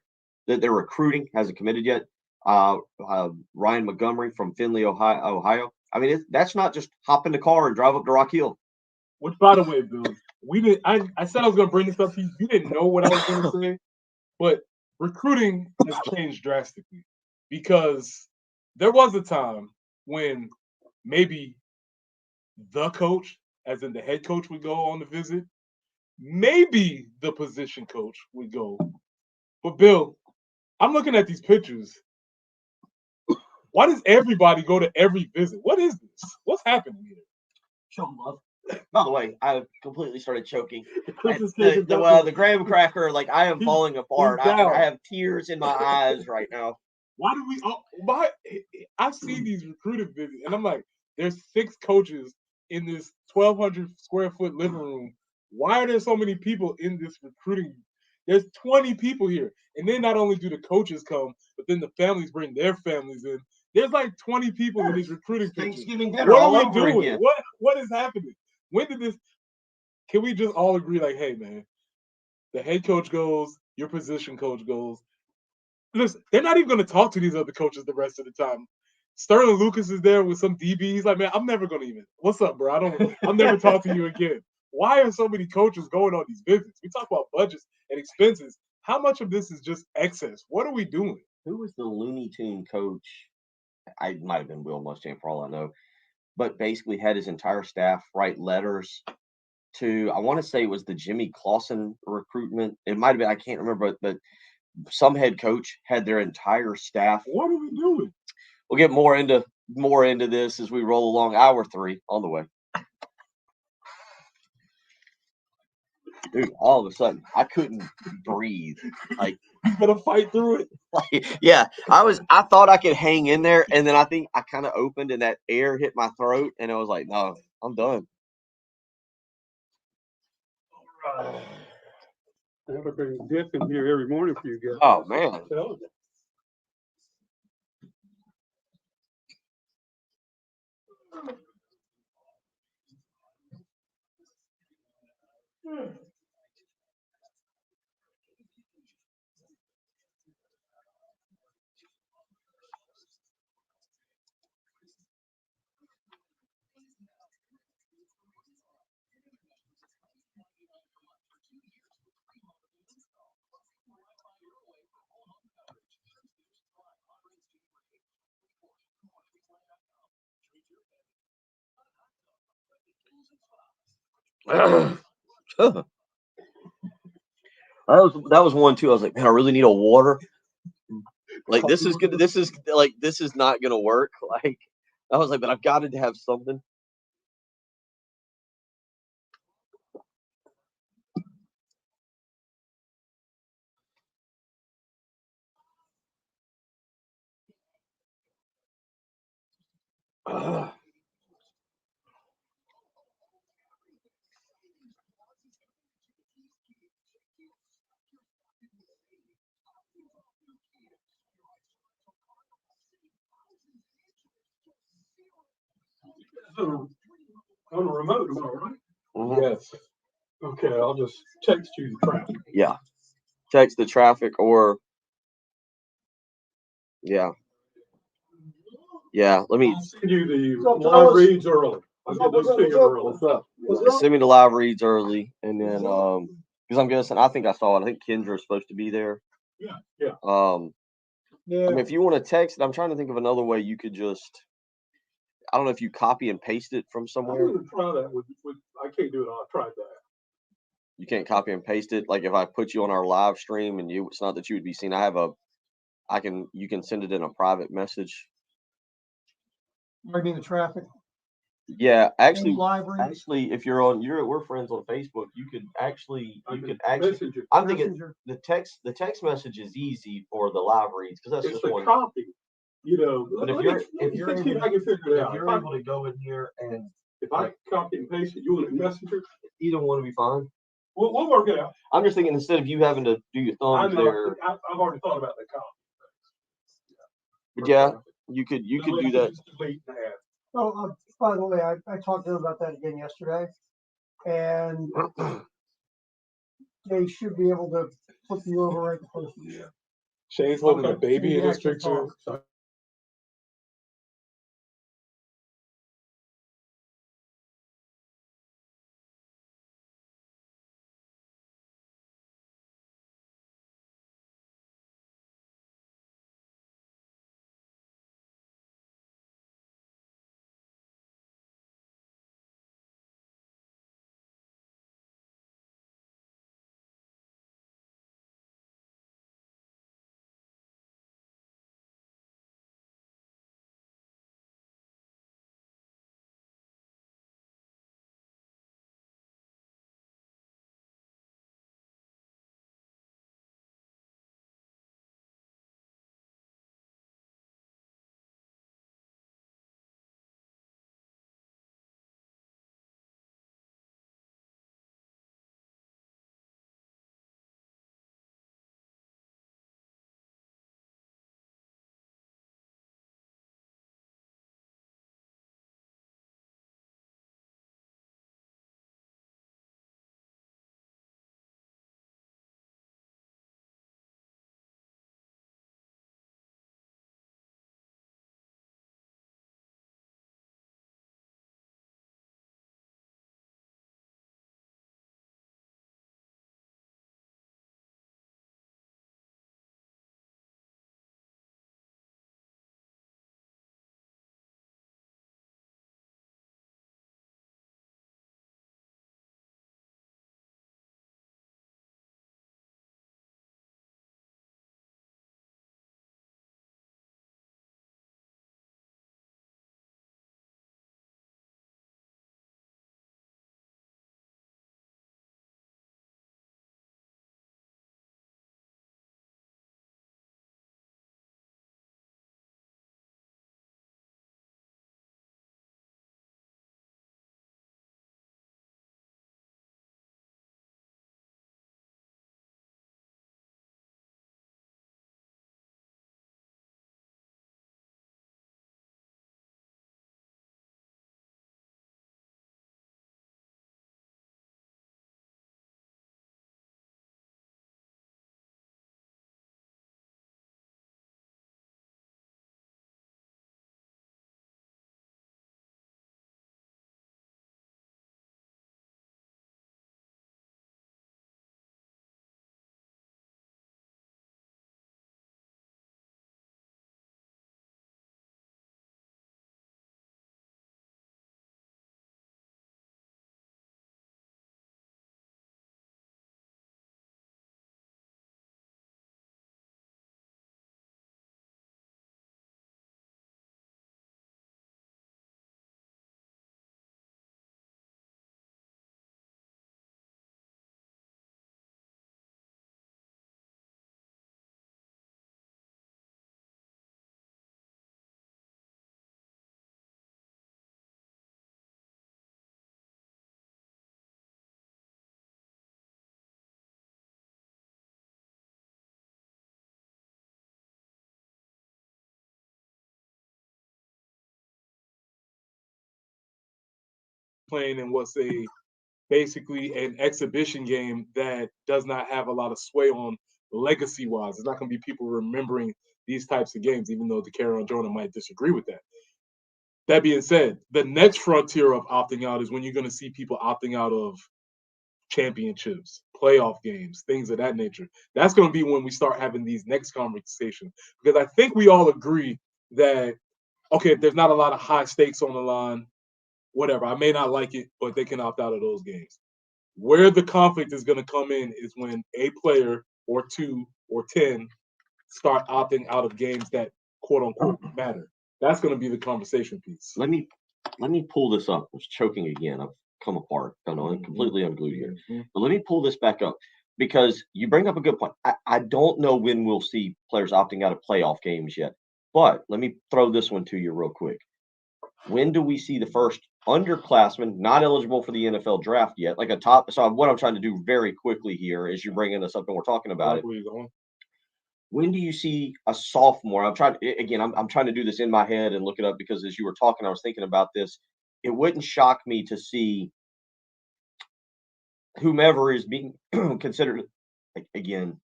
Speaker 6: that they're recruiting hasn't committed yet. Ryan Montgomery from Findlay, Ohio. I mean, that's not just hop in the car and drive up to Rock Hill.
Speaker 7: Which, by the way, Bill, I said I was going to bring this up to you. You didn't know what I was going to say, but recruiting has changed drastically, because there was a time when maybe the coach, as in the head coach, would go on the visit. Maybe the position coach would go. But, Bill, I'm looking at these pictures. Why does everybody go to every visit? What is this? What's happening here?
Speaker 6: Show love. By the way, I completely started choking. The graham cracker, I am falling apart. I have tears in my eyes right now.
Speaker 7: Why do we? I see these recruiting visits, and I'm like, there's 6 coaches in this 1,200 square foot living room. Why are there so many people in this recruiting? There's 20 people here, and then not only do the coaches come, but then the families bring their families in. There's 20 people in these recruiting pictures.
Speaker 6: Thanksgiving dinner.
Speaker 7: What
Speaker 6: all
Speaker 7: are we
Speaker 6: over
Speaker 7: doing?
Speaker 6: again.
Speaker 7: What is happening? When did this? Can we just all agree, hey, man, the head coach goes, your position coach goes. Listen, they're not even going to talk to these other coaches the rest of the time. Sterling Lucas is there with some DB. He's like, man, I'm never going to even. What's up, bro? I'll never talk to you again. Why are so many coaches going on these visits? We talk about budgets and expenses. How much of this is just excess? What are we doing?
Speaker 6: Who was the Looney Tune coach? I might have been Will Muschamp for all I know, but basically had his entire staff write letters to, I want to say it was the Jimmy Clausen recruitment. It might have been, I can't remember, but some head coach had their entire staff.
Speaker 7: What are we doing?
Speaker 6: We'll get more into this as we roll along. Hour 3 on the way. Dude, all of a sudden, I couldn't breathe.
Speaker 7: You gotta fight through it.
Speaker 6: Yeah, I thought I could hang in there, and then I think I kind of opened, and that air hit my throat, and I was like, no, I'm done.
Speaker 10: I have to bring Dick in here every morning for you guys.
Speaker 6: Oh man.
Speaker 10: Tell you.
Speaker 6: That was one too. I was like, man, I really need a water. Like this is gonna this is not gonna work. Like I was like, but I've got to have something.
Speaker 10: On the remote tomorrow, right?
Speaker 6: Mhm.
Speaker 10: Yes. Okay, I'll just text you the traffic.
Speaker 6: Yeah. Text the traffic or yeah. Yeah. Let me
Speaker 10: I'll send you the live reads early. I'll get those to you early.
Speaker 7: What's up?
Speaker 6: send me the live reads early and then because I'm guessing I think I saw it. I think Kendra's supposed to be there.
Speaker 10: Yeah, yeah.
Speaker 6: I mean if you want to text it, I'm trying to think of another way you could just I don't know if you copy and paste it from
Speaker 10: I'm
Speaker 6: somewhere.
Speaker 10: gonna try that with I can't do it. I'll try that.
Speaker 6: You can't copy and paste it. Like if I put you on our live stream and it's not that you would be seen. You can send it in a private message.
Speaker 11: I mean the traffic.
Speaker 6: Yeah, actually,
Speaker 11: Libraries.
Speaker 6: if we're friends on Facebook, you could actually,
Speaker 10: Messenger.
Speaker 6: I'm thinking
Speaker 11: Messenger.
Speaker 6: the text message is easy for the live reads because that's
Speaker 10: It's
Speaker 6: just
Speaker 10: the
Speaker 6: one.
Speaker 10: copy. You know,
Speaker 6: But if
Speaker 10: let
Speaker 6: you're
Speaker 10: me
Speaker 6: able
Speaker 10: see if I can figure it out.
Speaker 6: to go in here and
Speaker 10: If I copy and paste it, you want a messenger?
Speaker 6: either one would be fine.
Speaker 10: We'll work it out.
Speaker 6: I'm just thinking instead of you having to do your
Speaker 10: I
Speaker 6: thumbs
Speaker 10: know.
Speaker 6: there,
Speaker 10: I've already thought about the copy.
Speaker 6: but yeah, you could do that.
Speaker 10: Just delete and add.
Speaker 11: Oh, by the way, I talked to them about that again yesterday, and they should be able to flip you over right the first time.
Speaker 7: Shane's holding a
Speaker 10: Okay.
Speaker 7: baby in
Speaker 11: You
Speaker 7: his
Speaker 11: actually
Speaker 7: picture.
Speaker 11: talk.
Speaker 7: playing in what's basically an exhibition game that does not have a lot of sway on legacy-wise. It's not going to be people remembering these types of games, even though DeCarron Jordan might disagree with that. That being said, the next frontier of opting out is when you're going to see people opting out of championships, playoff games, things of that nature. That's going to be when we start having these next conversations. Because I think we all agree that, okay, if there's not a lot of high stakes on the line, whatever, I may not like it, but they can opt out of those games. Where the conflict is going to come in is when a player or 2 or 10 start opting out of games that quote unquote matter. That's going to be the conversation piece.
Speaker 6: Let me pull this up. I was choking again. I've come apart. I don't know. I'm completely unglued here. But let me pull this back up because you bring up a good point. I don't know when we'll see players opting out of playoff games yet. But let me throw this one to you real quick. When do we see the first underclassmen not eligible for the NFL draft yet? Like a top. So what I'm trying to do very quickly here is you're bringing this up and we're talking about it.
Speaker 7: Where you going?
Speaker 6: When do you see a sophomore? I'm trying to do this in my head and look it up because as you were talking, I was thinking about this. It wouldn't shock me to see whomever is being considered. Again,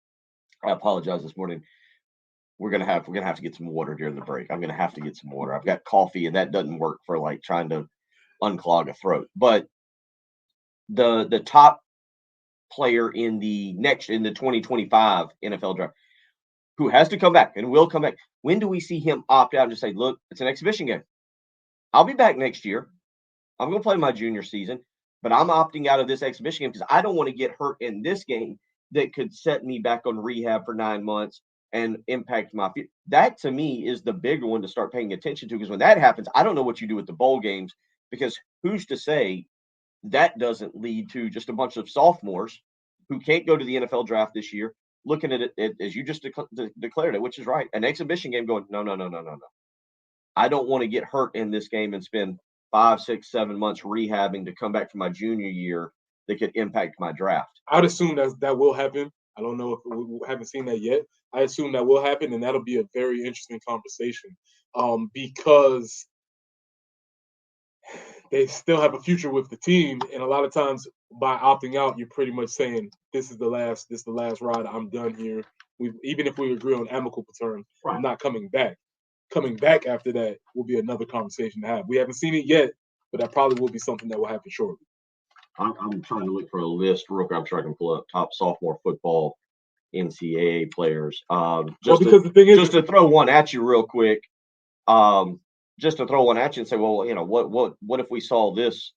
Speaker 6: I apologize this morning. We're gonna have to get some water during the break. I'm gonna have to get some water. I've got coffee, and that doesn't work for like trying to unclog a throat. But the top player in the 2025 NFL draft, who has to come back and will come back. When do we see him opt out and just say, look, it's an exhibition game. I'll be back next year. I'm going to play my junior season, but I'm opting out of this exhibition game because I don't want to get hurt in this game that could set me back on rehab for 9 months and impact my future. That, to me, is the bigger one to start paying attention to because when that happens, I don't know what you do with the bowl games because who's to say that doesn't lead to just a bunch of sophomores who can't go to the NFL draft this year, looking at it as you just declared it, which is right, an exhibition game going, no. I don't want to get hurt in this game and spend 5, 6, 7 months rehabbing to come back for my junior year that could impact my draft.
Speaker 7: I'd assume that will happen. I don't know if we haven't seen that yet. I assume that will happen, and that'll be a very interesting conversation because they still have a future with the team, and a lot of times by opting out, you're pretty much saying this is the last ride. I'm done here. Even if we agree on amicable terms, right. I'm not coming back. Coming back after that will be another conversation to have. We haven't seen it yet, but that probably will be something that will happen shortly.
Speaker 6: I'm trying to look for a list real quick. I'm sure I can pull up top sophomore football NCAA players. Just to throw one at you real quick. Just to throw one at you and say, well, you know, what if we saw this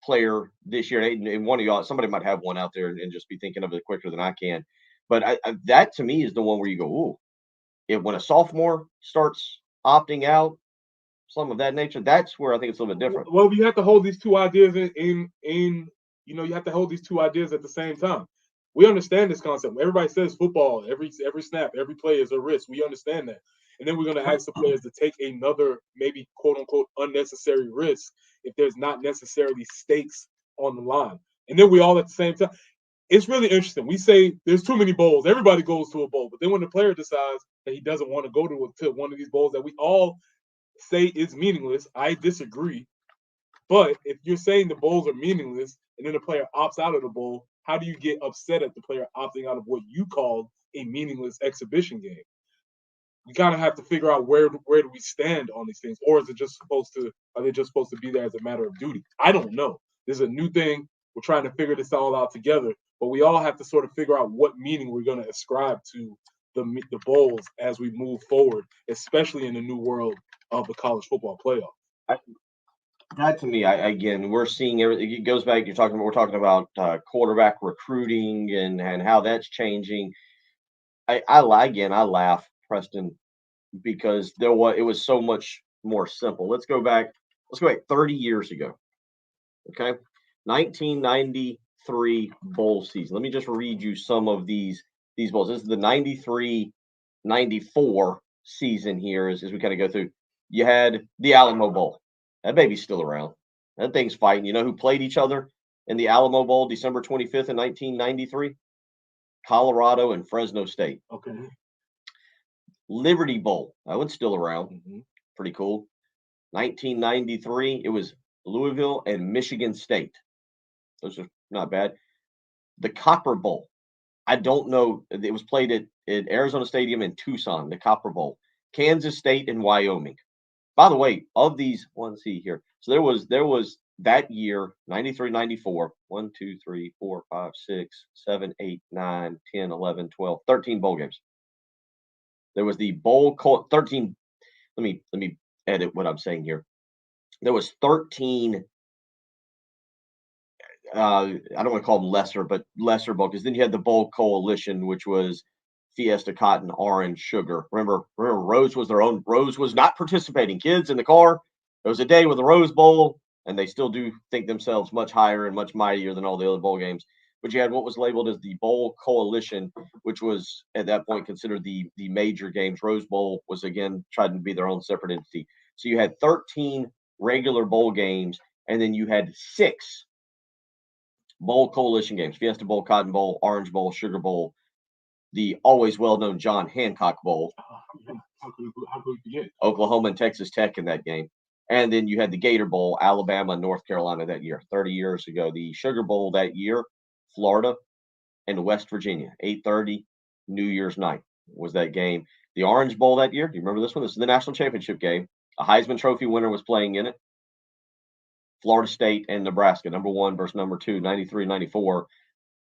Speaker 6: player this year? And one of y'all, somebody might have one out there and just be thinking of it quicker than I can. But that to me is the one where you go, ooh, when a sophomore starts opting out, some of that nature, that's where I think it's a little bit different.
Speaker 7: Well, you have to hold these two ideas in you have to hold these two ideas at the same time. We understand this concept. Everybody says football, every snap, every play is a risk. We understand that. And then we're going to ask the players to take another maybe quote-unquote unnecessary risk if there's not necessarily stakes on the line. And then we all at the same time. It's really interesting. We say there's too many bowls. Everybody goes to a bowl. But then when the player decides that he doesn't want to go to one of these bowls that we all say is meaningless, I disagree. But if you're saying the bowls are meaningless and then the player opts out of the bowl, how do you get upset at the player opting out of what you called a meaningless exhibition game? You kind of have to figure out where do we stand on these things, or are they just supposed to be there as a matter of duty? I don't know. This is a new thing. We're trying to figure this all out together, but we all have to sort of figure out what meaning we're going to ascribe to the bowls as we move forward, especially in the new world of the college football playoff.
Speaker 6: That to me, again, we're seeing everything. It goes back. We're talking about quarterback recruiting and how that's changing. I laugh, Preston, because it was so much more simple. Let's go back 30 years ago. Okay, 1993 bowl season. Let me just read you some of these bowls. This is the 93-94 season here as we kind of go through. You had the Alamo Bowl. That baby's still around. That thing's fighting. You know who played each other in the Alamo Bowl December 25th in 1993? Colorado and Fresno State.
Speaker 7: Okay.
Speaker 6: Liberty Bowl. That one's still around.
Speaker 7: Mm-hmm.
Speaker 6: Pretty cool. 1993, it was Louisville, and Michigan State. Those are not bad. The Copper Bowl. I don't know. It was played at Arizona Stadium in Tucson, the Copper Bowl. Kansas State and Wyoming. By the way, of these, let's see here. So there was that year, 93, 94, 1, 2, 3, 4, 5, 6, 7, 8, 9, 10, 11, 12, 13 bowl games. There was the bowl 13. Let me edit what I'm saying here. There was 13. I don't want to call them lesser bowl, because then you had the Bowl Coalition, which was Fiesta, Cotton, Orange, Sugar. Remember, Rose was not participating. Kids in the car. There was a day with the Rose Bowl, and they still do think themselves much higher and much mightier than all the other bowl games. But you had what was labeled as the Bowl Coalition, which was at that point considered the major games. Rose Bowl was again trying to be their own separate entity. So you had 13 regular bowl games, and then you had 6 Bowl Coalition games: Fiesta Bowl, Cotton Bowl, Orange Bowl, Sugar Bowl, the always well-known John Hancock Bowl.
Speaker 7: How could we forget?
Speaker 6: Oklahoma and Texas Tech in that game. And then you had the Gator Bowl, Alabama and North Carolina that year, 30 years ago. The Sugar Bowl that year, Florida and West Virginia, 8:30, New Year's night was that game. The Orange Bowl that year, do you remember this one? This is the national championship game. A Heisman Trophy winner was playing in it. Florida State and Nebraska, number 1 versus number 2, 93-94.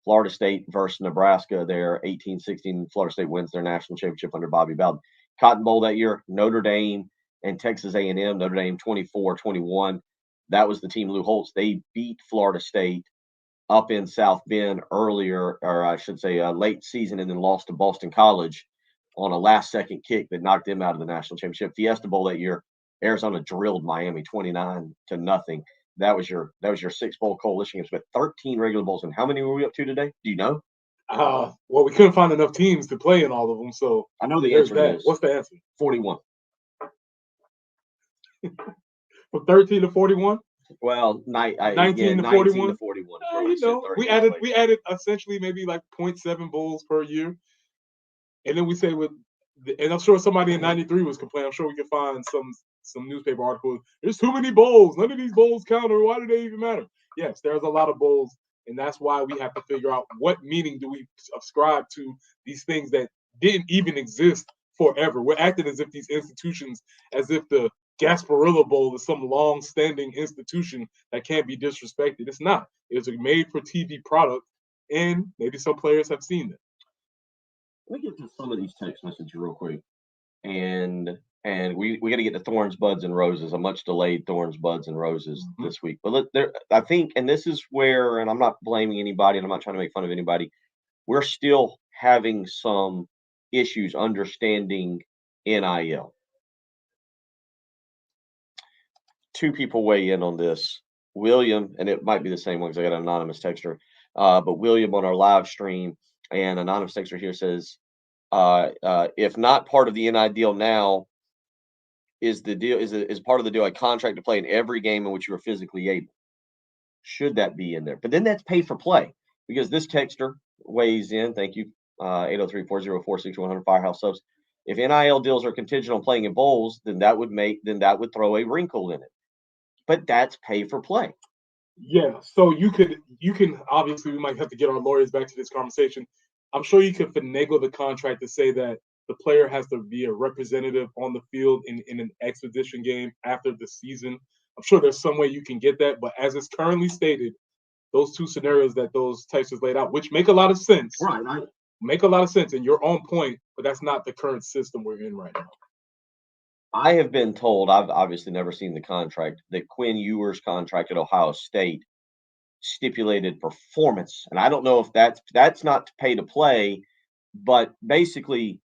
Speaker 6: Florida State versus Nebraska there, 18-16. Florida State wins their national championship under Bobby Bowden. Cotton Bowl that year, Notre Dame and Texas A&M. Notre Dame 24-21. That was the team Lou Holtz. They beat Florida State up in South Bend earlier, or I should say late season, and then lost to Boston College on a last-second kick that knocked them out of the national championship. Fiesta Bowl that year, Arizona drilled Miami 29-0. That was your 6 Bowl Coalition games, but 13 regular bowls. And how many were we up to today? Do you know?
Speaker 7: Well, we couldn't find enough teams to play in all of them, so
Speaker 6: I know the answer is.
Speaker 7: What's the answer?
Speaker 6: 41.
Speaker 7: From 13 to 41?
Speaker 6: Well,
Speaker 7: 19 to 41.
Speaker 6: To 41.
Speaker 7: You know, we added essentially maybe like 0.7 bowls per year, and then we say and I'm sure somebody in '93 was complaining. I'm sure we can find some newspaper articles. There's too many bowls. None of these bowls count, or why do they even matter? Yes, there's a lot of bowls, and that's why we have to figure out what meaning do we ascribe to these things that didn't even exist forever. We're acting as if these institutions, as if the Gasparilla Bowl is some long-standing institution that can't be disrespected. It's not. It's a made-for-TV product, and maybe some players have seen it.
Speaker 6: Let me get to some of these text messages real quick, and we got to get to Thorns, Buds, and Roses. A much delayed Thorns, Buds, and Roses this week. But I think, and this is where, and I'm not blaming anybody, and I'm not trying to make fun of anybody. We're still having some issues understanding NIL. 2 people weigh in on this. William, and it might be the same one because I got an anonymous texter, but William on our live stream, and anonymous texter here says, if not part of the NIL deal now, is part of the deal a contract to play in every game in which you are physically able? Should that be in there? But then that's pay for play, because this texter weighs in. Thank you, 803-404-6100 Firehouse Subs. If NIL deals are contingent on playing in bowls, then that would throw a wrinkle in it. But that's pay for play.
Speaker 7: Yeah, so you can obviously, we might have to get our lawyers back to this conversation. I'm sure you could finagle the contract to say that the player has to be a representative on the field in an exhibition game after the season. I'm sure there's some way you can get that, but as it's currently stated, those 2 scenarios that those texters laid out, which make a lot of sense.
Speaker 6: Right.
Speaker 7: Make a lot of sense, and you're on point, but that's not the current system we're in right now.
Speaker 6: I have been told, I've obviously never seen the contract, that Quinn Ewers' contract at Ohio State stipulated performance. And I don't know if that's not to pay to play, but basically,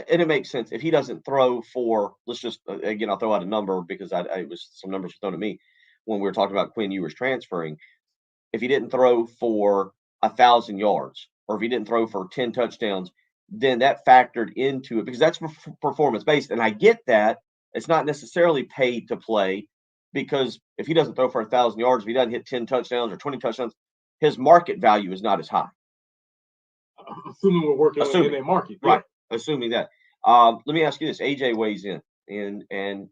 Speaker 6: and it makes sense. If he doesn't throw for, let's just, again, I'll throw out a number because it was some numbers were thrown at me when we were talking about Quinn Ewers transferring. If he didn't throw for 1,000 yards, or if he didn't throw for 10 touchdowns, then that factored into it, because that's performance based. And I get that. It's not necessarily paid to play, because if he doesn't throw for 1,000 yards, if he doesn't hit 10 touchdowns or 20 touchdowns, his market value is not as high.
Speaker 7: Assuming we're working in a market.
Speaker 6: Right. Assuming that. Let me ask you this. AJ weighs in, and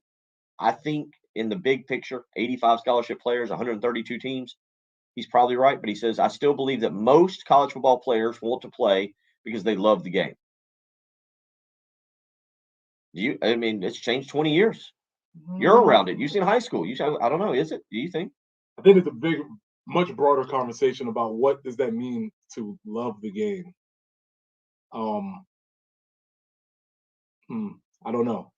Speaker 6: I think in the big picture, 85 scholarship players, 132 teams, he's probably right. But he says, I still believe that most college football players want to play because they love the game. I mean, it's changed 20 years. You're around it. You've seen high school. I don't know. Is it? Do you think?
Speaker 7: I think it's a much broader conversation about what does that mean to love the game. I don't know.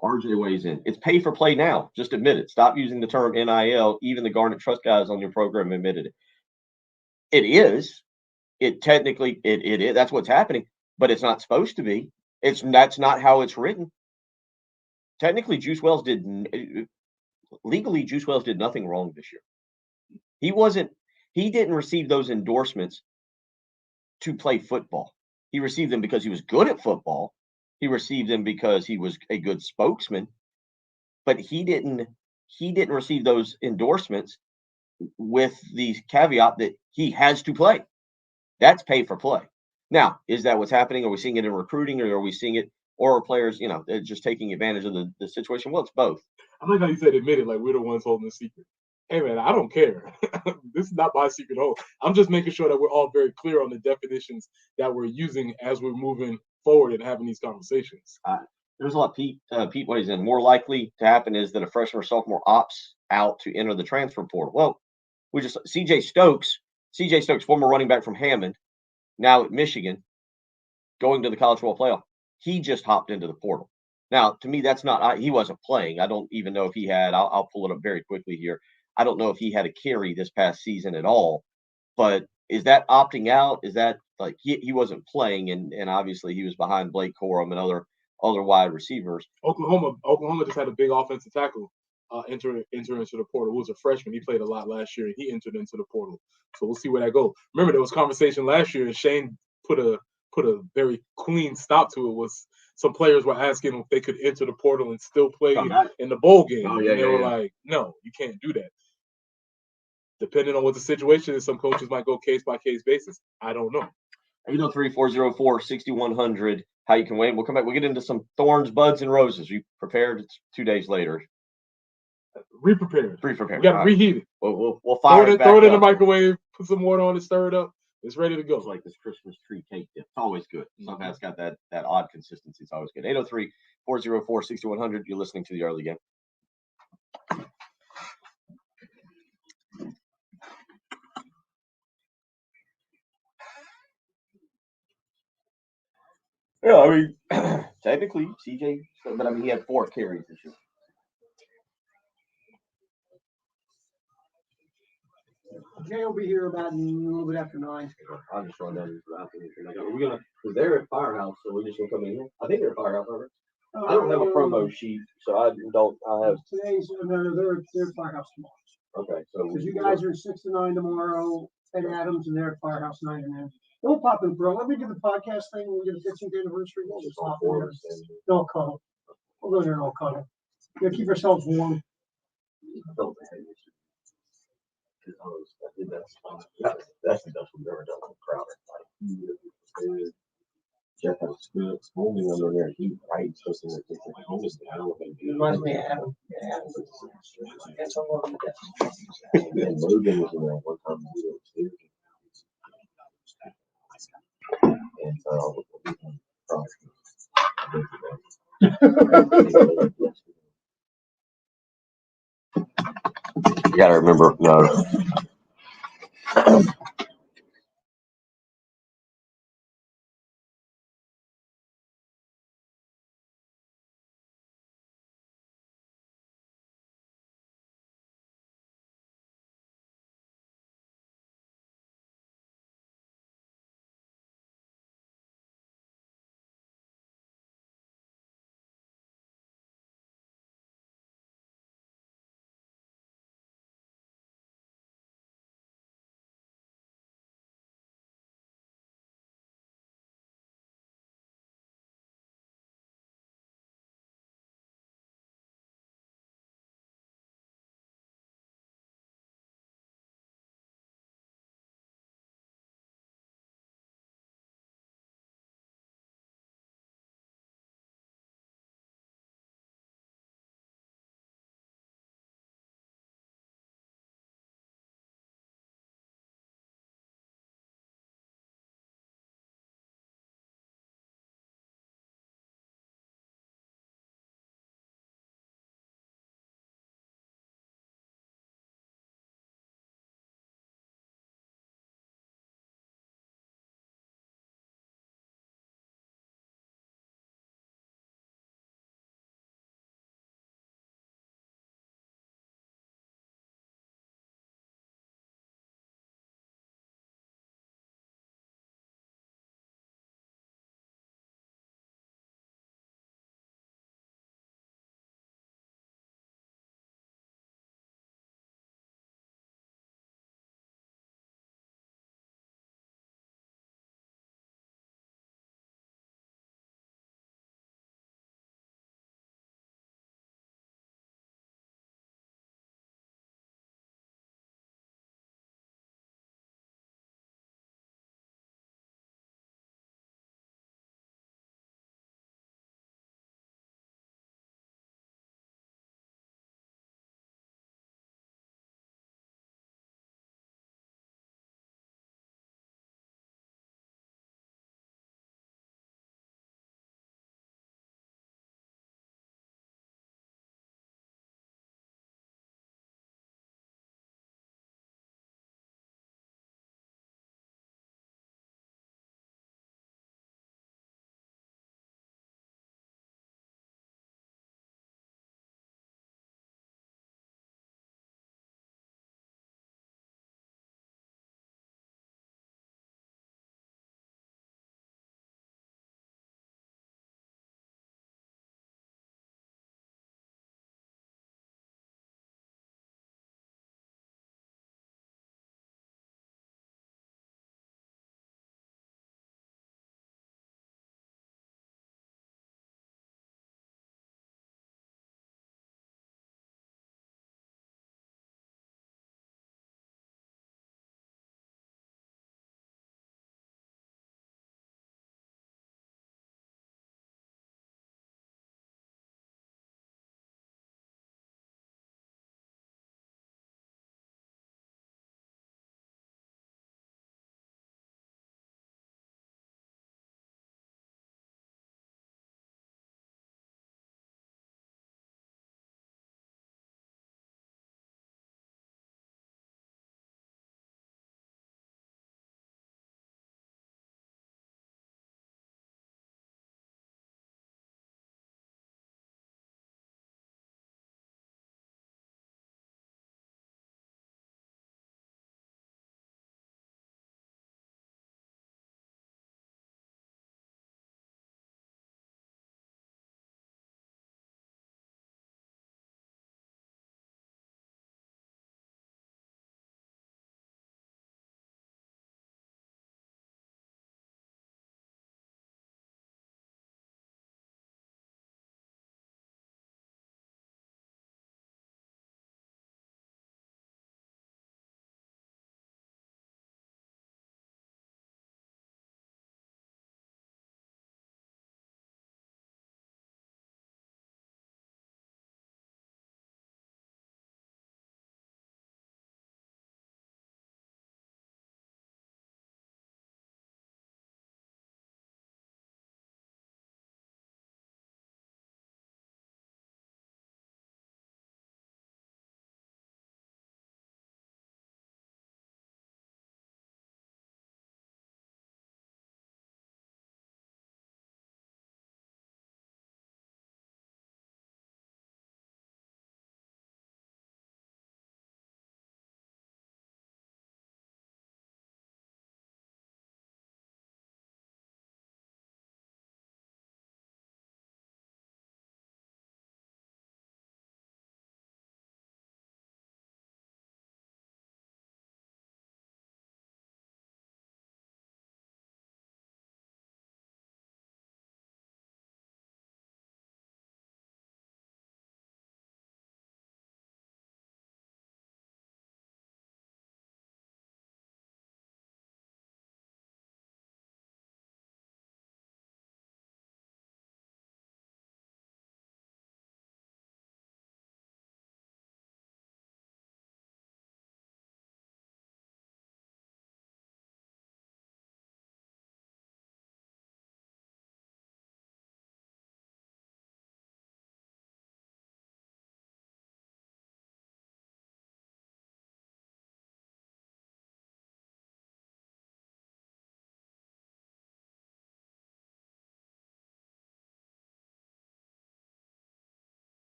Speaker 6: RJ weighs in. It's pay for play now. Just admit it. Stop using the term NIL. Even the Garnet Trust guys on your program admitted it. It is. It technically it is. That's what's happening, but it's not supposed to be. That's not how it's written. Technically, legally Juice Wells did nothing wrong this year. He didn't receive those endorsements to play football. He received them because he was good at football. He received them because he was a good spokesman, but he didn't receive those endorsements with the caveat that he has to play. That's pay for play. Now, is that what's happening? Are we seeing it in recruiting, or are we seeing it, or are players, just taking advantage of the situation? Well, it's both.
Speaker 7: I like how you said admit it, like we're the ones holding the secret. Hey man, I don't care. This is not my secret hold. I'm just making sure that we're all very clear on the definitions that we're using as we're moving forward and having these conversations.
Speaker 6: There's a lot. Pete weighs in. More likely to happen is that a freshman or sophomore opts out to enter the transfer portal. Well, CJ Stokes, former running back from Hammond, now at Michigan, going to the college football playoff. He just hopped into the portal. Now, to me, that's not. He wasn't playing. I don't even know if he had. I'll pull it up very quickly here. I don't know if he had a carry this past season at all. But is that opting out? Is that like he wasn't playing, and obviously he was behind Blake Corum and other wide receivers.
Speaker 7: Oklahoma just had a big offensive tackle enter into the portal. Who was a freshman. He played a lot last year, and he entered into the portal. So we'll see where that goes. Remember, there was conversation last year, and Shane put a very clean stop to it. Was some players were asking if they could enter the portal and still play in the bowl game.
Speaker 6: Oh,
Speaker 7: and they were like, no, you can't do that. Depending on what the situation is, some coaches might go case by case basis. I don't know.
Speaker 6: 803-404-6100. How you can wait. We'll come back. We'll get into some thorns, buds, and roses. You prepared? It's 2 days later.
Speaker 7: Pre-prepared.
Speaker 6: We
Speaker 7: got to reheat it.
Speaker 6: We'll fire it back
Speaker 7: throw it in the
Speaker 6: up.
Speaker 7: microwave. Put some water on it. Stir it up. It's ready to go.
Speaker 6: It's like this Christmas tree cake dip. It's always good. Somehow it's got that odd consistency. It's always good. 803-404-6100. You're listening to the early game. Yeah, I mean, technically, CJ, but I mean, he had 4 carries this year.
Speaker 11: Jay will be here about a little bit after 9.
Speaker 6: I'll just run down to the bathroom. Because they're at Firehouse, so we're just going to come in here. I think they're at Firehouse, aren't they? I don't have a promo sheet, so I have.
Speaker 11: Today's, no, they're at Firehouse tomorrow.
Speaker 6: Okay, so.
Speaker 11: Because you guys are 6 to 9 tomorrow, at Adams, and they're at Firehouse 9 to noon. Don't pop in, bro. Let me do the podcast thing. We'll get the 15th anniversary. We'll just hop in there. They'll cuddle. We'll go there and all cuddle. We'll keep ourselves warm.
Speaker 6: That's the best we've ever done with Crowder. Jeff has good holding under there. He writes something that takes like almost an hour.
Speaker 11: Reminds me of Adam. That's a lot of
Speaker 6: And Logan was around one time. And you gotta remember,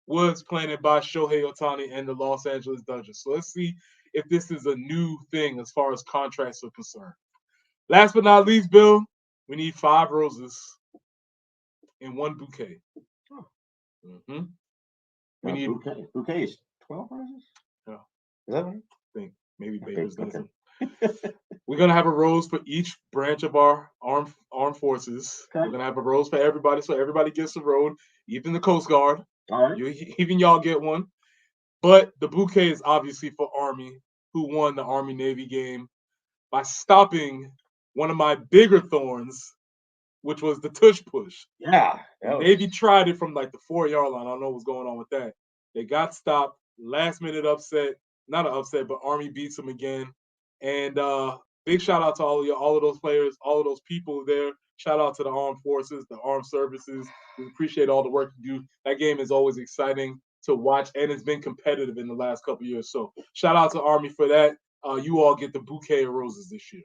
Speaker 7: was planted by Shohei Ohtani and the Los Angeles Dodgers. So let's see if this is a new thing as far as contracts are concerned. Last but not least, Bill, we need 5 roses in one bouquet. Mm-hmm. We need
Speaker 2: bouquet is 12 roses?
Speaker 7: Yeah.
Speaker 2: Is that right?
Speaker 7: I think maybe Baker's dozen. We're gonna have a rose for each branch of our armed forces.
Speaker 2: Okay.
Speaker 7: We're gonna have a rose for everybody, so everybody gets a rose, even the Coast Guard.
Speaker 2: All right.
Speaker 7: Even y'all get one. But the bouquet is obviously for Army, who won the Army-Navy game by stopping one of my bigger thorns, which was the tush push.
Speaker 2: Yeah.
Speaker 7: Navy tried it from like the 4-yard line. I don't know what's going on with that. They got stopped. Last minute upset. Not an upset, but Army beats them again. And big shout out to all of those players, all of those people there. Shout out to the armed forces, the armed services. We appreciate all the work you do. That game is always exciting to watch, and it's been competitive in the last couple of years. So shout out to Army for that. You all get the bouquet of roses this year.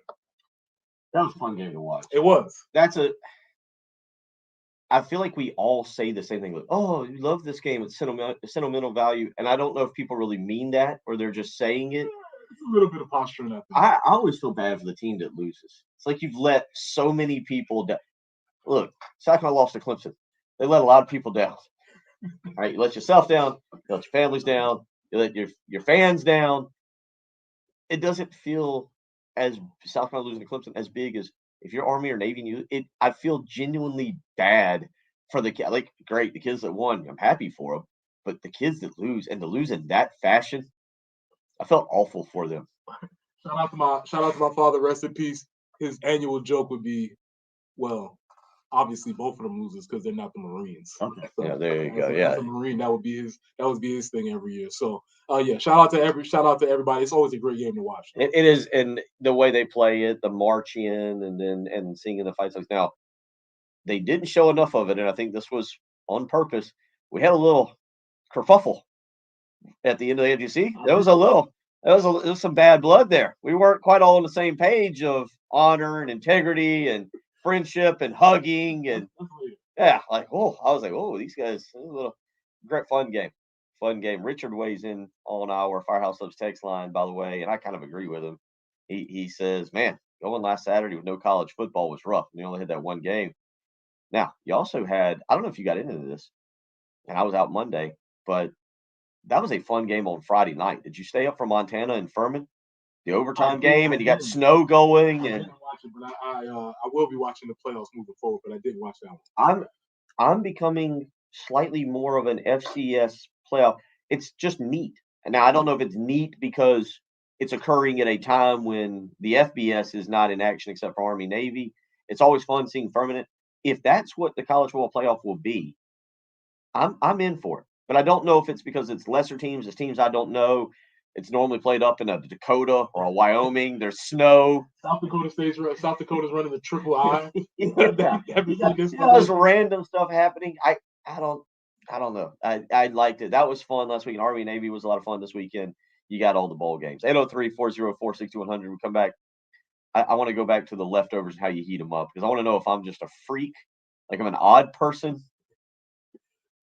Speaker 2: That was a fun game to watch.
Speaker 7: It was.
Speaker 2: I feel like we all say the same thing. Like, oh, you love this game. It's sentimental value. And I don't know if people really mean that or they're just saying it.
Speaker 7: It's a little bit of posturing up there.
Speaker 2: I always feel bad for the team that loses. It's like you've let so many people down. Look, South Carolina lost to Clemson. They let a lot of people down. All right, you let yourself down. You let your families down. You let your fans down. It doesn't feel as South Carolina losing to Clemson as big as if you're Army or Navy. I feel genuinely bad for the kids. Like, great, the kids that won, I'm happy for them. But the kids that lose, and to lose in that fashion, I felt awful for them.
Speaker 7: Shout out to my father, rest in peace. His annual joke would be, well, obviously both of them losers because they're not the Marines.
Speaker 2: Okay. So, yeah, there you go.
Speaker 7: As a Marine, that would be his thing every year. So shout out to everybody. It's always a great game to watch.
Speaker 2: It is, and the way they play it, the march in and singing the fight songs. Now, they didn't show enough of it, and I think this was on purpose. We had a little kerfuffle at the end of the AFC. There was some bad blood there. We weren't quite all on the same page of honor and integrity and friendship and hugging and I was like, oh, these guys, a little great fun game. Richard weighs in on our Firehouse Subs text line, by the way, and I kind of agree with him. He says, man, going last Saturday with no college football was rough. We only had that one game. Now, you also had, I don't know if you got into this, and I was out Monday, but that was a fun game on Friday night. Did you stay up for Montana and Furman? The overtime game, and you got snow going. And
Speaker 7: I will be watching the playoffs moving forward, but I didn't watch that one.
Speaker 2: I'm becoming slightly more of an FCS playoff. It's just neat. And now I don't know if it's neat because it's occurring at a time when the FBS is not in action except for Army Navy. It's always fun seeing Furman. If that's what the college football playoff will be, I'm in for it. But I don't know if it's because it's lesser teams, it's teams I don't know. It's normally played up in a Dakota or a Wyoming. There's snow.
Speaker 7: South Dakota's running the triple I.
Speaker 2: There's random stuff happening. I don't know. I liked it. That was fun last week. Army Navy was a lot of fun this weekend. You got all the bowl games. 803-404-6100. We come back. I want to go back to the leftovers and how you heat them up because I want to know if I'm just a freak, like I'm an odd person,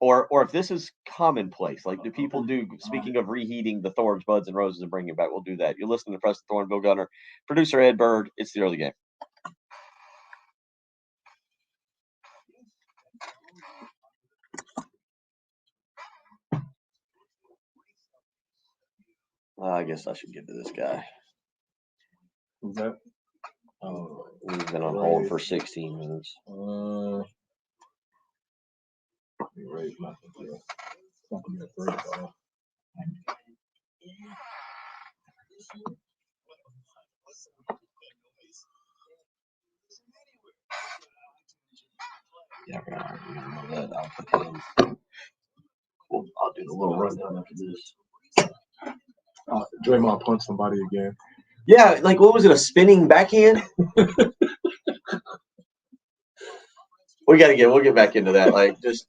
Speaker 2: or if this is commonplace. Like, do people do, speaking of reheating the thorns, buds, and roses and bringing it back, we'll do that. You're listening to Preston Thorne, Bill Gunner, producer Ed Bird. It's the early game. I guess I should get to this guy.
Speaker 7: Who's that?
Speaker 2: We've been on hold for 16 minutes. Yeah, we're gonna know that. I'll put him. I'll do a little rundown after this.
Speaker 7: Draymond punched somebody again.
Speaker 2: Yeah, like what was it? A spinning backhand? We'll get back into that. Like just.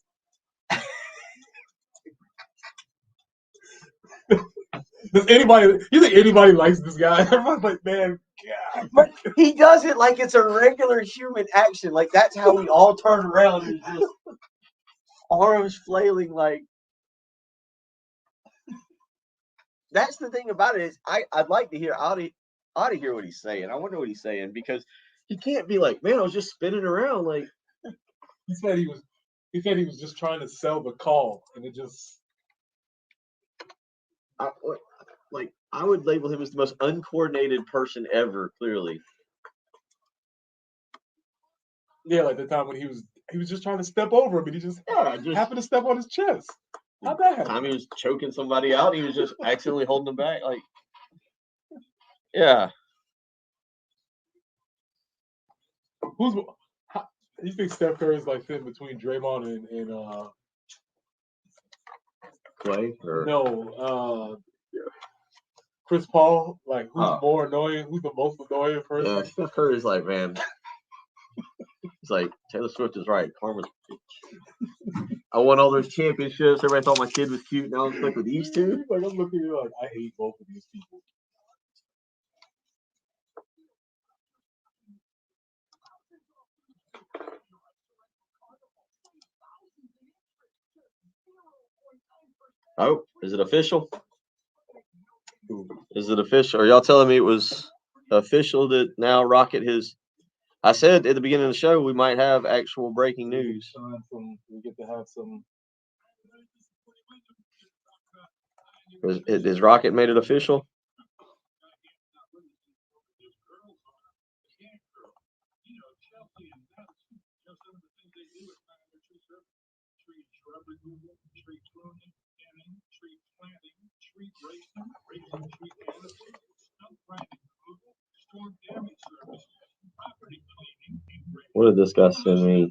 Speaker 7: You think anybody likes this guy? Everyone's like, man, God.
Speaker 2: But he does it like it's a regular human action. Like that's how we all turn around and just arms flailing like
Speaker 6: that's the thing about it is I'd like to hear Audie hear what he's saying. I wonder what he's saying because he can't be like, man, I was just spinning around like.
Speaker 7: He said he was just trying to sell the call, and it just.
Speaker 6: I would label him as the most uncoordinated person ever. Clearly.
Speaker 7: Yeah, like the time when he was just trying to step over him, and he just happened to step on his chest. How'd that happen?
Speaker 6: Time he was choking somebody out, he was just accidentally holding them back. Like, yeah.
Speaker 7: You think Steph Curry is like sitting between Draymond and
Speaker 6: Clay? Or?
Speaker 7: No, Chris Paul. Like, who's more annoying? Who's the most annoying person?
Speaker 6: Yeah, Steph Curry is like, man. He's like, Taylor Swift is right. Karma's a bitch. I won all those championships. Everybody thought my kid was cute. Now I'm stuck with these two.
Speaker 7: Like, I'm looking at you like, I hate both of these people.
Speaker 6: Oh, is it official? Is it official? Are y'all telling me it was official that now Rocket has? I said at the beginning of the show we might have actual breaking news.
Speaker 7: We get to have some.
Speaker 6: Has Rocket made it official? What did this guy send me?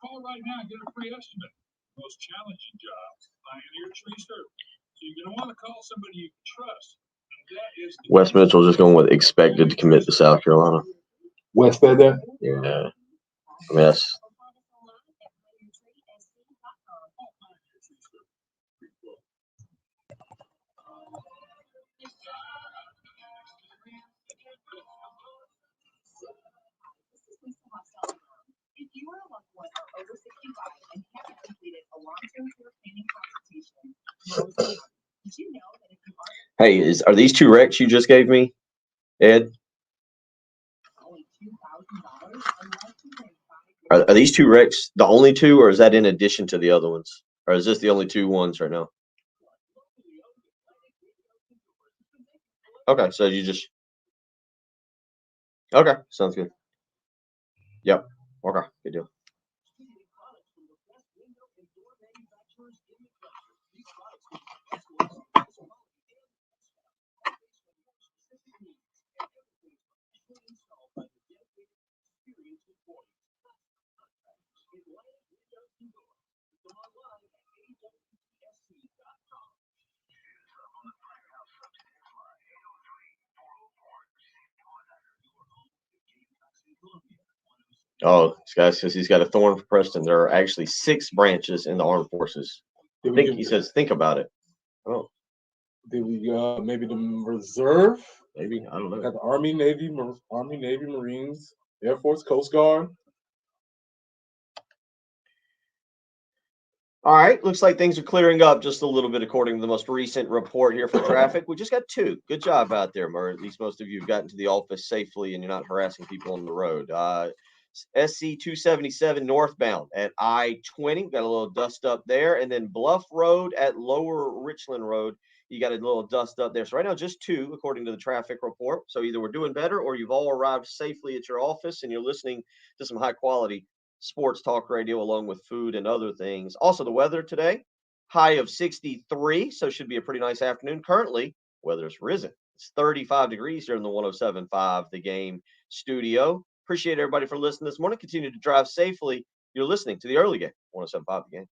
Speaker 8: Call right now, get a free estimate. Most challenging jobs, Pioneer Tree Service. So you're going to want to call somebody you can trust.
Speaker 6: Wes Mitchell just going with expected to commit to South Carolina.
Speaker 7: Wes said that?
Speaker 6: Yeah. I mean, that's.
Speaker 9: If you are a loved one or over 65 and haven't completed a long-term care planning consultation, did you know that if you are
Speaker 6: Hey, are these two recs you just gave me, Ed?
Speaker 9: only $2,000
Speaker 6: Are these two recs the only two, or is that in addition to the other ones? Or is this the only two ones right now? Okay, so you just. Okay, sounds good. Yep. Okay, good deal. Oh, this guy says he's got a thorn for Preston. There are actually 6 branches in the armed forces. He says, think about it. Oh.
Speaker 7: Did we maybe the reserve?
Speaker 6: Maybe, I don't know.
Speaker 7: Got the Army, Navy, Marines, Air Force, Coast Guard.
Speaker 6: All right, looks like things are clearing up just a little bit according to the most recent report here for traffic. We just got 2. Good job out there, Murray. At least most of you have gotten to the office safely and you're not harassing people on the road. SC 277 northbound at I-20. Got a little dust up there. And then Bluff Road at Lower Richland Road. You got a little dust up there. So right now, just 2, according to the traffic report. So either we're doing better or you've all arrived safely at your office and you're listening to some high quality sports talk radio along with food and other things. Also, the weather today, high of 63. So should be a pretty nice afternoon. Currently, weather's risen. It's 35 degrees here in the 107.5 The Game studio. Appreciate everybody for listening this morning. Continue to drive safely. You're listening to the early game, 107.5 The Game.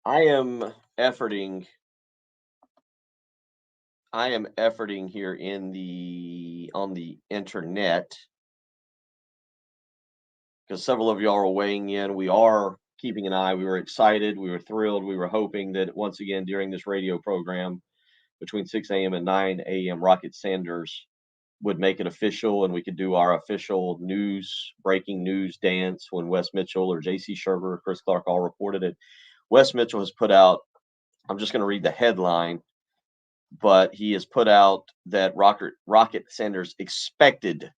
Speaker 6: I am efforting here on the internet because several of y'all are weighing in. We are keeping an eye. We were excited. We were thrilled. We were hoping that once again during this radio program between 6 a.m. and 9 a.m., Rocket Sanders would make it official and we could do our official breaking news dance when Wes Mitchell or J.C. Sherber or Chris Clark all reported it. Wes Mitchell has put out, I'm just going to read the headline, but he has put out that Rocket Sanders expected,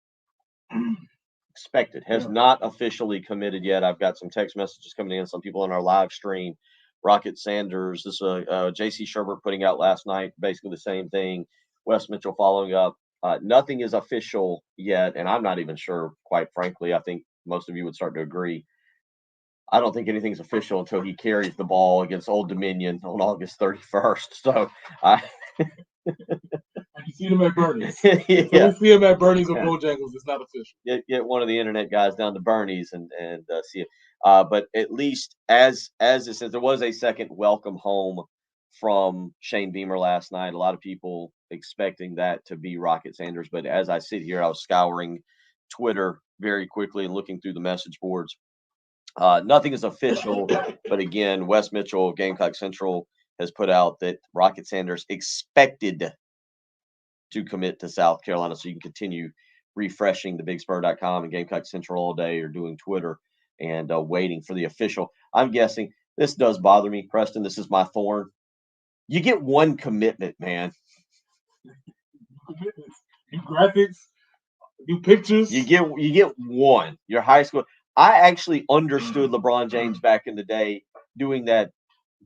Speaker 6: has not officially committed yet. I've got some text messages coming in, some people on our live stream. Rocket Sanders, this is J.C. Sherber putting out last night, basically the same thing. Wes Mitchell following up. Nothing is official yet, and I'm not even sure, quite frankly. I think most of you would start to agree. I don't think anything's official until he carries the ball against Old Dominion on August 31st. So
Speaker 7: you see them at Bernie's.
Speaker 6: Yeah.
Speaker 7: You see him at Bernie's or Bojangles. It's not official.
Speaker 6: Get one of the internet guys down to Bernie's and see it. But at least as it says, there was a second welcome home from Shane Beamer last night. A lot of people expecting that to be Rocket Sanders. But as I sit here, I was scouring Twitter very quickly and looking through the message boards. Nothing is official, but again, Wes Mitchell of Gamecock Central has put out that Rocket Sanders expected to commit to South Carolina. So you can continue refreshing the bigspur.com and Gamecock Central all day or doing Twitter and waiting for the official. I'm guessing this does bother me, Preston. This is my thorn. You get one commitment, man.
Speaker 7: New graphics, new pictures.
Speaker 6: You get one. Your high school. I actually understood LeBron James back in the day doing that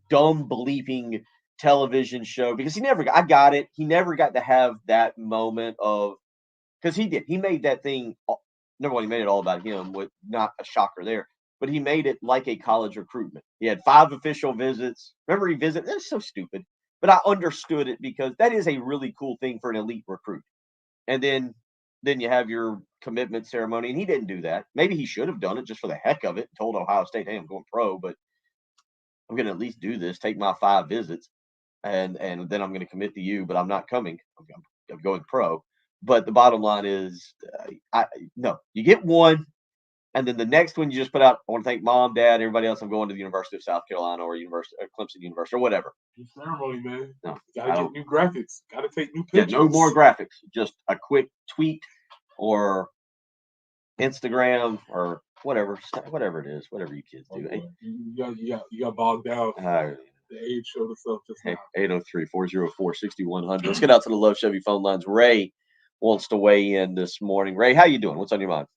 Speaker 6: dumb bleeping television show because I got it. He never got to have that moment of, because he made that thing. Number one, he made it all about him, with not a shocker there, but he made it like a college recruitment. He had 5 official visits. Remember, he visited. That's so stupid, but I understood it because that is a really cool thing for an elite recruit. And then you have your commitment ceremony, and he didn't do that. Maybe he should have done it just for the heck of it. Told Ohio State, "Hey, I'm going pro, but I'm going to at least do this. Take my 5 visits, and then I'm going to commit to you, but I'm not coming. I'm going pro." But the bottom line is, no, you get one, and then the next one you just put out. I want to thank Mom, Dad, everybody else. I'm going to the University of South Carolina or Clemson University or whatever.
Speaker 7: New ceremony, man.
Speaker 6: No,
Speaker 7: gotta get new graphics. Gotta take new pictures.
Speaker 6: Yeah, no more graphics. Just a quick tweet or Instagram or whatever it is, whatever you kids do.
Speaker 7: Okay. You got bogged down. The age showed itself just now.
Speaker 6: 803-404-6100. Let's get out to the Love Chevy phone lines. Ray wants to weigh in this morning. Ray, how you doing? What's on your mind?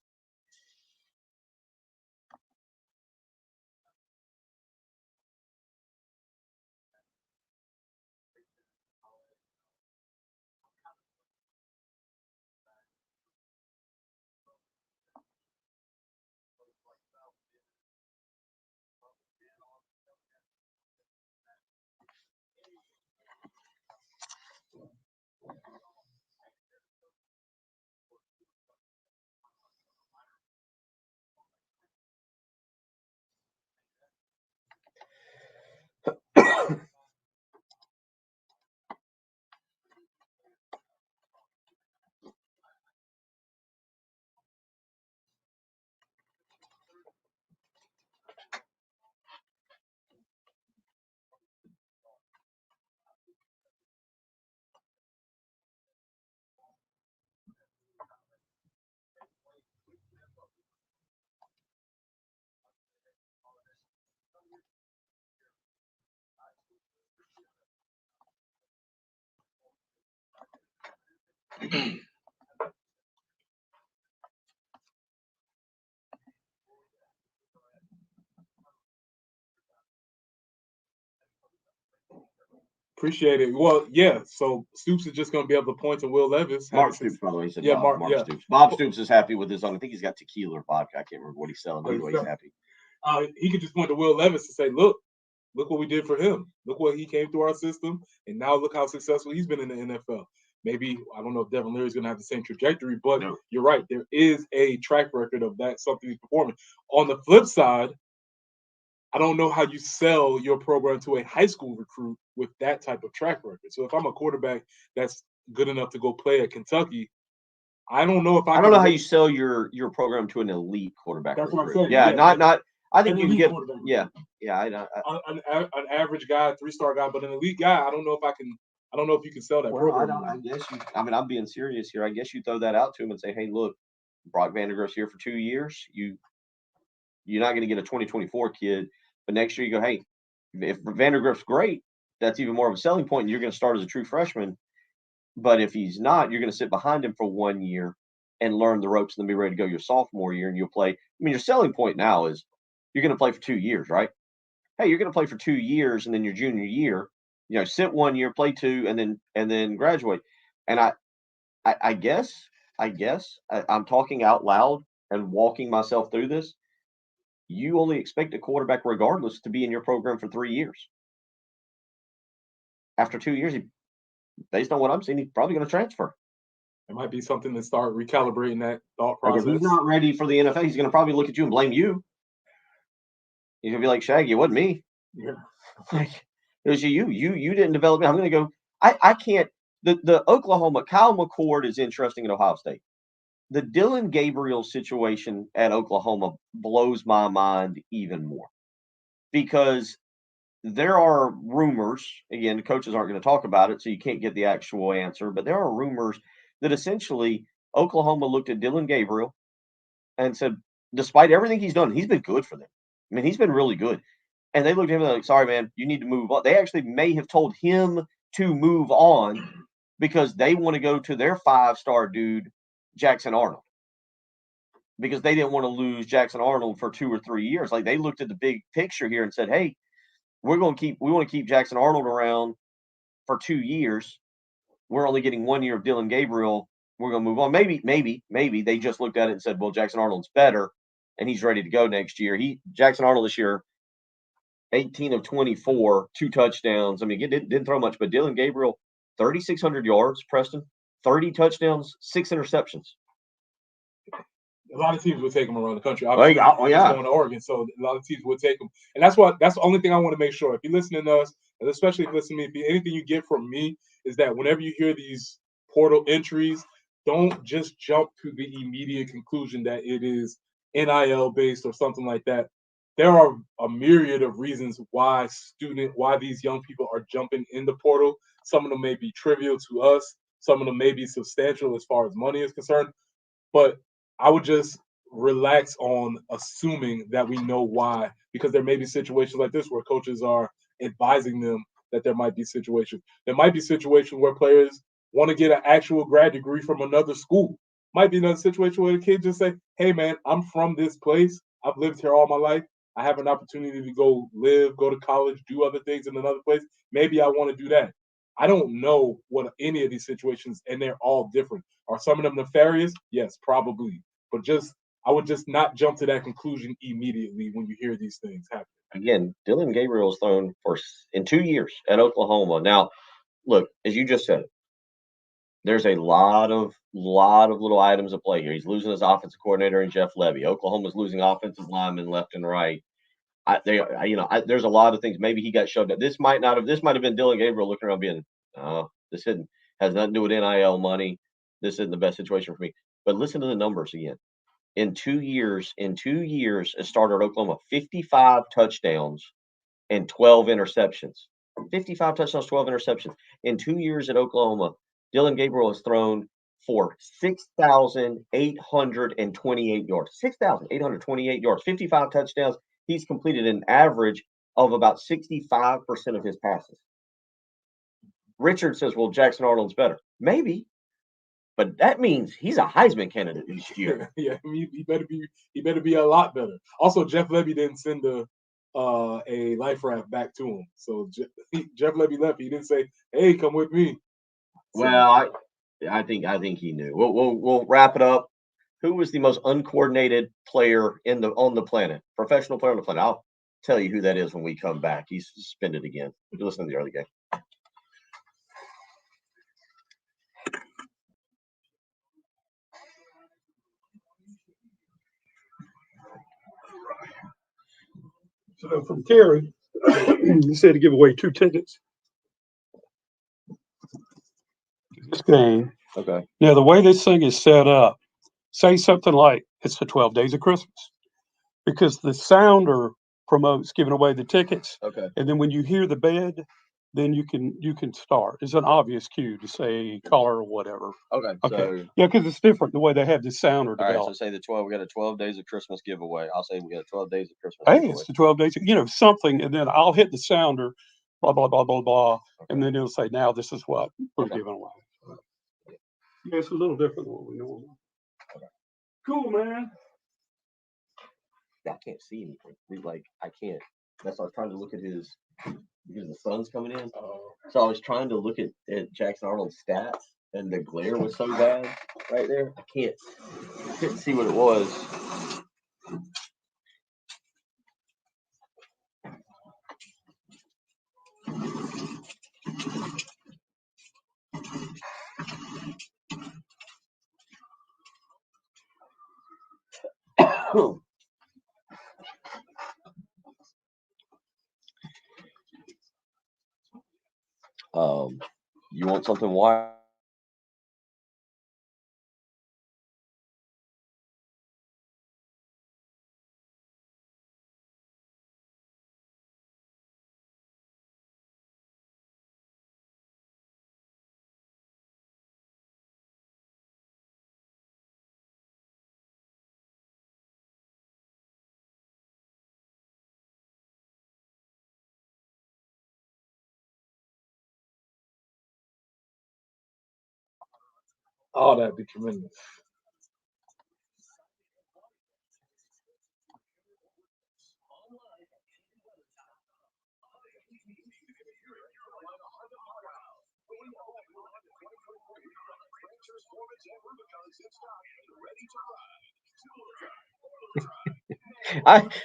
Speaker 7: Appreciate it. Well, yeah. So Stoops is just going to be able to point to Will Levis.
Speaker 6: Mark Stoops, by the way. He said Mark Stoops. Bob Stoops is happy with his own. I think he's got tequila or vodka. I can't remember what he's selling. Anyway, he's happy.
Speaker 7: He could just point to Will Levis and say, look what we did for him. Look what he came through our system. And now look how successful he's been in the NFL. Maybe, I don't know if Devin Leary is going to have the same trajectory, but You're right. There is a track record of that, something he's performing. On the flip side, I don't know how you sell your program to a high school recruit with that type of track record. So if I'm a quarterback that's good enough to go play at Kentucky, I don't know if I
Speaker 6: don't know how you sell your program to an elite quarterback.
Speaker 7: That's what I'm
Speaker 6: recruit.
Speaker 7: saying.
Speaker 6: Yeah,
Speaker 7: Yeah,
Speaker 6: not. I think
Speaker 7: an
Speaker 6: you can
Speaker 7: elite
Speaker 6: get.
Speaker 7: quarterback
Speaker 6: Yeah,
Speaker 7: recruit.
Speaker 6: yeah.
Speaker 7: An average guy, 3-star guy, but an elite guy. I don't know if I can. I don't know if you can sell that
Speaker 6: Well,
Speaker 7: program.
Speaker 6: I guess you. I mean, I'm being serious here. I guess you throw that out to him and say, "Hey, look, Brock Vandegrift's here for 2 years. You're not going to get a 2024 kid, but next year you go, hey, if Vandegrift's great, that's even more of a selling point, and you're going to start as a true freshman. But if he's not, you're going to sit behind him for 1 year and learn the ropes, and then be ready to go your sophomore year, and you'll play. I mean, your selling point now is you're going to play for 2 years, right? Hey, you're going to play for 2 years, and then your junior year, sit 1 year, play 2, and then graduate. And I guess I'm talking out loud and walking myself through this. You only expect a quarterback, regardless, to be in your program for 3 years. After 2 years, based on what I'm seeing, he's probably going to transfer.
Speaker 7: It might be something to start recalibrating that thought
Speaker 6: Like
Speaker 7: process.
Speaker 6: if he's not ready for the NFL, he's going to probably look at you and blame you. He's going to be like, Shaggy, it wasn't me.
Speaker 7: Yeah.
Speaker 6: Like, it was you. You didn't develop me. I'm going to go. I can't. The Oklahoma, Kyle McCord is interesting at Ohio State. The Dylan Gabriel situation at Oklahoma blows my mind even more, because there are rumors, again, the coaches aren't going to talk about it, so you can't get the actual answer, but there are rumors that essentially Oklahoma looked at Dylan Gabriel and said, despite everything he's done, he's been good for them. I mean, he's been really good. And they looked at him like, sorry, man, you need to move on. They actually may have told him to move on because they want to go to their 5-star dude, Jackson Arnold, because they didn't want to lose Jackson Arnold for 2 or 3 years. Like, they looked at the big picture here and said, hey, we want to keep Jackson Arnold around for 2 years. We're only getting 1 year of Dylan Gabriel. We're going to move on. Maybe they just looked at it and said, well, Jackson Arnold's better and he's ready to go next year. Jackson Arnold this year, 18 of 24, 2 touchdowns. I mean, didn't throw much, but Dylan Gabriel, 3,600 yards, Preston, 30 touchdowns, 6 interceptions.
Speaker 7: A lot of teams would take him around the country.
Speaker 6: Obviously,
Speaker 7: he's going to Oregon, so a lot of teams would take him. And that's the only thing I want to make sure. If you're listening to us, and especially if you listen to me, anything you get from me is that whenever you hear these portal entries, don't just jump to the immediate conclusion that it is NIL based or something like that. There are a myriad of reasons why these young people are jumping in the portal. Some of them may be trivial to us. Some of them may be substantial as far as money is concerned. But I would just relax on assuming that we know why, because there may be situations like this where coaches are advising them that there might be situations. There might be situations where players want to get an actual grad degree from another school. Might be another situation where the kid just say, hey, man, I'm from this place. I've lived here all my life. I have an opportunity to go to college, do other things in another place. Maybe I want to do that. I don't know what any of these situations, and they're all different. Are some of them nefarious? Yes, probably. But I would just not jump to that conclusion immediately when you hear these things happen.
Speaker 6: Again, Dylan Gabriel's thrown in 2 years at Oklahoma. Now, look, as you just said, there's a lot of little items at play here. He's losing his offensive coordinator in Jeff Levy. Oklahoma's losing offensive linemen left and right. There's a lot of things. Maybe he got shoved up. This might have been Dylan Gabriel looking around being, this has nothing to do with NIL money. This isn't the best situation for me. But listen to the numbers again. In 2 years, as starter at Oklahoma, 55 touchdowns and 12 interceptions. 55 touchdowns, 12 interceptions. In 2 years at Oklahoma, Dylan Gabriel has thrown for 6,828 yards. 6,828 yards, 55 touchdowns. He's completed an average of about 65% of his passes. Richard says, well, Jackson Arnold's better. Maybe. But that means he's a Heisman candidate this year.
Speaker 7: Yeah, he better be a lot better. Also, Jeff Levy didn't send a life raft back to him. So Jeff Levy left. He didn't say, "Hey, come with me." So,
Speaker 6: well, I think he knew. We'll wrap it up. Who was the most uncoordinated player on the planet? Professional player on the planet. I'll tell you who that is when we come back. He's suspended again. You're listening to the early game.
Speaker 10: So from Terry. He said to give away 2 tickets to this game.
Speaker 2: Okay.
Speaker 10: Now, the way this thing is set up, say something like it's the 12 Days of Christmas, because the sounder promotes giving away the tickets,
Speaker 2: Okay.
Speaker 10: and then when you hear the bed, then you can start. It's an obvious cue to say caller or whatever.
Speaker 2: Okay.
Speaker 10: Okay.
Speaker 2: So,
Speaker 10: Yeah, because it's different the way they have the sounder
Speaker 2: all right. So
Speaker 10: developed.
Speaker 2: say the 12. We got a 12 days of Christmas giveaway. I'll say we got a 12 days of Christmas
Speaker 10: Hey,
Speaker 2: giveaway.
Speaker 10: it's the 12 days, something, and then I'll hit the sounder, blah, blah, blah, blah, blah, and then it'll say, now this is what we're
Speaker 2: Okay.
Speaker 10: giving away. Yeah, it's a little different than what we normally.
Speaker 2: Okay.
Speaker 10: Cool, man.
Speaker 2: I can't see anything. Like I can't. That's why I was trying to look at his because the sun's coming in. So I was trying to look at Jackson Arnold's stats, and the glare was so bad right there. I couldn't see what it was. You want something wild?
Speaker 7: Oh, that'd be tremendous.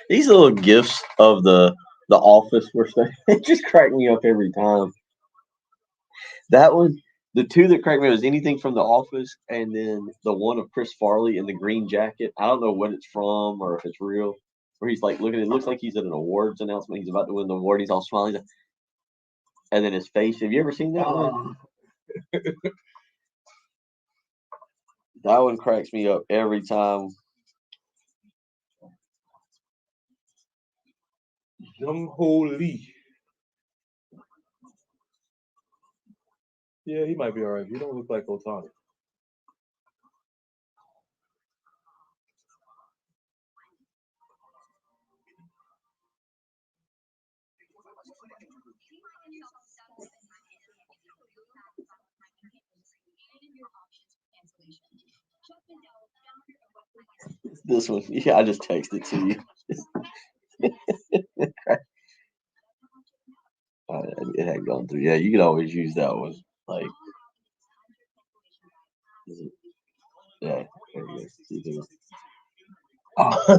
Speaker 2: These little gifs of the Office were they just crack me up every time. That one, the two that cracked me was anything from The Office, and then the one of Chris Farley in the green jacket. I don't know what it's from or if it's real. Where he's like looking, it looks like he's at an awards announcement. He's about to win the award. He's all smiling, and then his face. Have you ever seen that one? That one cracks me up every time.
Speaker 7: Jung Ho Lee. Yeah, he might be all right. He don't look like Otani.
Speaker 2: This one, yeah, I just texted to you. It had gone through. Yeah, you could always use that one. Like, yeah, there you go. Oh,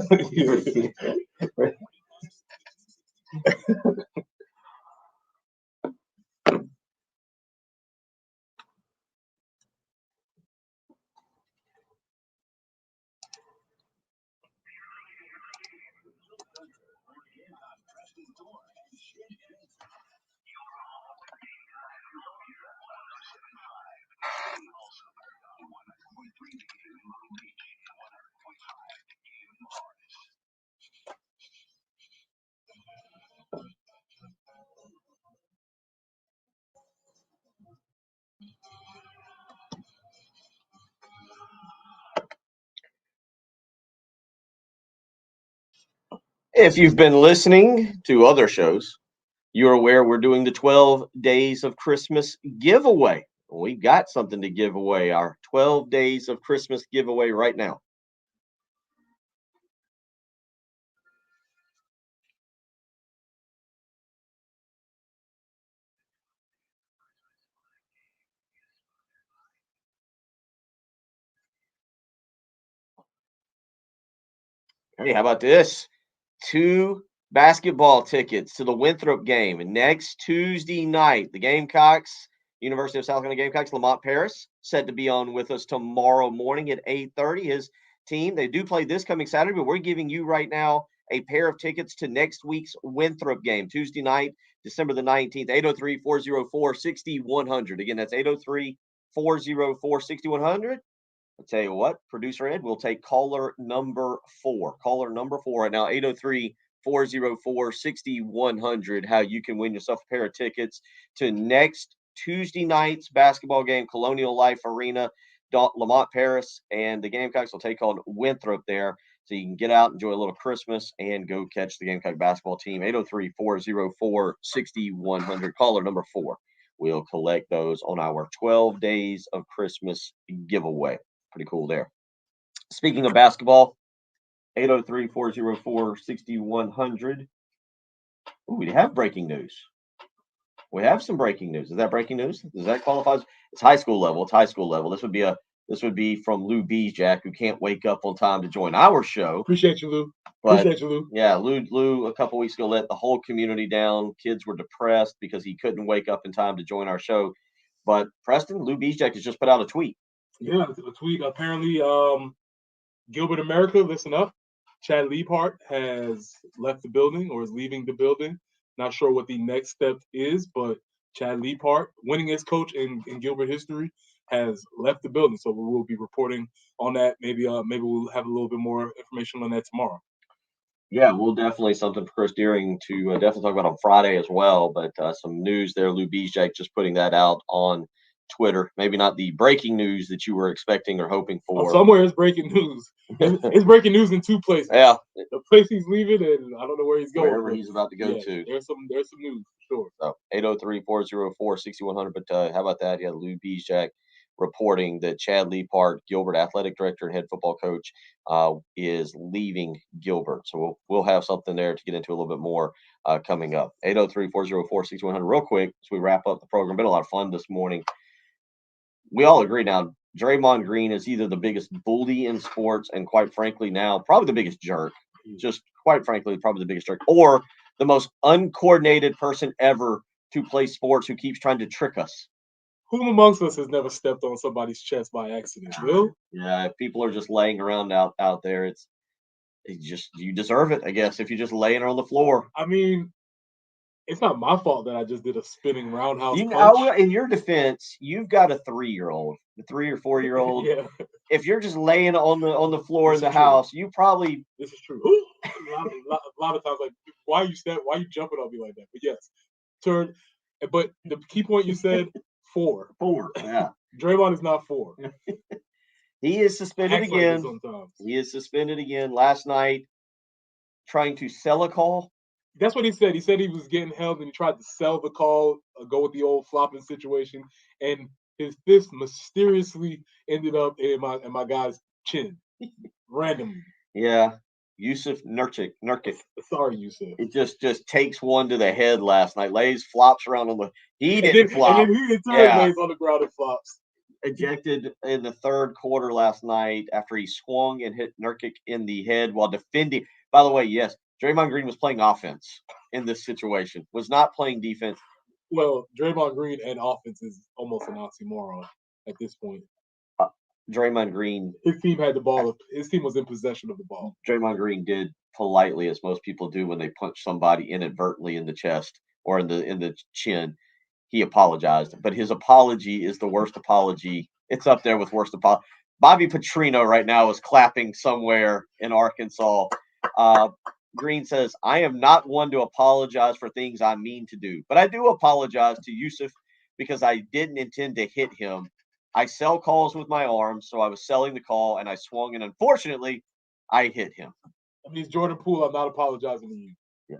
Speaker 2: if you've been listening to other shows, you're aware we're doing the 12 Days of Christmas giveaway. We've got something to give away, our 12 Days of Christmas giveaway right now. Hey, how about this? 2 basketball tickets to the Winthrop game next Tuesday night. The Gamecocks, University of South Carolina Gamecocks, Lamont Paris, set to be on with us tomorrow morning at 8:30. His team, they do play this coming Saturday, but we're giving you right now
Speaker 6: a pair of tickets to next week's Winthrop game, Tuesday night, December the 19th, 803-404-6100. Again, that's 803-404-6100. I'll tell you what, producer Ed will take caller number 4. Caller number 4 right now, 803-404-6100. How you can win yourself a pair of tickets to next Tuesday night's basketball game, Colonial Life Arena, Lamont Paris, and the Gamecocks will take on Winthrop there. So you can get out, enjoy a little Christmas, and go catch the Gamecock basketball team. 803-404-6100. Caller number 4. We'll collect those on our 12 Days of Christmas giveaway. Pretty cool there. Speaking of basketball, 803-404-6100. We have breaking news. We have some breaking news. Is that breaking news? Does that qualify? It's high school level. It's high school level. This would be from Lou Beesjack, who can't wake up on time to join our show.
Speaker 7: Appreciate you, Lou.
Speaker 6: But,
Speaker 7: Appreciate you, Lou.
Speaker 6: Yeah, Lou a couple weeks ago let the whole community down. Kids were depressed because he couldn't wake up in time to join our show. But Preston, Lou Beesjack has just put out a tweet.
Speaker 7: Yeah, a tweet. Apparently, Gilbert America, listen up. Chad Liebhart has left the building or is leaving the building. Not sure what the next step is, but Chad Liebhart, winningest coach in Gilbert history, has left the building. So we will be reporting on that. Maybe we'll have a little bit more information on that tomorrow.
Speaker 6: Yeah, we'll definitely something for Chris Deering to definitely talk about on Friday as well. But some news there, Lou Beesjack just putting that out on Twitter. Maybe not the breaking news that you were expecting or hoping for.
Speaker 7: Somewhere it's breaking news. It's breaking news in 2 places.
Speaker 6: Yeah,
Speaker 7: the place he's leaving, and I don't know where he's going.
Speaker 6: Wherever he's about to go to.
Speaker 7: There's some news for sure.
Speaker 6: So 803-404-6100. But how about that? Yeah, Lou Beesjack reporting that Chad Liebhart, Gilbert athletic director and head football coach, is leaving Gilbert. So we'll have something there to get into a little bit more coming up. 803-404-6100. Real quick, as we wrap up the program, been a lot of fun this morning. We all agree now, Draymond Green is either the biggest bully in sports and, quite frankly, now probably the biggest jerk. Just quite frankly, probably the biggest jerk, or the most uncoordinated person ever to play sports who keeps trying to trick us.
Speaker 7: Who amongst us has never stepped on somebody's chest by accident? Will?
Speaker 6: Yeah, if people are just laying around out there, you deserve it, I guess, if you're just laying on the floor.
Speaker 7: I mean, it's not my fault that I just did a spinning roundhouse punch.
Speaker 6: In your defense, you've got a 3-year-old, a 3 or 4-year-old.
Speaker 7: Yeah.
Speaker 6: If you're just laying on the floor in the house, you probably.
Speaker 7: This is true. a lot of times, like, why you jumping on me like that? But yes, turn. But the key point you said, 4.
Speaker 6: 4. Yeah.
Speaker 7: Draymond is not 4.
Speaker 6: He is suspended again.
Speaker 7: Sometimes.
Speaker 6: He is suspended again last night, trying to sell a call.
Speaker 7: That's what he said. He said he was getting held and he tried to sell the call, go with the old flopping situation, and his fist mysteriously ended up in my guy's chin, randomly.
Speaker 6: Yeah, Yusuf Nurkic.
Speaker 7: Sorry, Yusuf.
Speaker 6: It just takes one to the head last night. Lays flops around on the. He didn't flop.
Speaker 7: And then he in turn lays on the ground and flops.
Speaker 6: Ejected in the third quarter last night after he swung and hit Nurkic in the head while defending. By the way, yes, Draymond Green was playing offense in this situation, was not playing defense.
Speaker 7: Well, Draymond Green and offense is almost an oxymoron at this point.
Speaker 6: Draymond Green.
Speaker 7: His team had the ball. His team was in possession of the ball.
Speaker 6: Draymond Green did politely, as most people do when they punch somebody inadvertently in the chest or in the chin. He apologized, but his apology is the worst apology. It's up there with worst apology. Bobby Petrino right now is clapping somewhere in Arkansas. Green says, I am not one to apologize for things I mean to do, but I do apologize to Yusuf because I didn't intend to hit him. I sell calls with my arms, so I was selling the call, and I swung, and unfortunately, I hit him.
Speaker 7: I mean, it's Jordan Poole. I'm not apologizing to you.
Speaker 6: Yeah,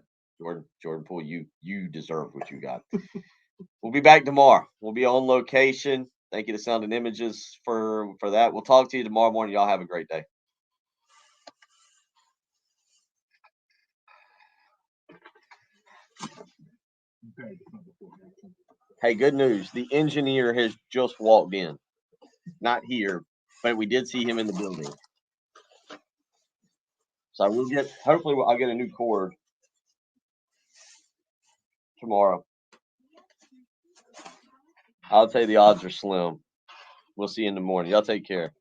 Speaker 6: Jordan Poole, you deserve what you got. We'll be back tomorrow. We'll be on location. Thank you to Sound and Images for that. We'll talk to you tomorrow morning. Y'all have a great day. Hey, good news. The engineer has just walked in. Not here, but we did see him in the building. So I will hopefully I'll get a new cord tomorrow. I'll say the odds are slim. We'll see you in the morning. Y'all take care.